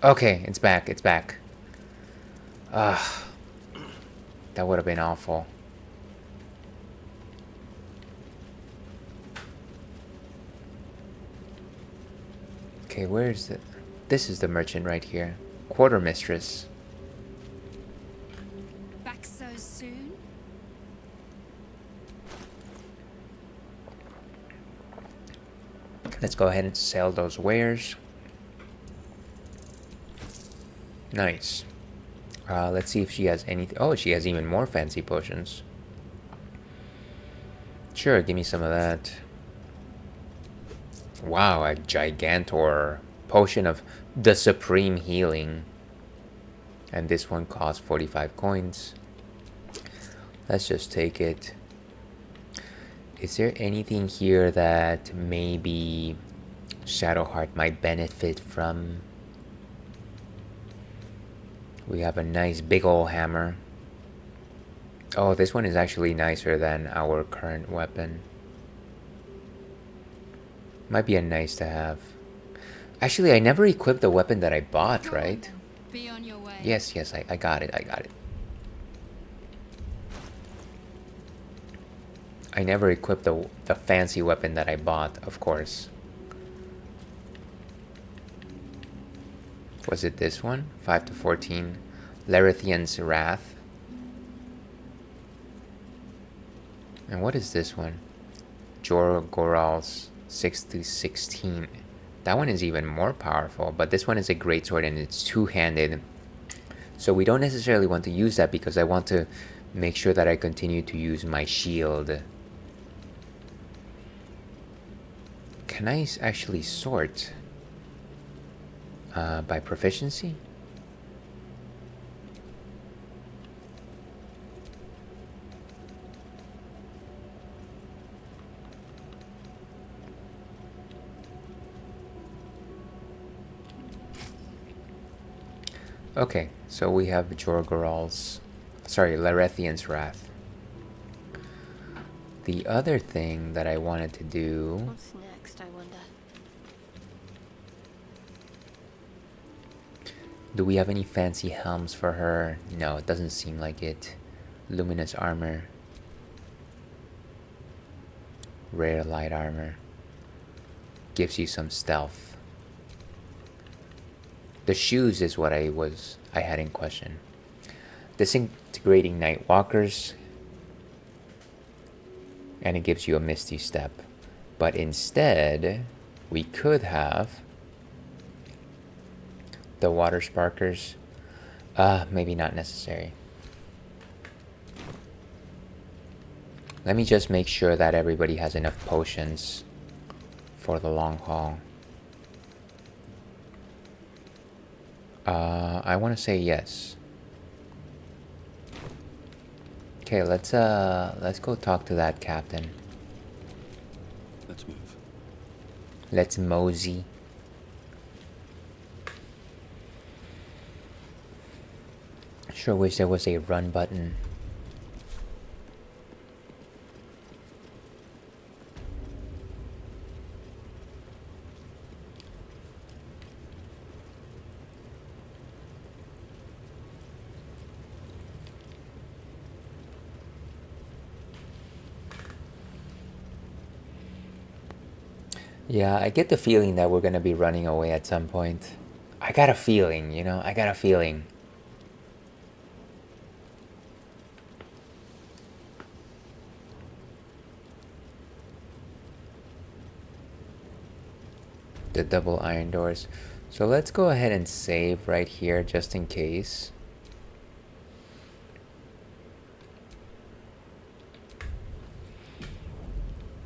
Okay, it's back, it's back. Ugh. That would have been awful. Okay, where is it? This is the merchant right here. Quartermistress. Back so soon? Let's go ahead and sell those wares. Nice. Let's see if she has anything. Oh, she has even more fancy potions. Sure, give me some of that. Wow, a Gigantor potion of the supreme healing. And this one costs 45 coins. Let's just take it. Is there anything here that maybe Shadowheart might benefit from? We have a nice big ol' hammer. Oh, this one is actually nicer than our current weapon. Might be a nice to have. Actually, I never equipped the weapon that I bought, right? Be on your way. Yes, I got it, I got it. I never equipped the fancy weapon that I bought, of course. Was it this one? 5 to 14. Larethian's Wrath. And what is this one? Jorgoral's 6 to 16. That one is even more powerful, but this one is a greatsword and it's two-handed. So we don't necessarily want to use that because I want to make sure that I continue to use my shield. Can I actually sort by proficiency? Okay, so we have Larethian's Wrath. The other thing that I wanted to do... What's next, I wonder? Do we have any fancy helms for her? No, it doesn't seem like it. Luminous armor. Rare light armor. Gives you some stealth. The shoes is what I had in question. Disintegrating Night Walkers. And it gives you a Misty Step. But instead, we could have the Water Sparkers. Maybe not necessary. Let me just make sure that everybody has enough potions for the long haul. I want to say yes. Okay, let's go talk to that captain. Let's move. Let's mosey. Sure wish there was a run button. Yeah, I get the feeling that we're gonna be running away at some point. I got a feeling, you know, I got a feeling. The double iron doors. So let's go ahead and save right here just in case.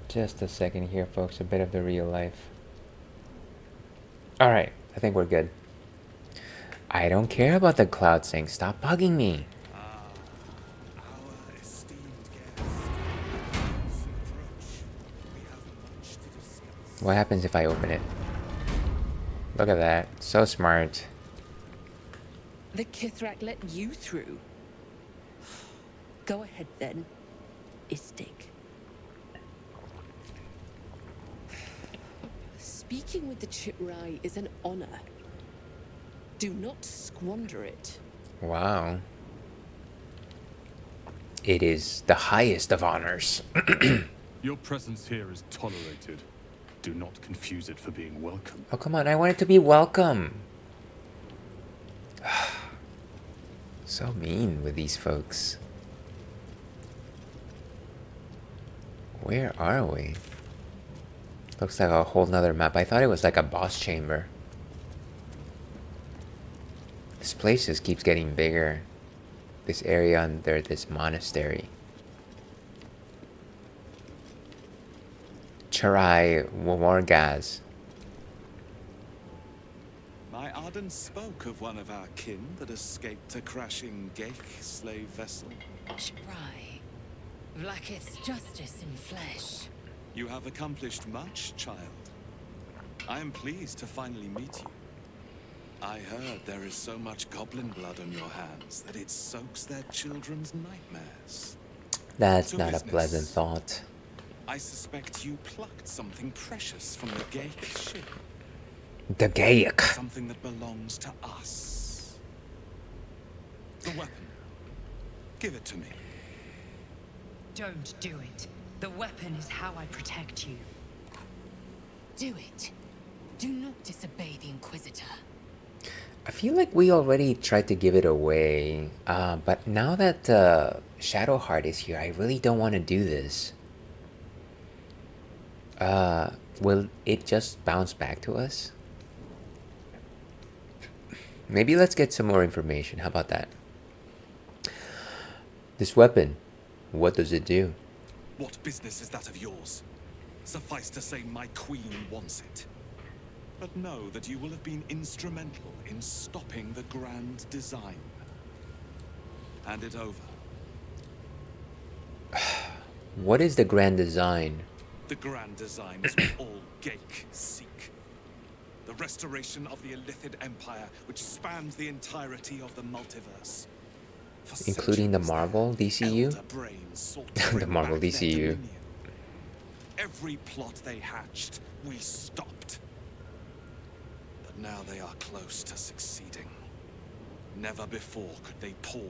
Just a second here, folks. A bit of the real life. Alright, I think we're good. I don't care about the cloud sync. Stop bugging me. What happens if I open it? Look at that. So smart. The Kithrak let you through. Go ahead then, Istik. Speaking with the Chitrai is an honor. Do not squander it. Wow. It is the highest of honors. Your presence here is tolerated. Do not confuse it for being welcome. Oh, come on. I want it to be welcome. So mean with these folks. Where are we? Looks like a whole nother map. I thought it was like a boss chamber. This place just keeps getting bigger. This area under this monastery. Charai Wargaz. My Arden spoke of one of our kin that escaped a crashing Geik slave vessel. Right. Vlakith's justice in flesh. You have accomplished much, child. I am pleased to finally meet you. I heard there is so much goblin blood on your hands that it soaks their children's nightmares. That's To not business. a pleasant thought. I suspect you plucked something precious from the Geik ship. The Gaik. Something that belongs to us. The weapon. Give it to me. Don't do it. The weapon is how I protect you. Do it. Do not disobey the Inquisitor. I feel like we already tried to give it away, but now that Shadowheart is here, I really don't want to do this. Will it just bounce back to us? Maybe let's get some more information. How about that? This weapon, what does it do? What business is that of yours? Suffice to say, my queen wants it. But know that you will have been instrumental in stopping the grand design. Hand it over. What is the grand design? The grand design is what all Geik seek. The restoration of the Illithid Empire, which spans the entirety of the multiverse. For Including the Marvel DCU? elder brains sought to The bring Marvel back their DCU. dominion. Every plot they hatched, we stopped. But now they are close to succeeding. Never before could they pause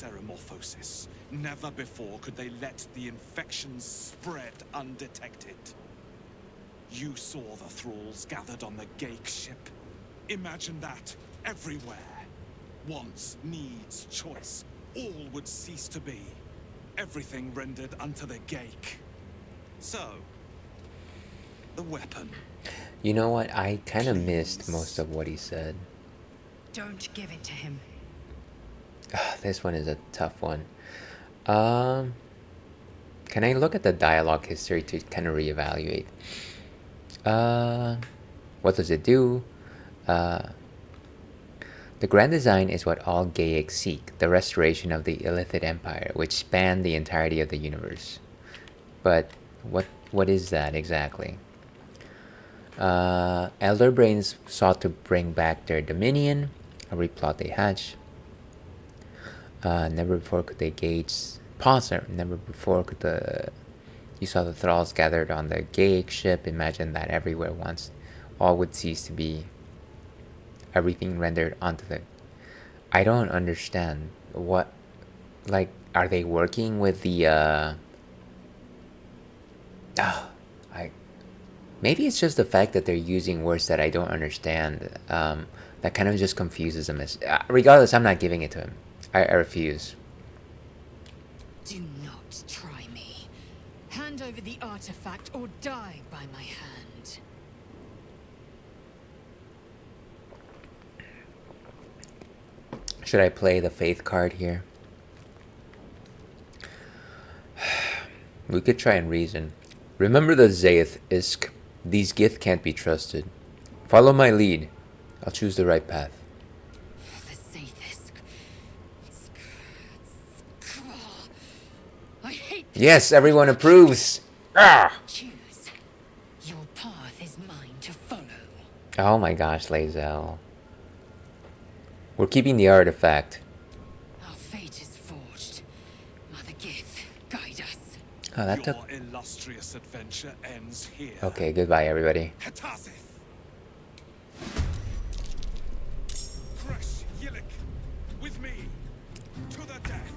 Ceremorphosis. Never before could they let the infections spread undetected. You saw the thralls gathered on the Geik ship. Imagine that, everywhere. Wants, needs, choice, all would cease to be. Everything rendered unto the Geik. So, the weapon. You know what? I kind of missed most of what he said. Don't give it to him. This one is a tough one. Can I look at the dialogue history to kind of reevaluate? What does it do? The grand design is what all Geik seek, the restoration of the Illithid Empire, which spanned the entirety of the universe. But what is that exactly? Elder brains sought to bring back their dominion, a replot they hatched. Never before could they gauge... Pause there. Never before could the... You saw the thralls gathered on the Gaic ship. Imagine that everywhere once. All would cease to be. Everything rendered onto the... I don't understand. What... Like, are they working with the, Maybe it's just the fact that they're using words that I don't understand. That kind of just confuses them. Regardless, I'm not giving it to him. I refuse. Do not try me. Hand over the artifact or die by my hand. Should I play the faith card here? We could try and reason. Remember the Zaeth Isk. These Gith can't be trusted. Follow my lead. I'll choose the right path. The Zaeth Isk. I hate this. Yes, everyone approves. Ah! Choose. Your path is mine to follow. Oh my gosh, Lae'zel. We're keeping the artifact. Our fate is forged. Mother Gith, guide us. Oh, that took... Your illustrious adventure ends here. Okay, goodbye, everybody. Fresh Yillik, with me, to the death.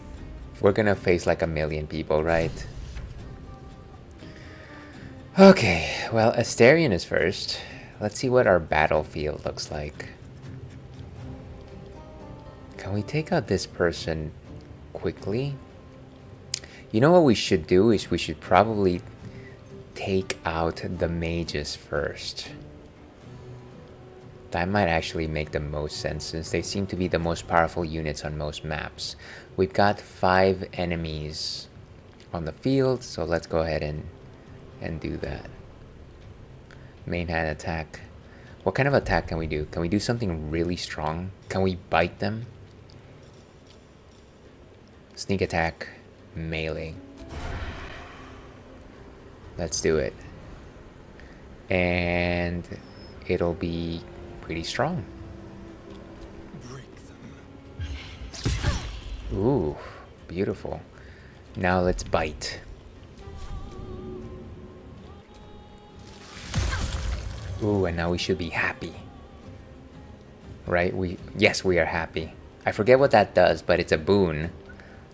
We're gonna face like a million people, right? Okay, well, Astarion is first. Let's see what our battlefield looks like. Can we take out this person quickly? You know what we should do is we should probably take out the mages first. That might actually make the most sense since they seem to be the most powerful units on most maps. We've got 5 enemies on the field, so let's go ahead and do that. Main hand attack. What kind of attack can we do? Can we do something really strong? Can we bite them? Sneak attack, melee. Let's do it. And it'll be pretty strong. Ooh, beautiful. Now let's bite. Ooh, and now we should be happy. Right? Yes, we are happy. I forget what that does, but it's a boon.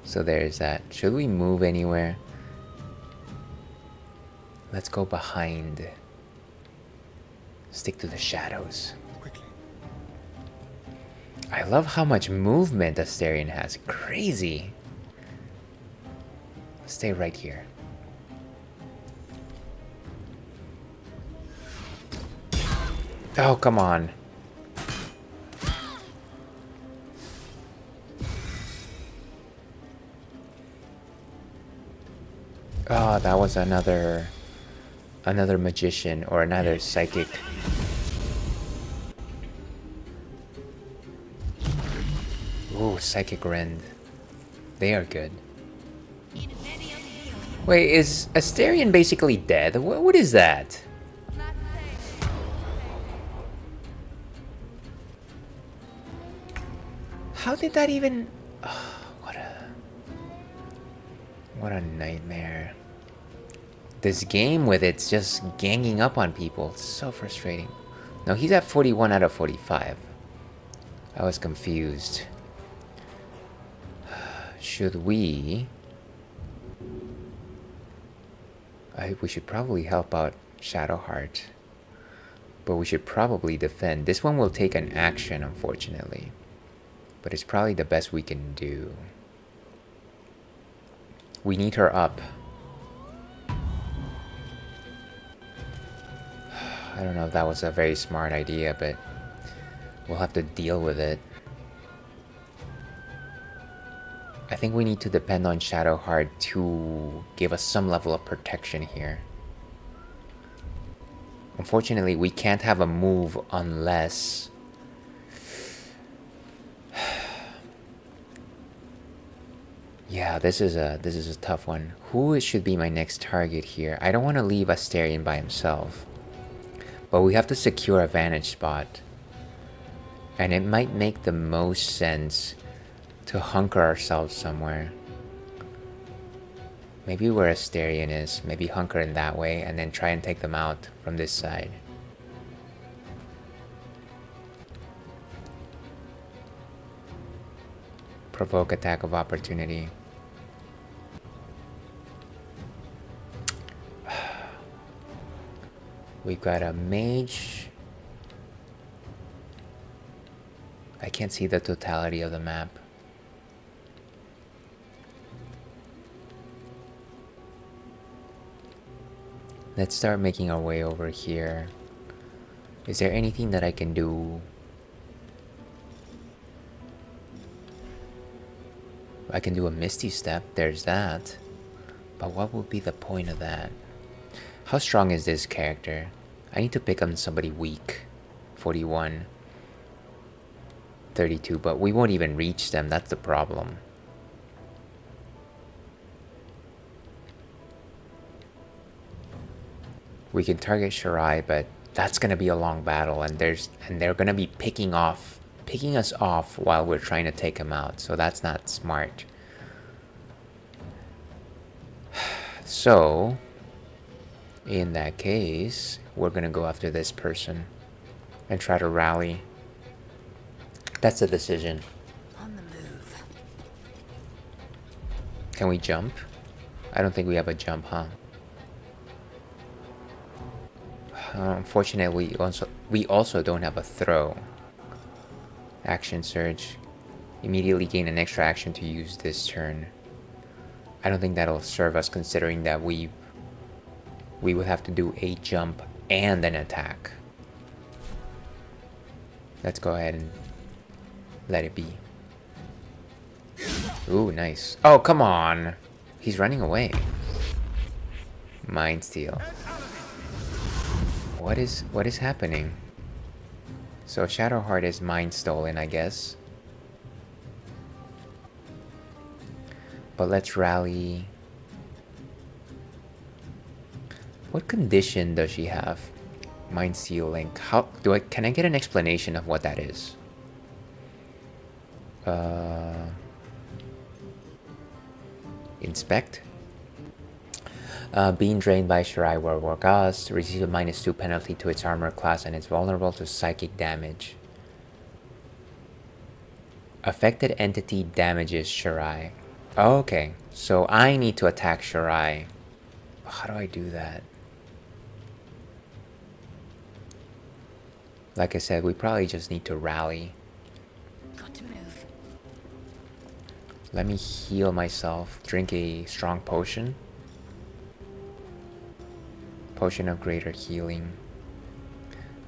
So there's that. Should we move anywhere? Let's go behind. Stick to the shadows. I love how much movement Astarion has. Crazy. Stay right here. Oh, come on. Oh, that was another magician or another psychic. Ooh, psychic rend. They are good. Wait, is Astarion basically dead? What is that? How did that even... Oh, what a nightmare. This game with it's just ganging up on people. It's so frustrating. No, he's at 41 out of 45. I was confused. Should we... we should probably help out Shadowheart. But we should probably defend. This one will take an action, unfortunately. But it's probably the best we can do. We need her up. I don't know if that was a very smart idea, but we'll have to deal with it. I think we need to depend on Shadowheart to give us some level of protection here. Unfortunately, we can't have a move unless... Yeah, this is a tough one. Who should be my next target here? I don't want to leave Astarion by himself. But we have to secure a vantage spot. And it might make the most sense to hunker ourselves somewhere. Maybe where Asterion is, maybe hunker in that way, and then try and take them out from this side. Provoke attack of opportunity. We've got a mage. I can't see the totality of the map. Let's start making our way over here. Is there anything that I can do? I can do a Misty Step, there's that. But what would be the point of that? How strong is this character? I need to pick on somebody weak. 41. 32, but we won't even reach them, that's the problem. We can target Shirai, but that's gonna be a long battle, and they're gonna be picking us off while we're trying to take them out, so that's not smart. So, in that case, we're gonna go after this person and try to rally. That's a decision. On the move. Can we jump? I don't think we have a jump, huh? Unfortunately, we also don't have a throw. Action surge. Immediately gain an extra action to use this turn. I don't think that'll serve us, considering that we would have to do a jump and an attack. Let's go ahead and let it be. Ooh, nice. Oh, come on! He's running away. Mind Steal. What is happening? So Shadowheart is mind stolen, I guess. But let's rally. What condition does she have? Mind Steal Link. How do can I get an explanation of what that is? Inspect. Being drained by Shirai War Gauss receives a -2 penalty to its armor class and is vulnerable to psychic damage. Affected entity damages Shirai. Oh, okay, so I need to attack Shirai. How do I do that? Like I said, we probably just need to rally. Got to move. Let me heal myself. Drink a strong potion. Potion of greater healing.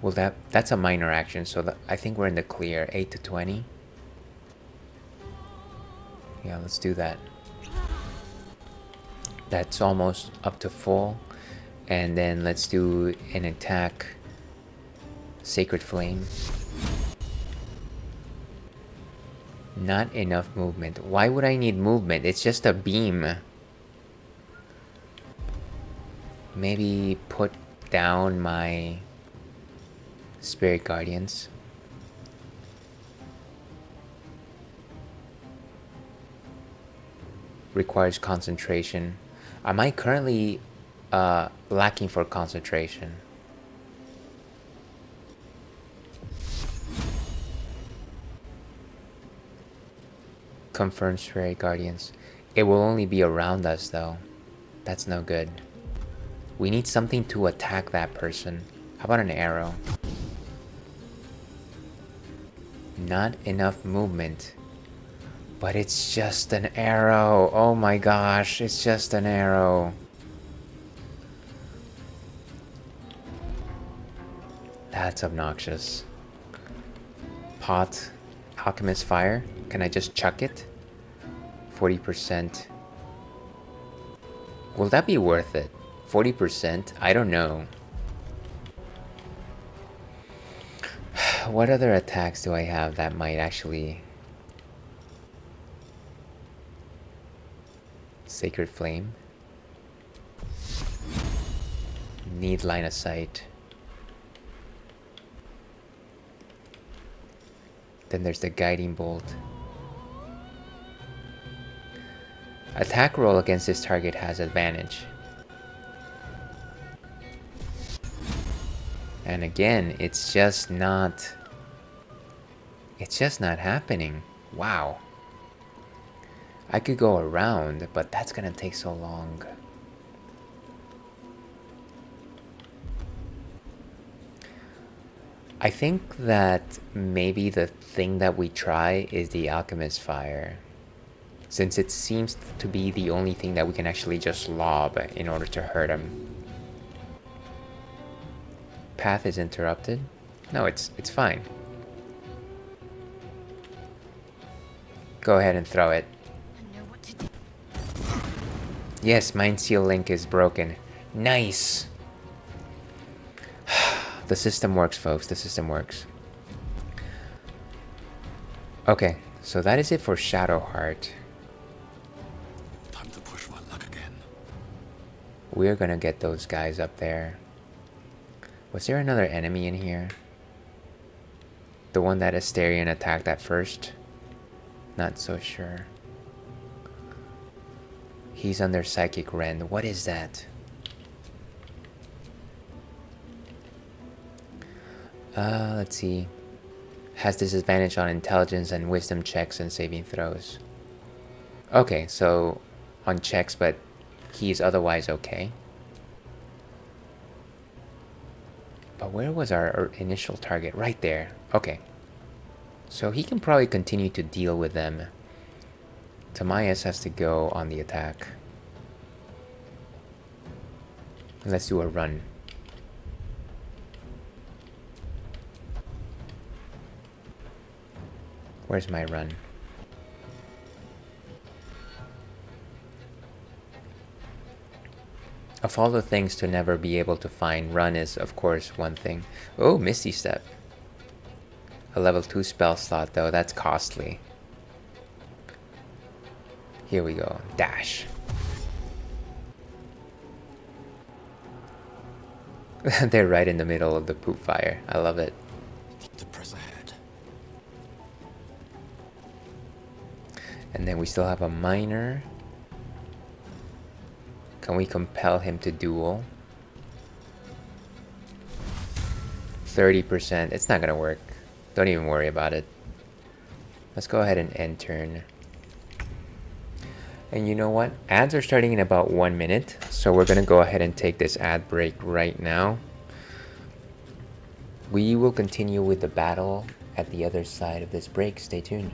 Well, that's a minor action, so I think we're in the clear. 8 to 20. Yeah, let's do that. That's almost up to full. And then let's do an attack. Sacred Flame. Not enough movement. Why would I need movement? It's just a beam. Maybe put down my Spirit Guardians. Requires concentration. Am I currently lacking for concentration? Confirm Spirit Guardians. It will only be around us though. That's no good. We need something to attack that person. How about an arrow? Not enough movement. But it's just an arrow. Oh my gosh, it's just an arrow. That's obnoxious. Pot. Alchemist Fire. Can I just chuck it? 40%. Will that be worth it? 40%? I don't know. What other attacks do I have that might actually... Sacred Flame. Need line of sight. Then there's the Guiding Bolt. Attack roll against this target has advantage. And again, it's just not happening. Wow. I could go around, but that's gonna take so long. I think that maybe the thing that we try is the Alchemist Fire, since it seems to be the only thing that we can actually just lob in order to hurt him. Path is interrupted? No, it's fine. Go ahead and throw it. Yes, Mind Seal Link is broken. Nice! The system works, folks. The system works. Okay, so that is it for Shadowheart. Time to push my luck again. We're gonna get those guys up there. Was there another enemy in here? The one that Asterion attacked at first? Not so sure. He's under Psychic Rend. What is that? Let's see. Has disadvantage on intelligence and wisdom checks and saving throws. Okay, so on checks, but he's otherwise okay. But where was our initial target? Right there. Okay. So he can probably continue to deal with them. Tamias has to go on the attack. Let's do a run. Where's my run? Of all the things to never be able to find, run is of course one thing. Oh, Misty Step. A level 2 spell slot though, that's costly. Here we go, dash. They're right in the middle of the poop fire. I love it. To press ahead. And then we still have a miner. Can we compel him to duel? 30%. It's not gonna work. Don't even worry about it. Let's go ahead and end turn. And you know what? Ads are starting in about 1 minute, so we're gonna go ahead and take this ad break right now. We will continue with the battle at the other side of this break. Stay tuned.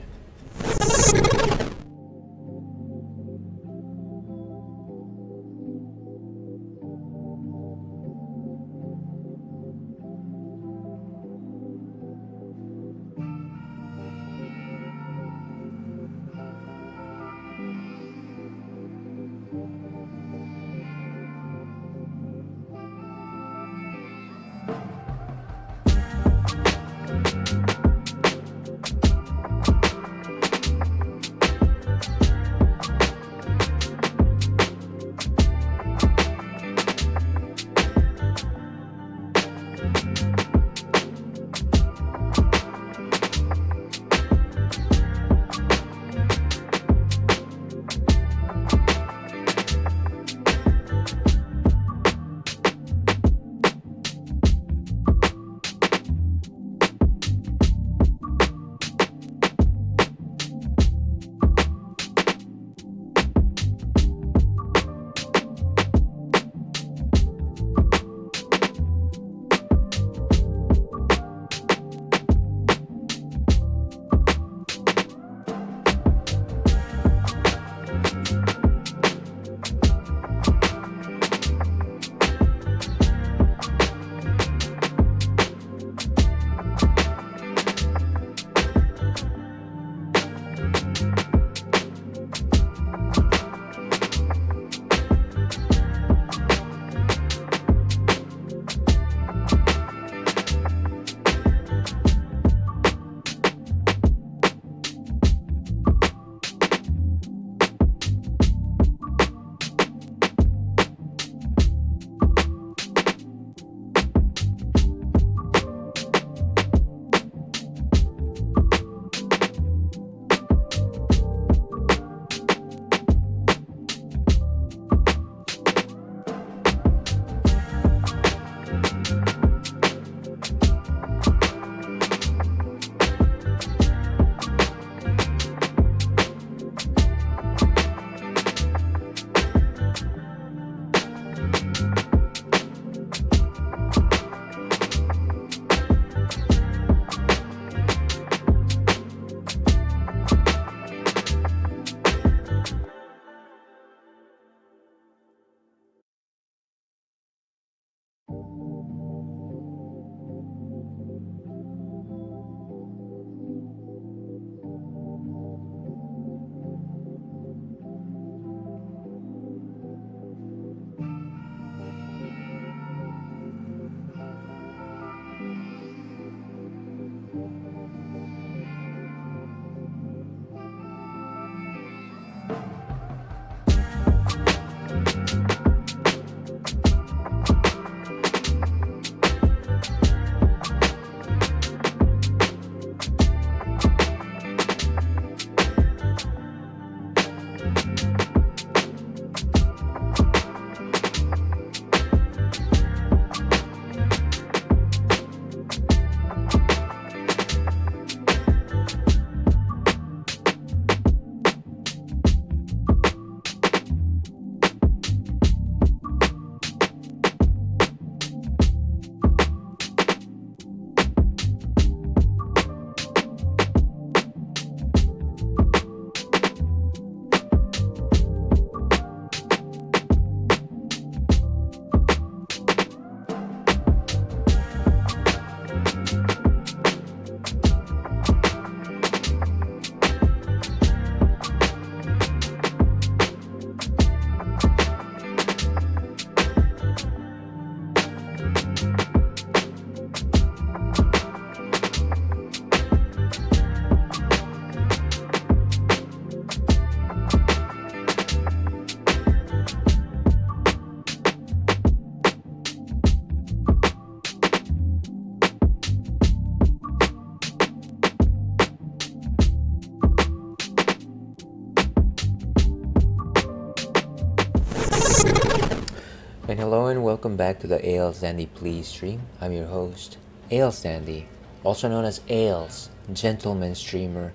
And hello and welcome back to the Ale Sandy Please stream. I'm your host, Ale Sandy, also known as Ales, Gentleman Streamer,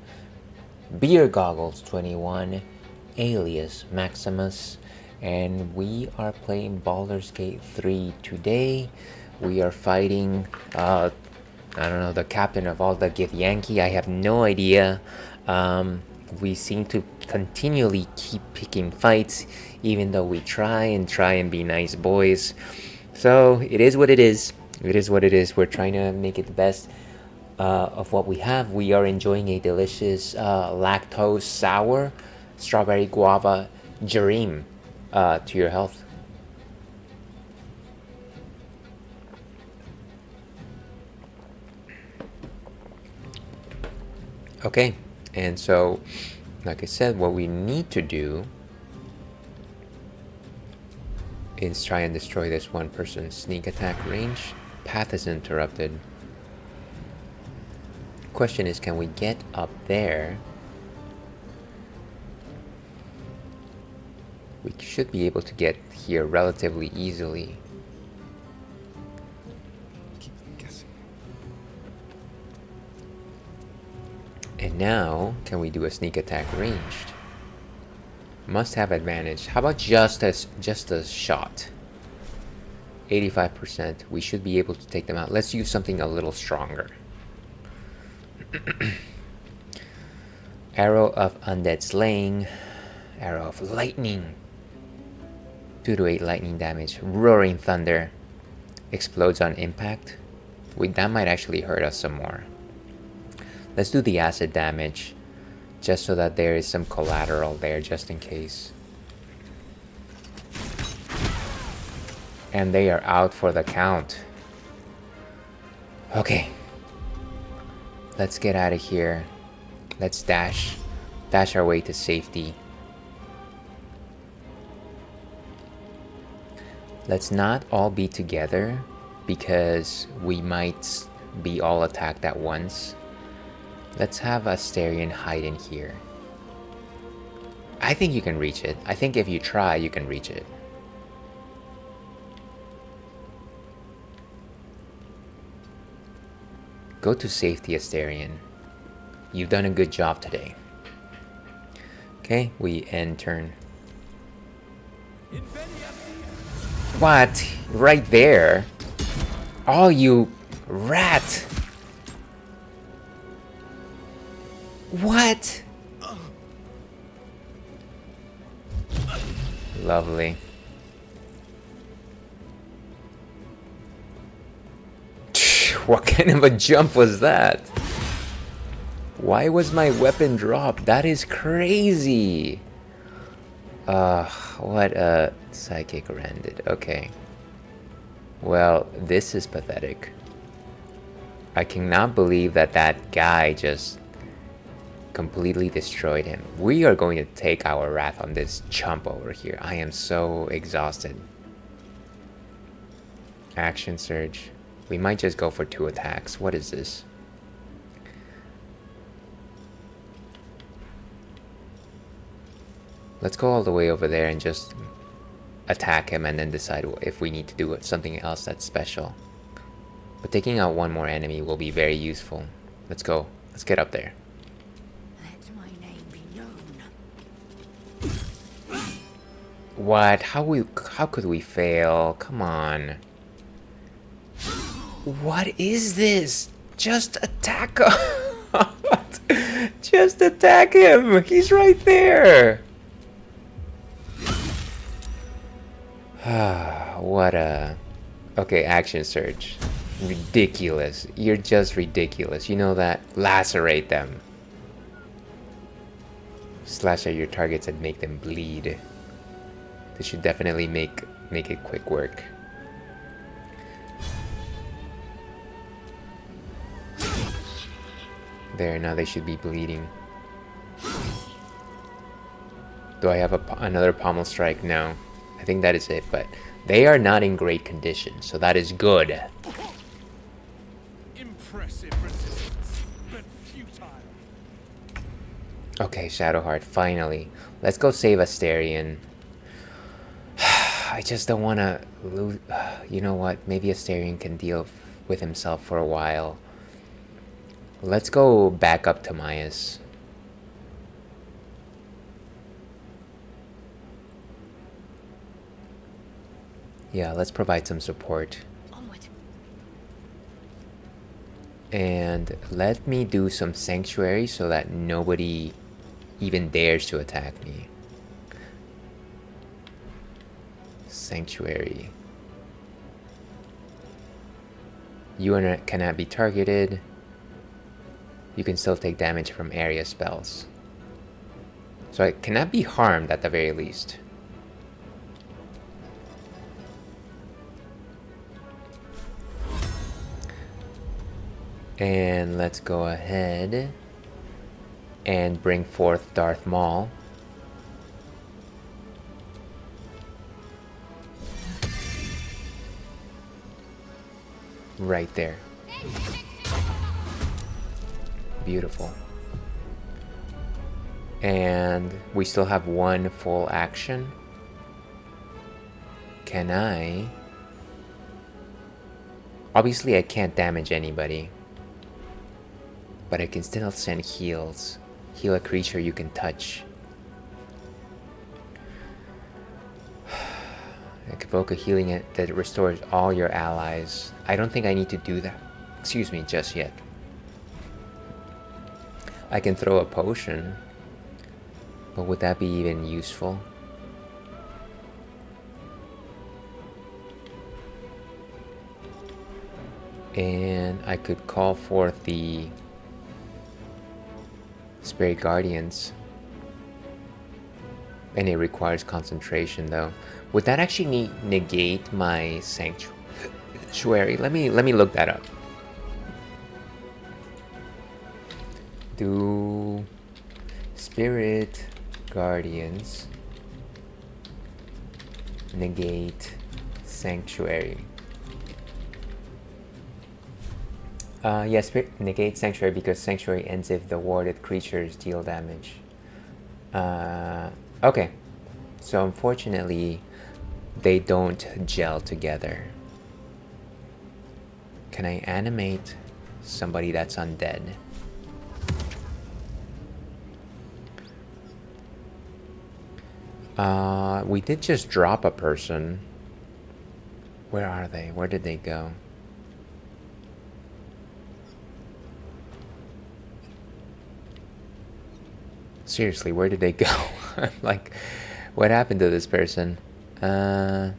Beer Goggles 21, alias Maximus, and we are playing Baldur's Gate 3 today. We are fighting, I don't know, the captain of all the Githyanki. I have no idea. We seem to continually keep picking fights, even though we try and be nice boys. So it is what it is. It is what it is. We're trying to make it the best of what we have. We are enjoying a delicious lactose sour Strawberry Guava J.R.E.A.M. To your health. Okay, and so, like I said, what we need to do is try and destroy this one person's sneak attack range. Path is interrupted. Question is, can we get up there? We should be able to get here relatively easily. And now, can we do a sneak attack ranged? Must have advantage. How about just a shot? 85%. We should be able to take them out. Let's use something a little stronger. Arrow of Undead Slaying. Arrow of Lightning. 2 to 8 lightning damage. Roaring Thunder. Explodes on impact. That might actually hurt us some more. Let's do the acid damage, just so that there is some collateral there, just in case. And they are out for the count. Okay. Let's get out of here. Let's dash our way to safety. Let's not all be together, because we might be all attacked at once. Let's have Astarion hide in here. I think you can reach it. I think if you try, you can reach it. Go to safety, Astarion. You've done a good job today. Okay, we end turn. What? Right there? Oh, you rat! What? Lovely. What kind of a jump was that? Why was my weapon dropped? That is crazy. What a psychic rended. Okay. Well, this is pathetic. I cannot believe that guy just completely destroyed him. We are going to take our wrath on this chump over here. I am so exhausted. Action surge. We might just go for 2 attacks. What is this? Let's go all the way over there and just attack him and then decide if we need to do something else that's special. But taking out one more enemy will be very useful. Let's go. Let's get up there. Let my name be known. What? How could we fail? Come on. What is this? Just attack him. Just attack him. He's right there. What a... Okay, action surge. Ridiculous. You're just ridiculous. You know that? Lacerate them. Slash at your targets and make them bleed. This should definitely make it quick work. There, now they should be bleeding. Do I have another pommel strike? No. I think that is it, but they are not in great condition, so that is good. Impressive resistance, but futile. Okay, Shadowheart, finally. Let's go save Asterion. I just don't want to lose... You know what? Maybe Asterion can deal with himself for a while. Let's go back up to Myas. Yeah, let's provide some support. Onward. And let me do some sanctuary so that nobody even dares to attack me. Sanctuary. You cannot be targeted. You can still take damage from area spells. So I cannot be harmed at the very least. And let's go ahead and bring forth Darth Maul. Right there. Beautiful. And we still have one full action. Can I? Obviously I can't damage anybody. But I can still send heals. Heal a creature you can touch. I can evoke a healing that restores all your allies. I don't think I need to do that. Excuse me, just yet. I can throw a potion. But would that be even useful? And I could call forth the Spirit Guardians. And it requires concentration though. Would that actually negate my sanctuary? Let me look that up. Do Spirit Guardians negate sanctuary? Yes, negate sanctuary because sanctuary ends if the warded creatures deal damage. Okay, so unfortunately they don't gel together. Can I animate somebody that's undead? We did just drop a person. Where are they? Where did they go? Seriously, where did they go? I'm like, what happened to this person? Oh,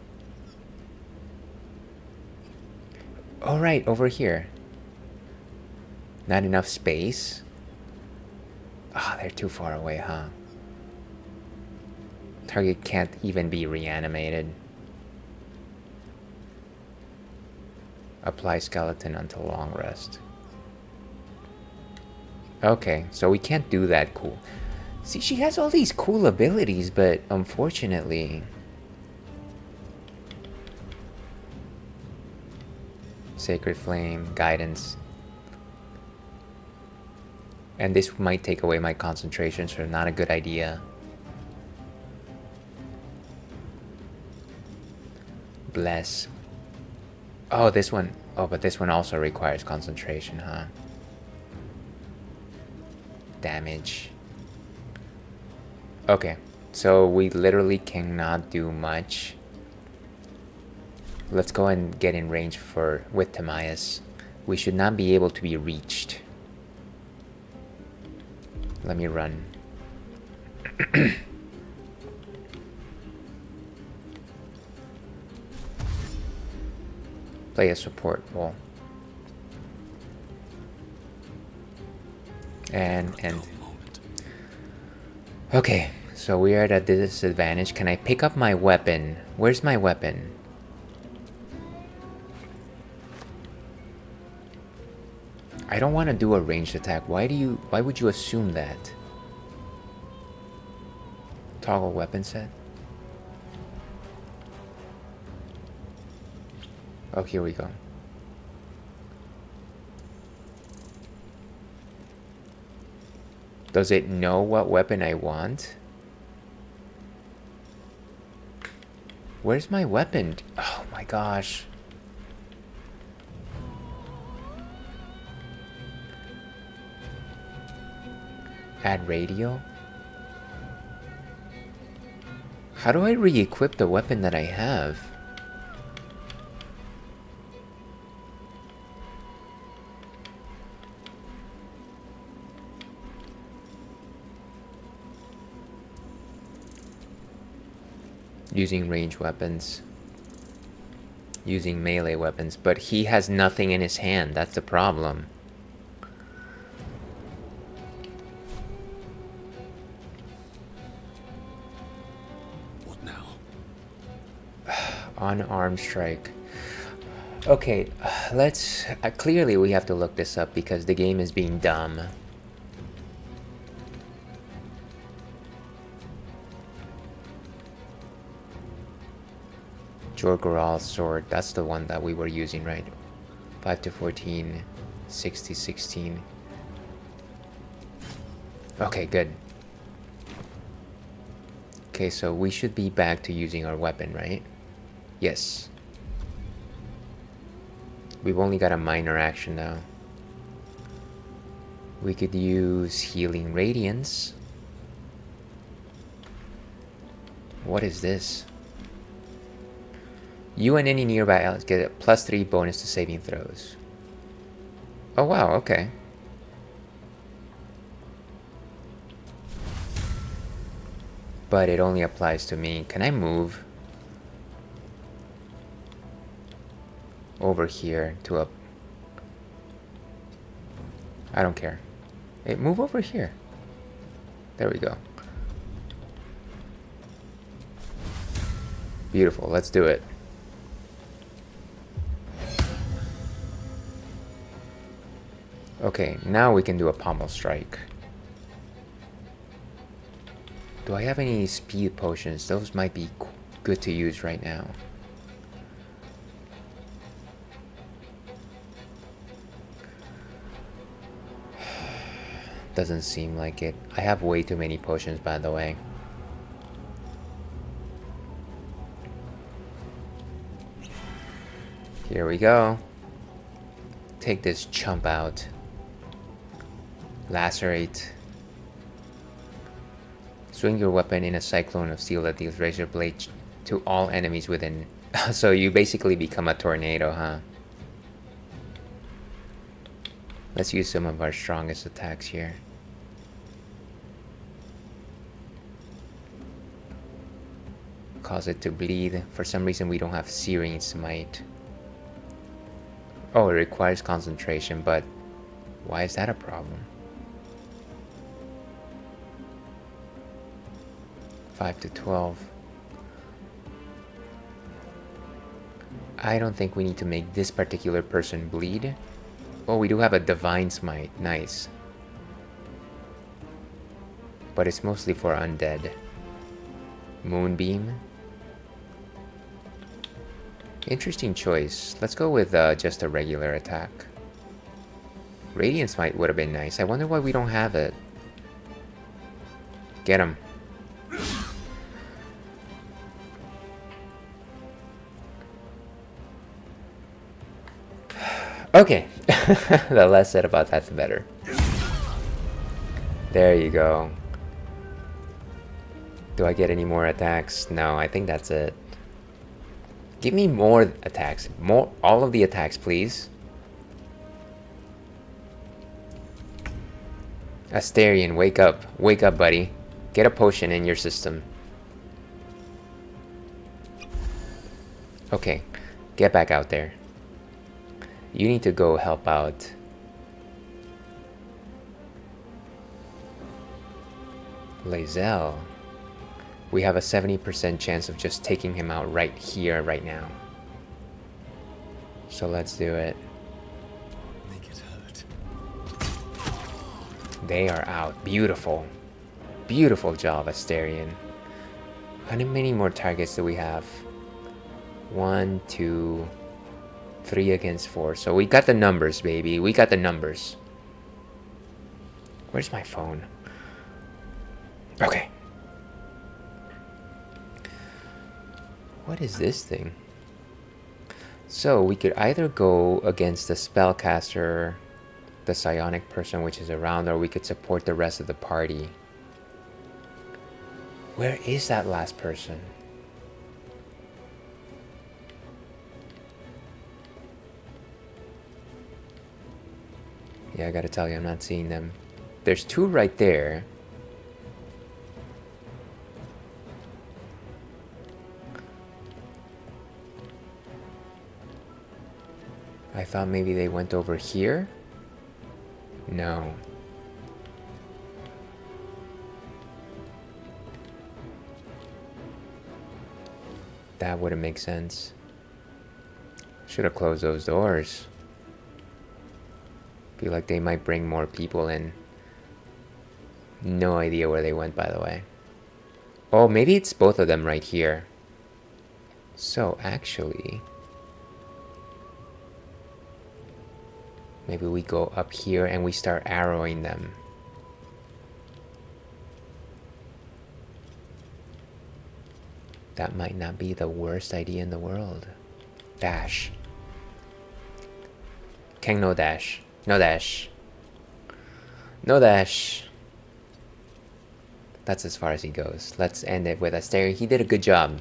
right, over here. Not enough space? Ah, they're too far away, huh? Target can't even be reanimated. Apply skeleton until long rest. Okay, so we can't do that cool. See, she has all these cool abilities, but unfortunately... Sacred Flame, Guidance. And this might take away my concentration, so not a good idea. Bless. Oh, this one. Oh, but this one also requires concentration, huh? Damage. Okay, so we literally cannot do much. Let's go and get in range with Timaeus. We should not be able to be reached. Let me run. Play a support role. And okay, so we are at a disadvantage. Can I pick up my weapon? Where's my weapon? I don't want to do a ranged attack. Why would you assume that? Toggle weapon set. Oh, here we go. Does it know what weapon I want? Where's my weapon? Oh my gosh. Add radio? How do I re-equip the weapon that I have? Using range weapons. Using melee weapons, but he has nothing in his hand, that's the problem. Unarmed strike. Okay, let's... clearly we have to look this up because the game is being dumb. Jorgaral's sword, that's the one that we were using, right? 5 to 14, 6 to 16. Okay, good. Okay, so we should be back to using our weapon, right? Yes. We've only got a minor action now. We could use Healing Radiance. What is this? You and any nearby allies get a +3 bonus to saving throws. Oh wow, okay. But it only applies to me. Can I move over here to a... I don't care. Hey, move over here. There we go. Beautiful, let's do it. Okay, now we can do a pommel strike. Do I have any speed potions? Those might be good to use right now. Doesn't seem like it. I have way too many potions, by the way. Here we go. Take this chump out. Lacerate. Swing your weapon in a cyclone of steel that deals razor blade to all enemies within. So you basically become a tornado, huh? Let's use some of our strongest attacks here. Cause it to bleed. For some reason we don't have Searing Smite. Oh, it requires concentration, but why is that a problem? 5 to 12. I don't think we need to make this particular person bleed. Oh, we do have a Divine Smite. Nice. but it's mostly for undead. Moonbeam. Interesting choice. Let's go with just a regular attack. Radiance Might would have been nice. I wonder why we don't have it. Get him. Okay. The less said about that, the better. There you go. Do I get any more attacks? No, I think that's it. Give me more attacks. All of the attacks, please. Astarion, wake up. Wake up, buddy. Get a potion in your system. Okay, get back out there. You need to go help out. Lae'zel. We have a 70% chance of just taking him out right here, right now. So let's do it. Make it hurt. They are out. Beautiful. Beautiful job, Astarion. How many more targets do we have? 1, 2, 3 against 4. So we got the numbers, baby. We got the numbers. Where's my phone? Okay. What is this thing? So we could either go against the spellcaster, the psionic person which is around, or we could support the rest of the party. Where is that last person? Yeah, I gotta tell you, I'm not seeing them. There's 2 right there. I thought maybe they went over here? No. That wouldn't make sense. Should have closed those doors. Feel like they might bring more people in. No idea where they went, by the way. Oh, maybe it's both of them right here. So, actually... maybe we go up here and we start arrowing them. That might not be the worst idea in the world. Dash. Kang, no dash. No dash. No dash. That's as far as he goes. Let's end it with Astarion. He did a good job.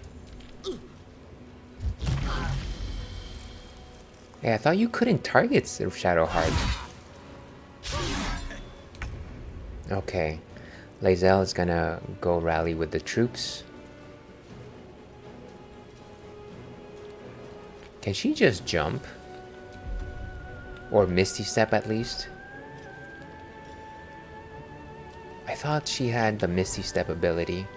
Hey, I thought you couldn't target Shadowheart. Okay. Lae'zel is gonna go rally with the troops. Can she just jump? Or Misty Step at least? I thought she had the Misty Step ability.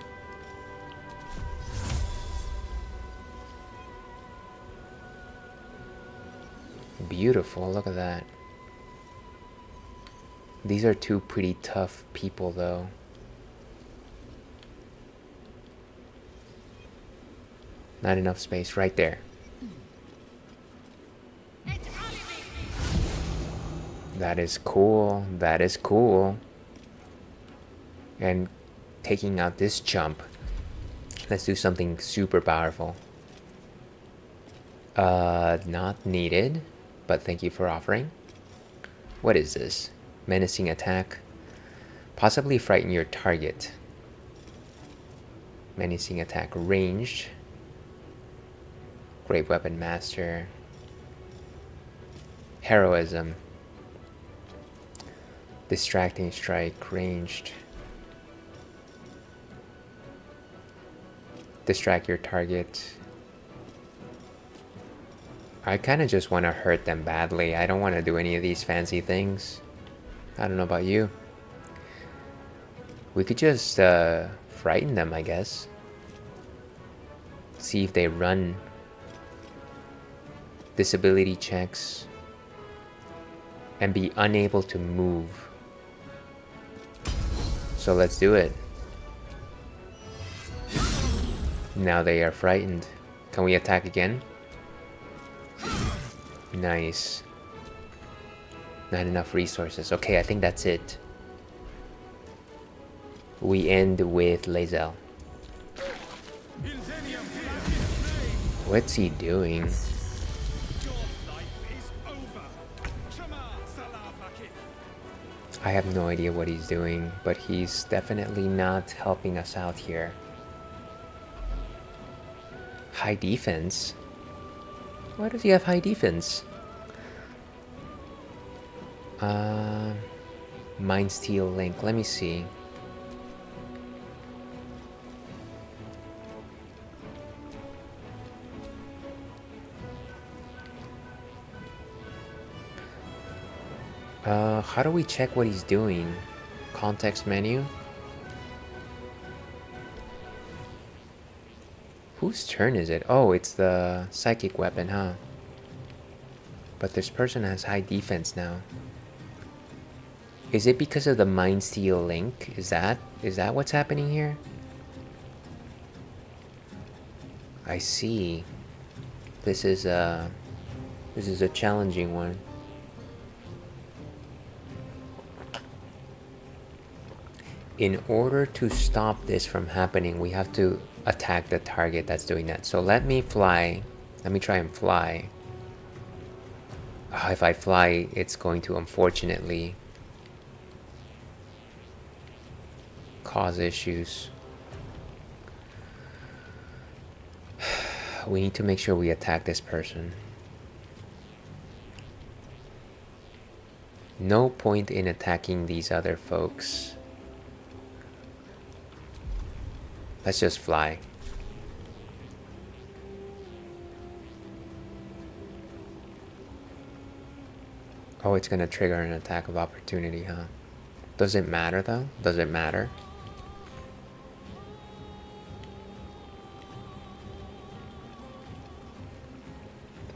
Beautiful, look at that. These are 2 pretty tough people though. Not enough space right there. That is cool. That is cool. And taking out this chump. Let's do something super powerful. Not needed. But thank you for offering. What is this? Menacing attack. Possibly frighten your target. Menacing attack ranged. Great weapon master. Heroism. Distracting strike ranged. Distract your target. I kind of just want to hurt them badly. I don't want to do any of these fancy things. I don't know about you. We could just frighten them, I guess. See if they run disability checks and be unable to move. So let's do it. Now they are frightened. Can we attack again? Nice. Not enough resources. Okay, I think that's it. We end with Lae'zel. What's he doing? I have no idea what he's doing, but he's definitely not helping us out here. High defense? Why does he have high defense? Mind Steel Link. Let me see. How do we check what he's doing? Context menu? Whose turn is it? Oh, it's the psychic weapon, huh? But this person has high defense now. Is it because of the Mind Steel Link? Is that what's happening here? I see. This is a challenging one. In order to stop this from happening, we have to attack the target that's doing that. So let me fly. Let me try and fly. Oh, if I fly, it's going to unfortunately cause issues. We need to make sure we attack this person. No point in attacking these other folks. Let's just fly. Oh, it's gonna trigger an attack of opportunity, huh? Does it matter though? Does it matter?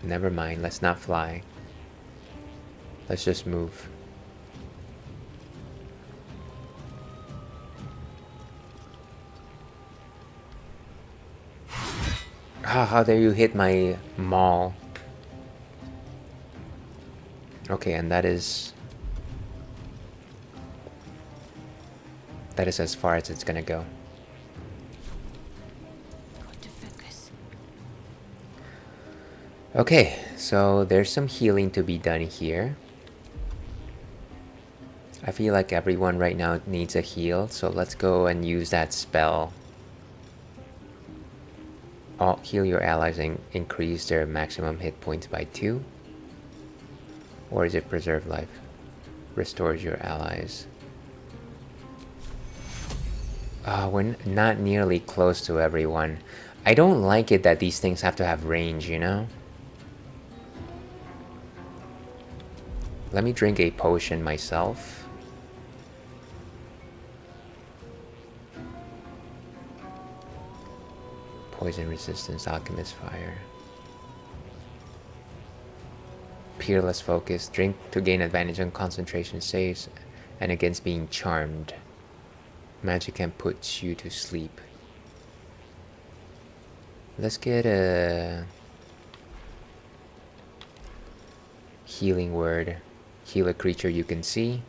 Never mind, let's not fly. Let's just move. How dare you hit my maul? Okay, and that is as far as it's gonna go. Okay, so there's some healing to be done here. I feel like everyone right now needs a heal, so let's go and use that spell. Heal your allies and increase their maximum hit points by 2. Or is it preserve life? Restores your allies. We're not nearly close to everyone. I don't like it that these things have to have range, you know? Let me drink a potion myself. Poison resistance, alchemist fire. Peerless focus. Drink to gain advantage on concentration saves and against being charmed. Magic can put you to sleep. Let's get a healing word. Heal a creature you can see.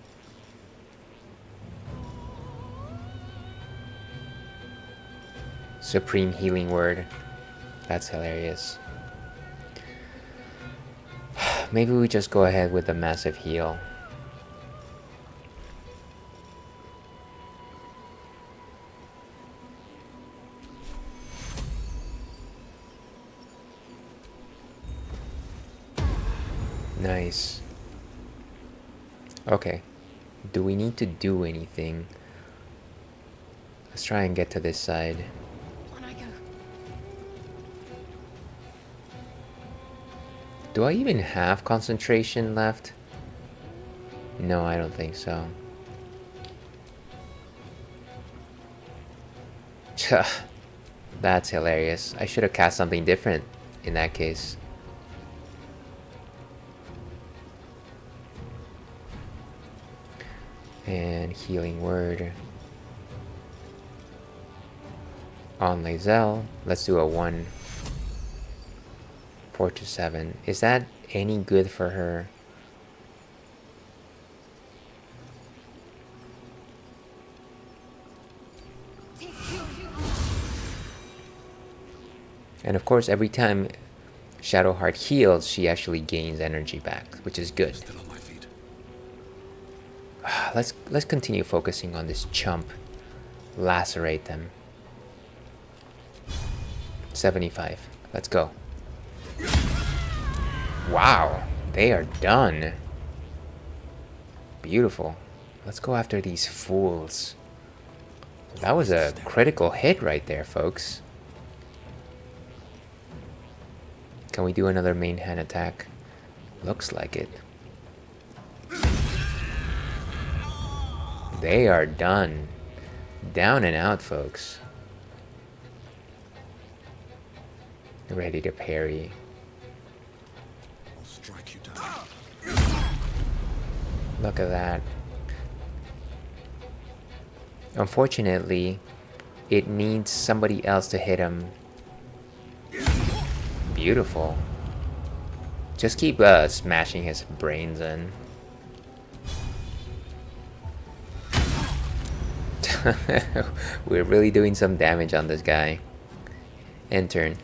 Supreme healing word. That's hilarious. Maybe we just go ahead with the massive heal. Nice. Okay. Do we need to do anything? Let's try and get to this side. Do I even have concentration left? No, I don't think so. That's hilarious. I should have cast something different in that case. And healing word. On Lae'zel, let's do a 1. 4 to 7. Is that any good for her? And of course, every time Shadowheart heals, she actually gains energy back, which is good. Let's continue focusing on this chump. Lacerate them. 75. Let's go. Wow, they are done. Beautiful. Let's go after these fools. That was a critical hit right there, folks. Can we do another main hand attack? Looks like it. They are done. Down and out, folks. Ready to parry. I'll strike you down. Look at that. Unfortunately, it needs somebody else to hit him. Beautiful. Just keep smashing his brains in. We're really doing some damage on this guy. End turn.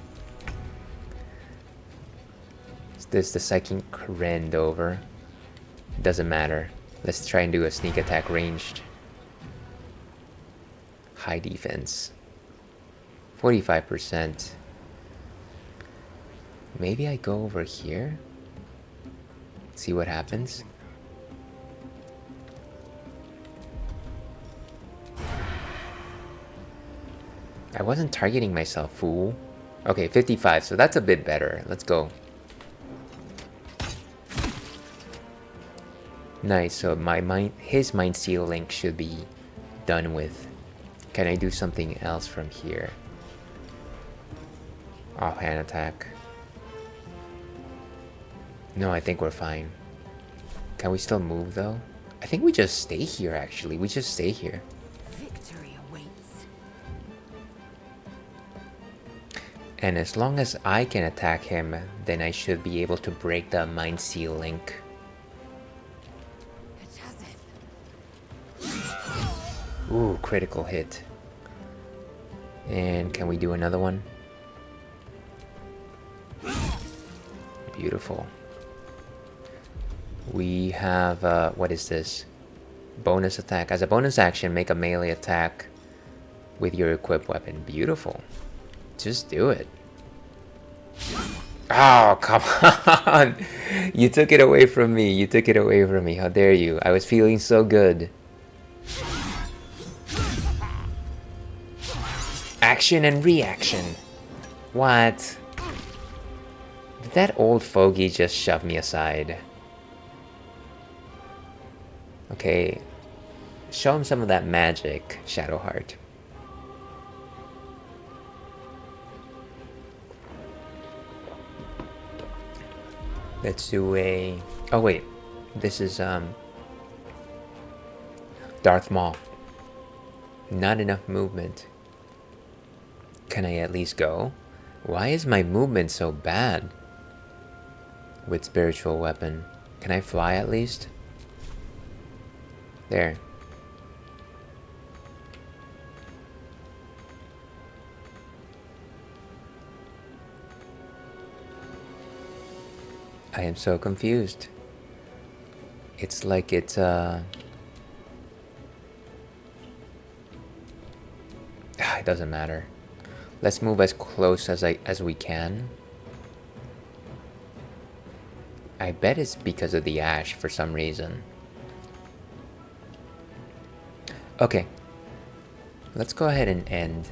Is this the psychic rend over? Doesn't matter. Let's try and do a sneak attack ranged. High defense. 45%. Maybe I go over here? See what happens? I wasn't targeting myself, fool. Okay, 55, so that's a bit better. Let's go. Nice, so his Mind Seal link should be done with. Can I do something else from here? Offhand attack. No, I think we're fine. Can we still move though? I think we just stay here actually. We just stay here. Victory awaits. And as long as I can attack him, then I should be able to break the Mind Seal link. Ooh, critical hit. And can we do another one? Beautiful. We have, what is this? Bonus attack. As a bonus action, make a melee attack with your equipped weapon. Beautiful. Just do it. Oh, come on! You took it away from me. You took it away from me. How dare you? I was feeling so good. Action and reaction. What? Did that old fogey just shove me aside? Okay. Show him some of that magic, Shadowheart. Let's do a... Oh wait. This is Darth Maul. Not enough movement. Can I at least go? Why is my movement so bad? With spiritual weapon. Can I fly at least? There. I am so confused. It's like it's it doesn't matter. Let's move as close as we can. I bet it's because of the ash for some reason. Okay. Let's go ahead and end.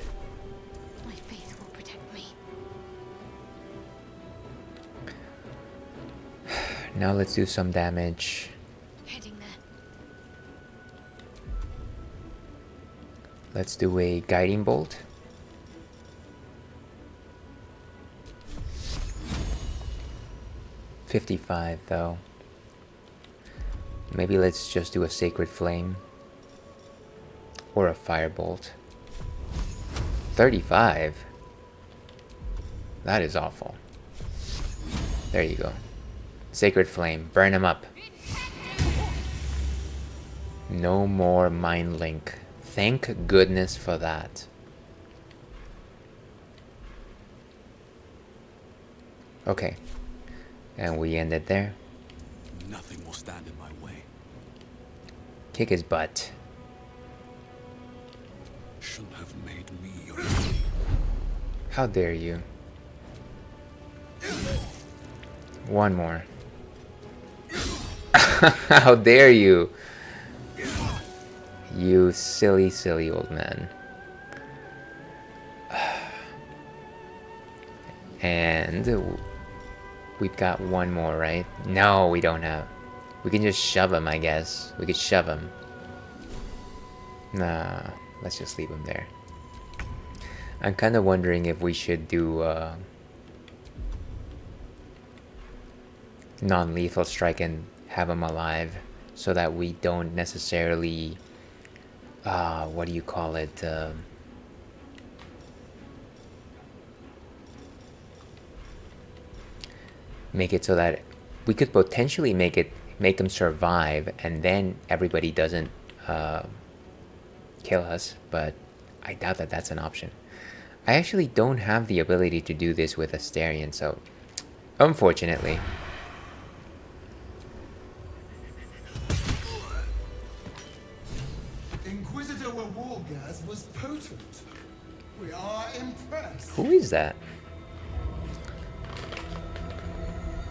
My faith will protect me. Now let's do some damage. Heading there. Let's do a guiding bolt. $55 though. Maybe let's just do a sacred flame. Or a firebolt. 35? That is awful. There you go. Sacred Flame. Burn him up. No more Mind Link. Thank goodness for that. Okay. And we end it there. Nothing will stand in my way. Kick his butt. Shouldn't have made me your enemy. How dare you? One more. How dare you? You silly, silly old man. And we've got one more, right? No, we don't have. We can just shove him, I guess. We could shove him. Nah, let's just leave him there. I'm kind of wondering if we should do non-lethal strike and have him alive, so that we don't necessarily what do you call it, make it so that we could potentially make him survive, and then everybody doesn't kill us, but I doubt that that's an option. I actually don't have the ability to do this with Astarion, so unfortunately. Inquisitor Wargas was potent. We are impressed. Who is that?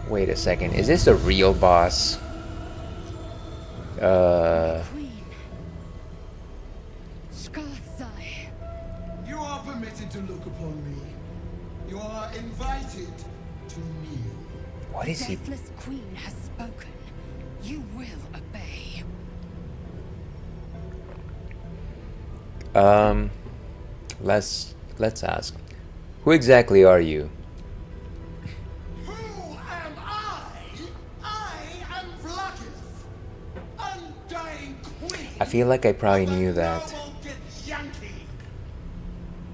Wait a second, is this a real boss? You are permitted to look upon me. You are invited to kneel. What is he? The Deathless Queen has spoken. You will obey. Let's ask. Who exactly are you? Who am I? I am Vlakith, Undying Queen. I feel like I probably knew that. GithYanki,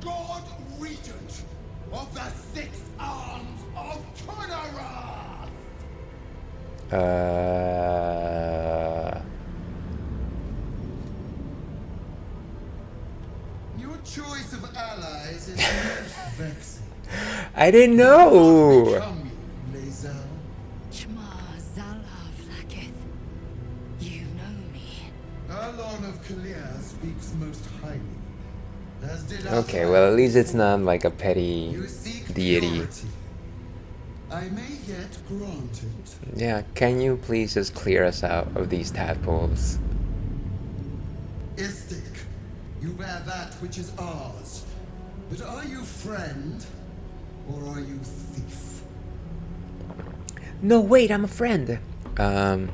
God Regent of the Six Arms of Turnaroth. Your choice of allies is most vexing. I didn't know. You know me. Arlon of Kalir speaks most highly. As did Okay, well, at least it's not like a petty deity. purity. I may yet grant it. Yeah, can you please just clear us out of these tadpoles? Istik, you bear that which is ours. But are you friend, or are you thief? No, wait, I'm a friend. Well,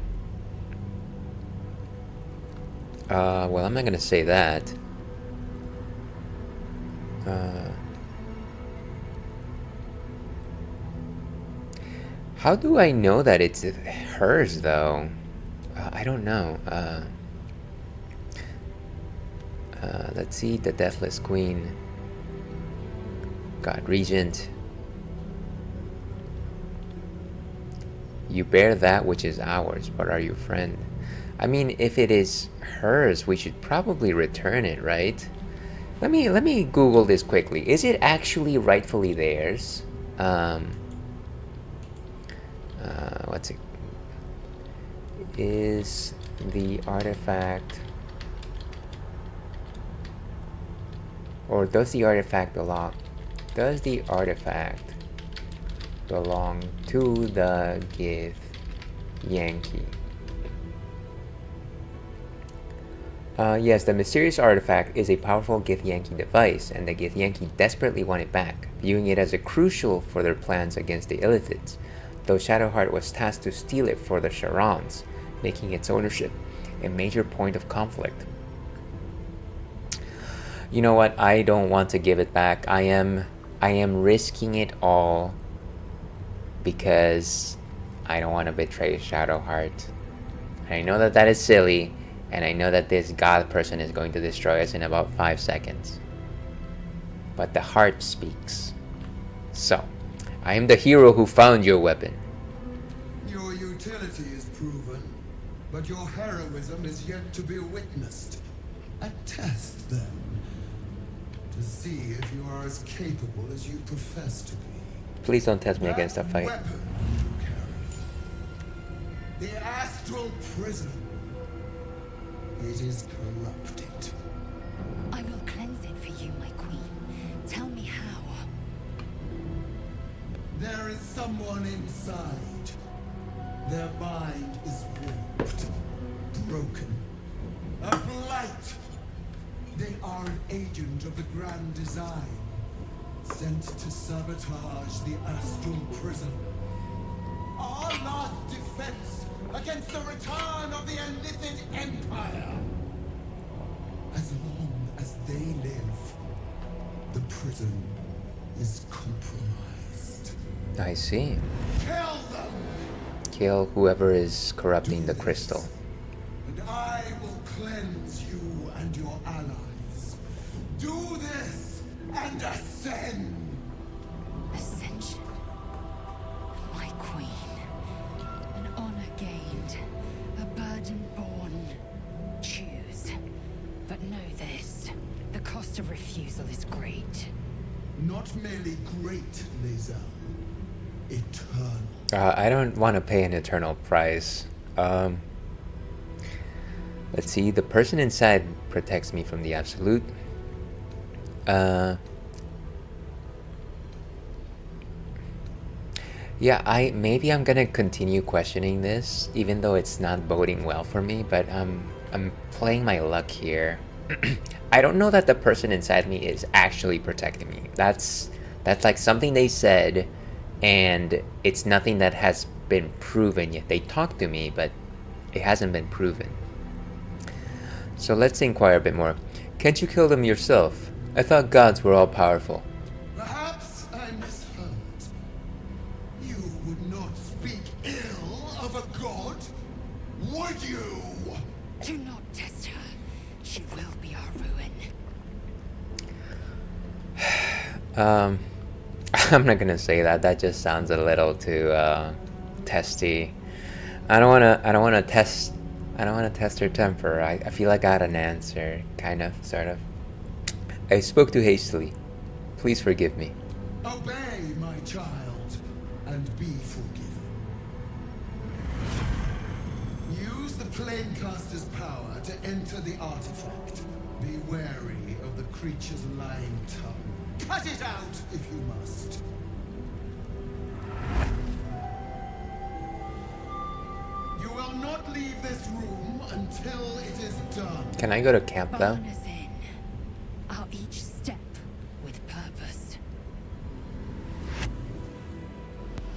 I'm not gonna say that. How do I know that it's hers, though? I don't know. Let's see, the Deathless Queen. God Regent. You bear that which is ours, but are you friend? I mean, if it is hers, we should probably return it, right? Let me Google this quickly. Is it actually rightfully theirs? What's it? Is the artifact, or does the artifact belong? Does the artifact belong to the GithYanki? Yes, the mysterious artifact is a powerful GithYanki device, and the GithYanki desperately want it back, viewing it as crucial for their plans against the Illithids, though Shadowheart was tasked to steal it for the Charons, making its ownership a major point of conflict. You know what? I don't want to give it back. I am risking it all because I don't want to betray Shadowheart. I know that that is silly, and I know that this god person is going to destroy us in about 5 seconds. but the heart speaks. So, I am the hero who found your weapon. Your utility is proven, but your heroism is yet to be witnessed. A test, then, to see if you are as capable as you profess to be. Please don't test me against a fight. Weapon you carry. The astral prison. It is corrupted. I will cleanse it for you, my queen. Tell me how. There is someone inside. Their mind is warped, broken, a blight. They are an agent of the grand design, sent to sabotage the astral prison. Our last defense against the return of the illicit empire. As long as they live, the prison is compromised. I see. Kill them! Kill whoever is corrupting the crystal. And I will cleanse you and your allies. Do this and ascend! Ascension. My queen. An honor gained. A burden borne. Choose. But know this. The cost of refusal is great. Not merely great, Lae'zel. Eternal. I don't want to pay an eternal price. Let's see. The person inside protects me from the absolute. Yeah, maybe I'm gonna continue questioning this, even though it's not boding well for me. But I'm playing my luck here. I don't know that the person inside me is actually protecting me. That's like something they said, and it's nothing that has been proven yet. They talked to me, but it hasn't been proven. So let's inquire a bit more. Can't you kill them yourself? I thought gods were all powerful. Perhaps I misheard. You would not speak ill of a god, would you? Do not test her. She will be our ruin. I'm not gonna say that. That just sounds a little too testy. I don't wanna test her temper. I feel like I had an answer, kind of, sort of. I spoke too hastily. Please forgive me. Obey, my child, and be forgiven. Use the Planecaster's power to enter the artifact. Be wary of the creature's lying tongue. Cut it out if you must. You will not leave this room until it is done. Can I go to camp though? Our each step with purpose.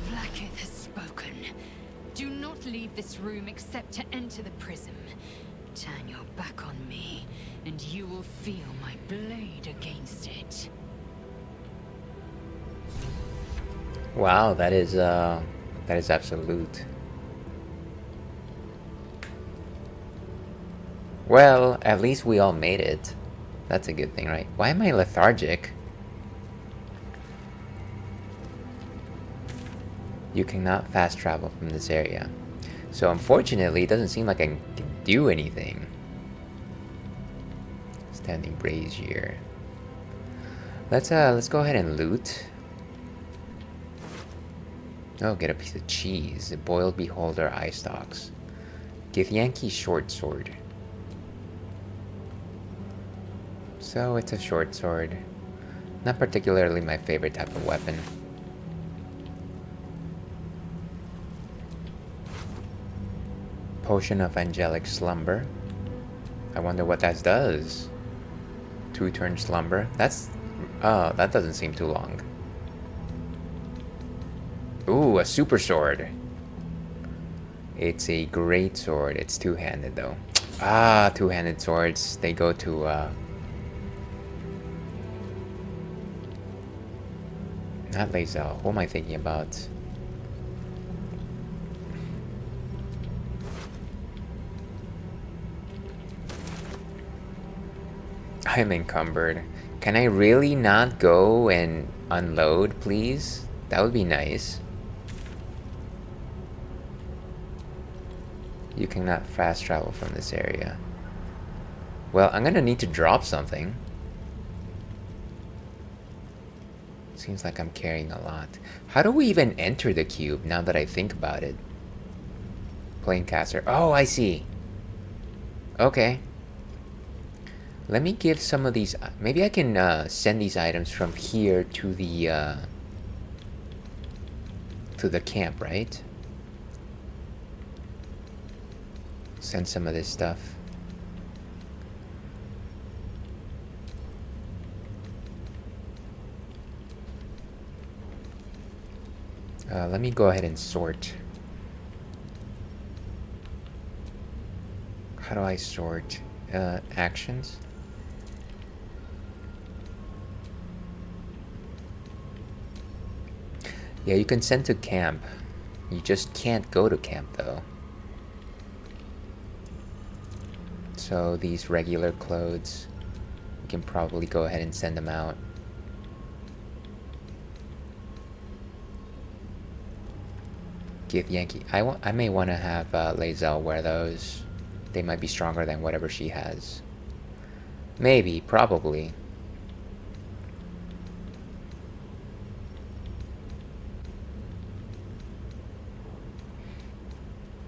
Blackith has spoken. Do not leave this room except to enter the prism. Turn your back on me, and you will feel my blade against it. Wow, that is absolute. Well, at least we all made it. That's a good thing, right? Why am I lethargic? You cannot fast travel from this area. So unfortunately, it doesn't seem like I can do anything. Standing brazier. Let's go ahead and loot. Oh, get a piece of cheese. A boiled beholder eye stalks. Githyanki short sword. So it's a short sword. Not particularly my favorite type of weapon. Potion of angelic slumber. I wonder what that does. 2-turn slumber. That's... oh, that doesn't seem too long. Ooh, a super sword. It's a great sword. It's two-handed though. Ah, two-handed swords. They go to not Lae'zel. Who am I thinking about? I'm encumbered. Can I really not go and unload, please? That would be nice. You cannot fast travel from this area. Well, I'm gonna need to drop something. Seems like I'm carrying a lot. How do we even enter the cube now that I think about it? Planecaster. Oh, I see. Okay. Let me give some of these... Maybe I can send these items from here to the camp, right? Send some of this stuff. Let me go ahead and sort. How do I sort? Actions? Yeah, you can send to camp. You just can't go to camp though. So these regular clothes, you can probably go ahead and send them out. Githyanki. I may want to have Lae'zel wear those. They might be stronger than whatever she has. Maybe, probably.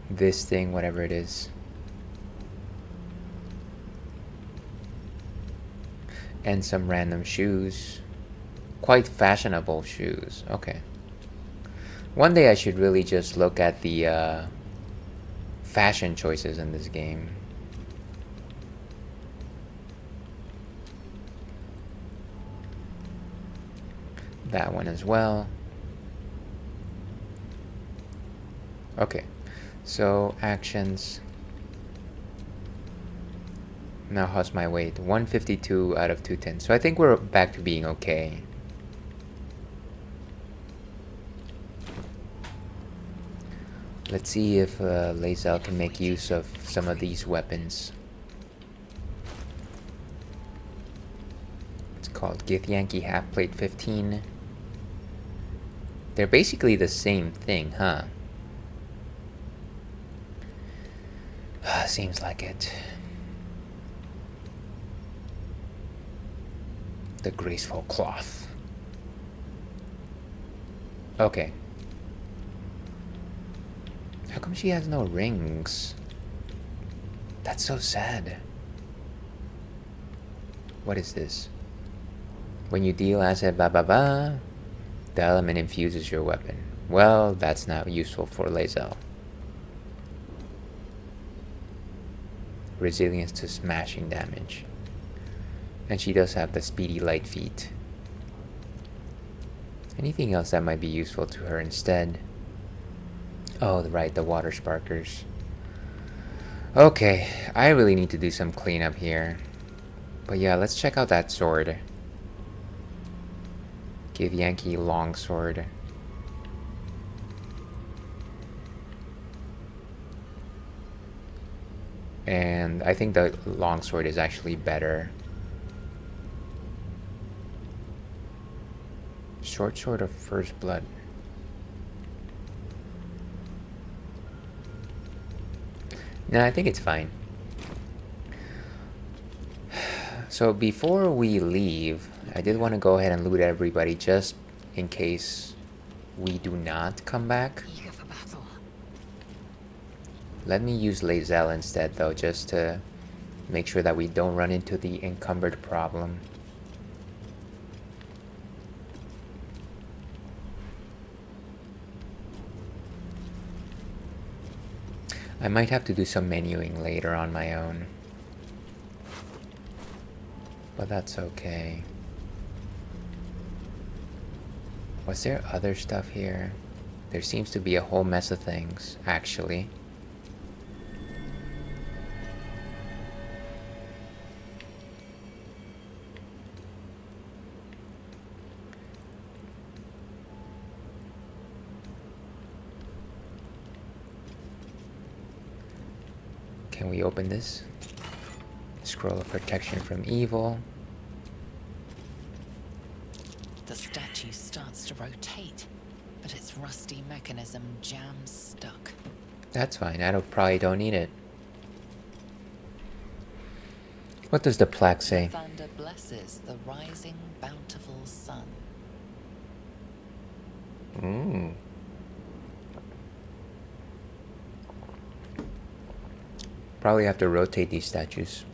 This thing, whatever it is. And some random shoes. Quite fashionable shoes. Okay. One day I should really just look at the fashion choices in this game. That one as well. Okay. So, actions. Now how's my weight? 152 out of 210. So I think we're back to being okay. Let's see if Lae'zel can make use of some of these weapons. It's called Githyanki Half Plate 15. They're basically the same thing, huh? Seems like it. The graceful cloth. Okay. How come she has no rings? That's so sad. What is this? When you deal asset ba ba ba, the element infuses your weapon. Well, that's not useful for Lae'zel. Resilience to smashing damage. And she does have the speedy light feet. Anything else that might be useful to her instead? Oh, right, the water sparkers. Okay, I really need to do some cleanup here. But yeah, let's check out that sword. Githyanki longsword. And I think the longsword is actually better. Short sword of first blood. No, I think it's fine. So before we leave, I did want to go ahead and loot everybody just in case we do not come back. Let me use Lae'zel instead though, just to make sure that we don't run into the encumbered problem. I might have to do some menuing later on my own. But that's okay. Was there other stuff here? There seems to be a whole mess of things, actually. Can we open this? Scroll of protection from evil. The statue starts to rotate, but its rusty mechanism jams stuck. That's fine. Probably don't need it. What does the plaque say? Thunder blesses the rising, bountiful sun. Probably have to rotate these statues.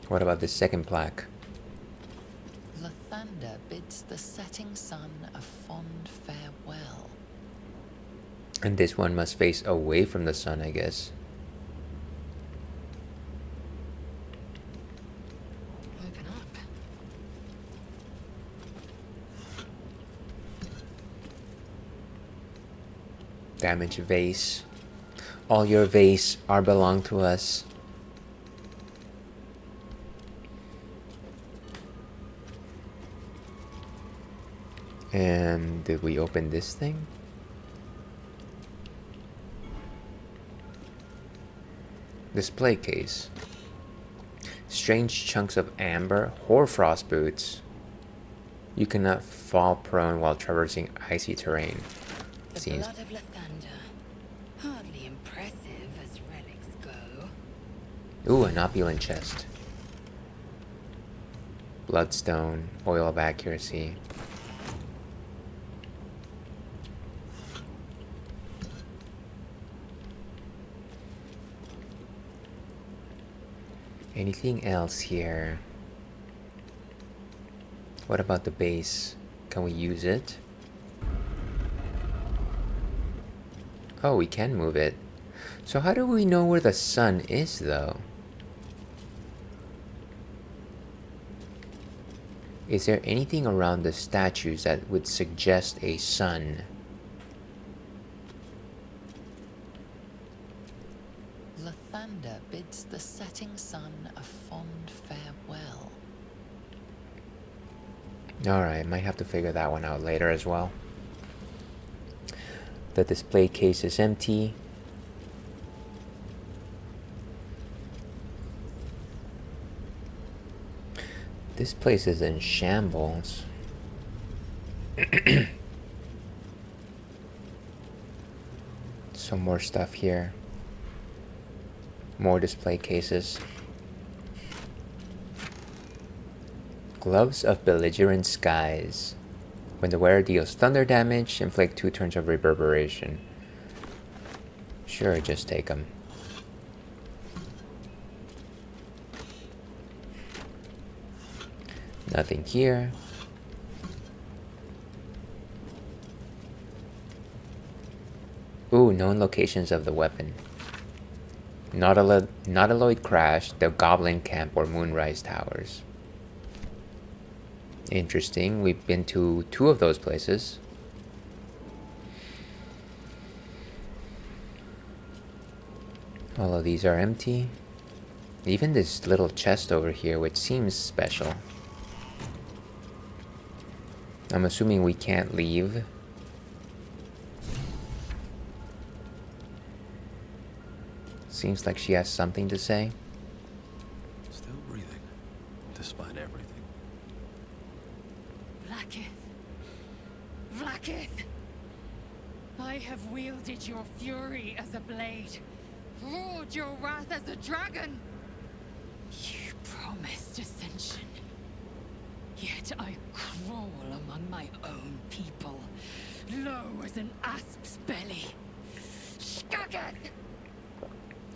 What about the second plaque? Lathander bids the setting sun a fond farewell. And this one must face away from the sun, I guess. Open up. Damaged vase. All your vase are belong to us. And did we open this thing? Display case. Strange chunks of amber, hoarfrost boots. You cannot fall prone while traversing icy terrain. The Seems. blood of Lathander. Hardly impressive as relics go. Ooh, an opulent chest. Bloodstone, oil of accuracy. Anything else here? What about the base? Can we use it? Oh, we can move it. So how do we know where the sun is, though? Is there anything around the statues that would suggest a sun? Lathander bids the setting sun a fond farewell. Alright, might have to figure that one out later as well. The display case is empty. This place is in shambles. Some more stuff here. More display cases. Gloves of Belligerent Skies. When the wearer deals thunder damage, inflict 2 turns of reverberation. Sure, just take them. Nothing here. Ooh, known locations of the weapon. Nautiloid Crash, the Goblin Camp, or Moonrise Towers. Interesting. We've been to 2 of those places. All of these are empty. Even this little chest over here, which seems special. I'm assuming we can't leave. Seems like she has something to say. Still breathing, despite everything. Vlaakith! I have wielded your fury as a blade, roared your wrath as a dragon. You promised ascension, yet I crawl among my own people, low as an asp's belly. Skageth!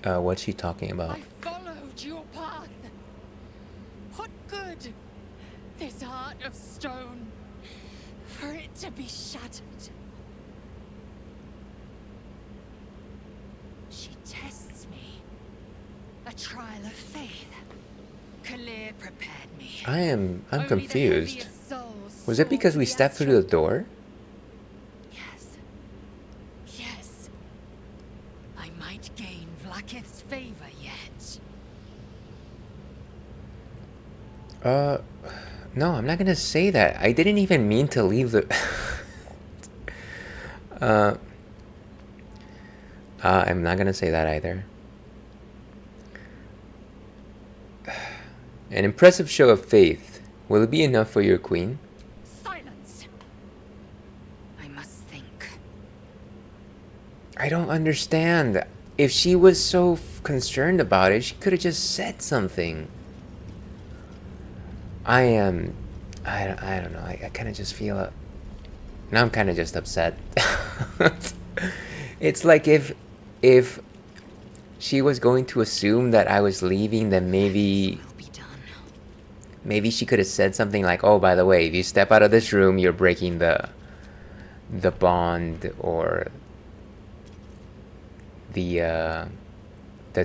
What's she talking about? I followed your path. What good? This heart of stone, for it to be shattered. She tests me. A trial of faith. Kalir prepared me. I'm Only the confused. heaviest souls Was it because we stepped through the door? Yes. I might gain Vlaakith's favor yet. No, I'm not gonna say that. I didn't even mean to leave the... I'm not gonna say that either. An impressive show of faith. Will it be enough for your queen? Silence! I must think. I don't understand. If she was so concerned about it, she could have just said something. I don't know. I kind of just feel it. Now I'm kind of just upset. It's like if she was going to assume that I was leaving, then maybe she could have said something like, "Oh, by the way, if you step out of this room, you're breaking the bond or the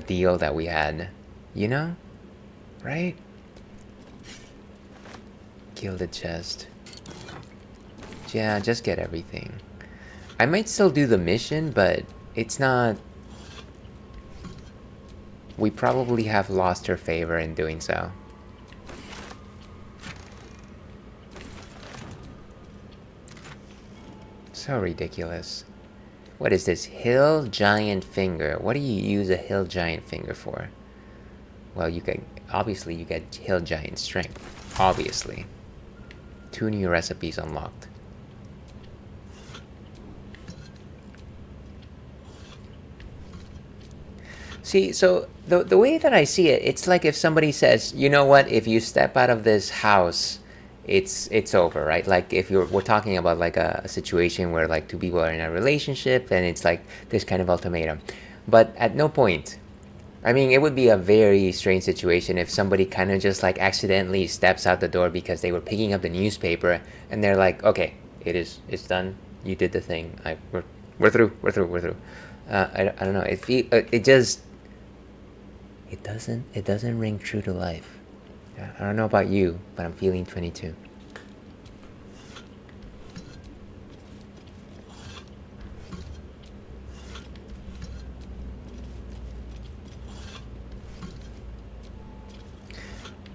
deal that we had." You know? Right? Gilded chest. Yeah, just get everything. I might still do the mission, but it's not... We probably have lost her favor in doing so. So ridiculous. What is this? Hill Giant Finger. What do you use a Hill Giant Finger for? Well, you get... Obviously, you get Hill Giant Strength. Obviously. 2 new recipes unlocked. See, so the way that I see it, it's like if somebody says, you know what, if you step out of this house, it's over, right? Like if we're talking about like a situation where like 2 people are in a relationship and it's like this kind of ultimatum. But at no point, I mean, it would be a very strange situation if somebody kind of just like accidentally steps out the door because they were picking up the newspaper and they're like, okay, it's done, you did the thing, we're through. I don't know, it doesn't ring true to life. I don't know about you, but I'm feeling 22.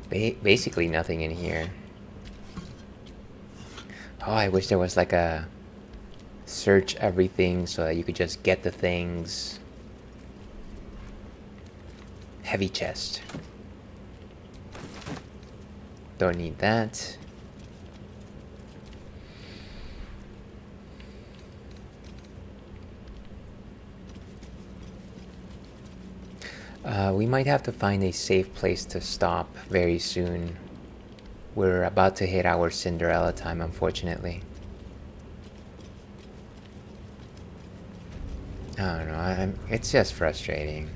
Basically nothing in here. Oh, I wish there was like a search everything so that you could just get the things. Heavy chest. Don't need that. We might have to find a safe place to stop very soon. We're about to hit our Cinderella time, unfortunately. I don't know, it's just frustrating.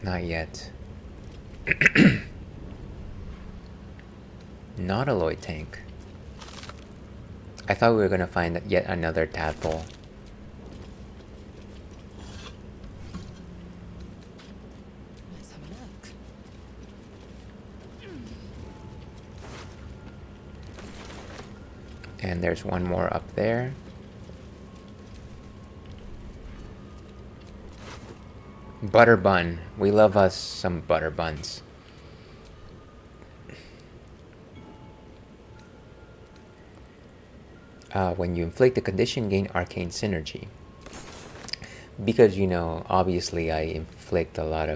Not yet. Nautiloid tank. I thought we were gonna find yet another tadpole. Let's have a look. And there's one more up there. Butter bun. We love us some butter buns. When you inflict a condition, gain arcane synergy. Because, you know, obviously I inflict a lot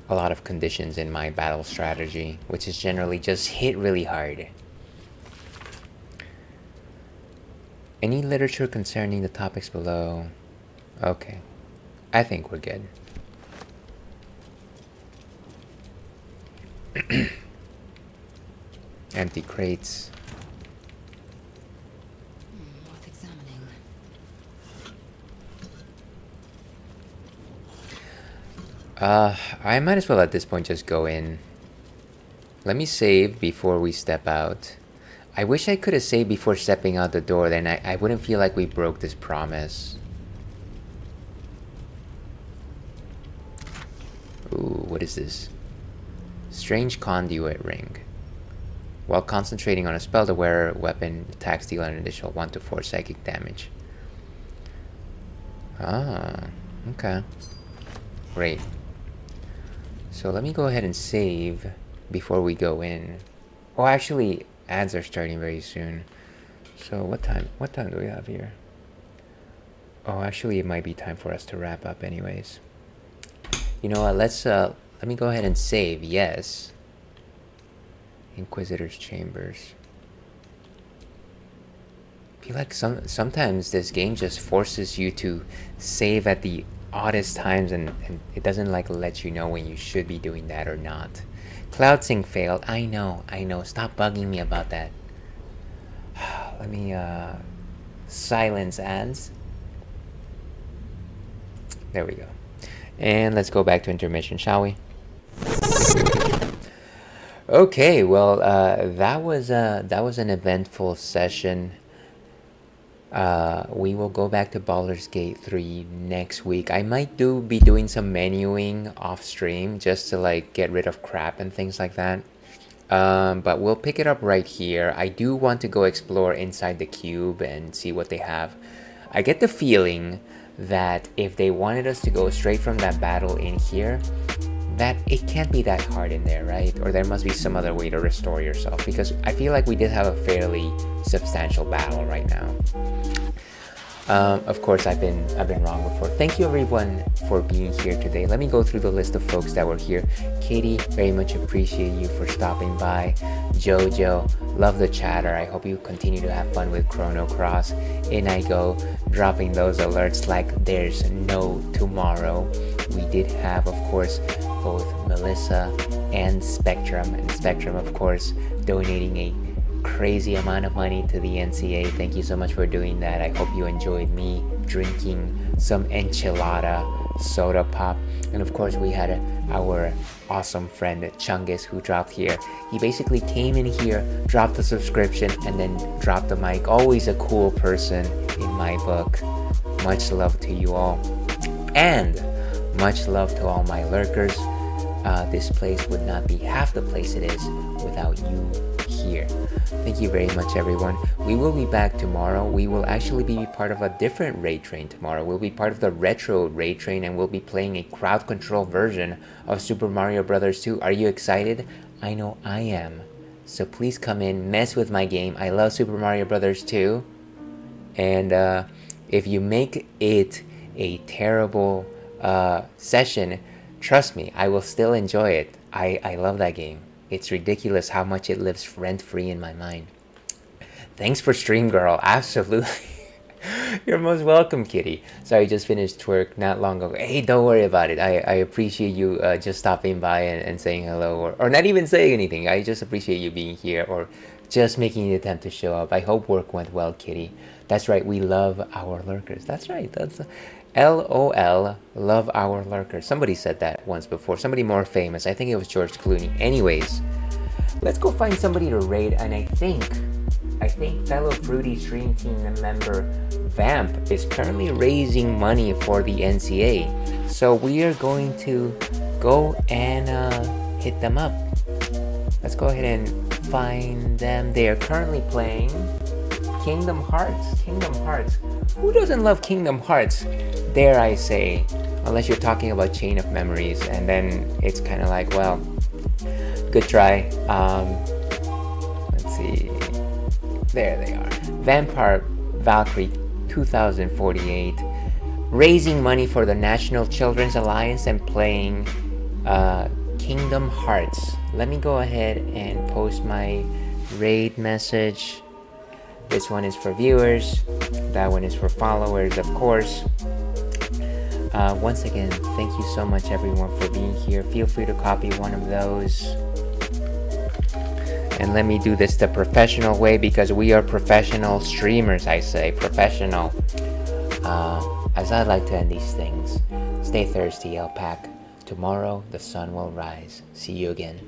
of conditions in my battle strategy, which is generally just hit really hard. Any literature concerning the topics below? Okay. I think we're good. Empty crates. Worth examining. I might as well at this point just go in. Let me save before we step out. I wish I could have saved before stepping out the door, then I wouldn't feel like we broke this promise. Ooh, what is this? Strange conduit ring. While concentrating on a spell, the wearer weapon attacks deal an additional 1 to 4 psychic damage. Ah, okay. Great. So let me go ahead and save before we go in. Oh, actually, ads are starting very soon. So what time do we have here? Oh, actually, it might be time for us to wrap up anyways. You know what, let's Let me go ahead and save. Yes. Inquisitor's Chambers. I feel like sometimes this game just forces you to save at the oddest times, and it doesn't like let you know when you should be doing that or not. Cloud Sync failed. I know. Stop bugging me about that. Let me silence ads. There we go. And let's go back to intermission, shall we? Okay, well, that was an eventful session. We will go back to Baldur's Gate 3 next week. I might be doing some menuing off stream just to like get rid of crap and things like that. But we'll pick it up right here. I do want to go explore inside the cube and see what they have. I get the feeling that if they wanted us to go straight from that battle in here, that it can't be that hard in there, right? Or there must be some other way to restore yourself, because I feel like we did have a fairly substantial battle right now. Of course, I've been wrong before. Thank you everyone for being here today. Let me go through the list of folks that were here. Katie, very much appreciate you for stopping by. Jojo, love the chatter. I hope you continue to have fun with Chrono Cross. Inigo, dropping those alerts like there's no tomorrow. We did have, of course, both Melissa and Spectrum, of course, donating a crazy amount of money to the NCA. Thank you so much for doing that. I hope you enjoyed me drinking some enchilada soda pop. And of course, we had our awesome friend Chungus who dropped here. He basically came in here, dropped the subscription, and then dropped the mic. Always a cool person in my book. Much love to you all, and much love to all my lurkers. This place would not be half the place it is without you here. Thank you very much, everyone. We will be back tomorrow. We will actually be part of a different raid train tomorrow. We'll be part of the retro raid train, and we'll be playing a crowd control version of Super Mario Bros. 2. Are you excited? I know I am. So please come in, mess with my game. I love Super Mario Bros. 2. And if you make it a terrible session, trust me, I will still enjoy it. I love that game. It's ridiculous how much it lives rent-free in my mind. Thanks for stream, girl. Absolutely. You're most welcome, Kitty. Sorry, just finished twerk not long ago. Hey, don't worry about it. I appreciate you just stopping by and saying hello, or not even saying anything. I just appreciate you being here, or just making the attempt to show up. I hope work went well, Kitty. That's right, we love our lurkers. That's right. That's LOL, love our lurkers. Somebody said that once before. Somebody more famous. I think it was George Clooney. Anyways, let's go find somebody to raid. And I think fellow Fruity Stream Team member Vamp is currently raising money for the NCA. So we are going to go and hit them up. Let's go ahead and find them. They are currently playing Kingdom Hearts. Kingdom Hearts. Who doesn't love Kingdom Hearts? Dare I say, unless you're talking about Chain of Memories, and then it's kind of like, well, good try. Let's see. There they are. Vampire Valkyrie 2048, raising money for the National Children's Alliance and playing Kingdom Hearts. Let me go ahead and post my raid message. This one is for viewers, that one is for followers, of course. Once again, thank you so much everyone for being here. Feel free to copy one of those. And let me do this the professional way, because we are professional streamers, I say. Professional. As I like to end these things, stay thirsty, Alpac. Tomorrow the sun will rise. See you again.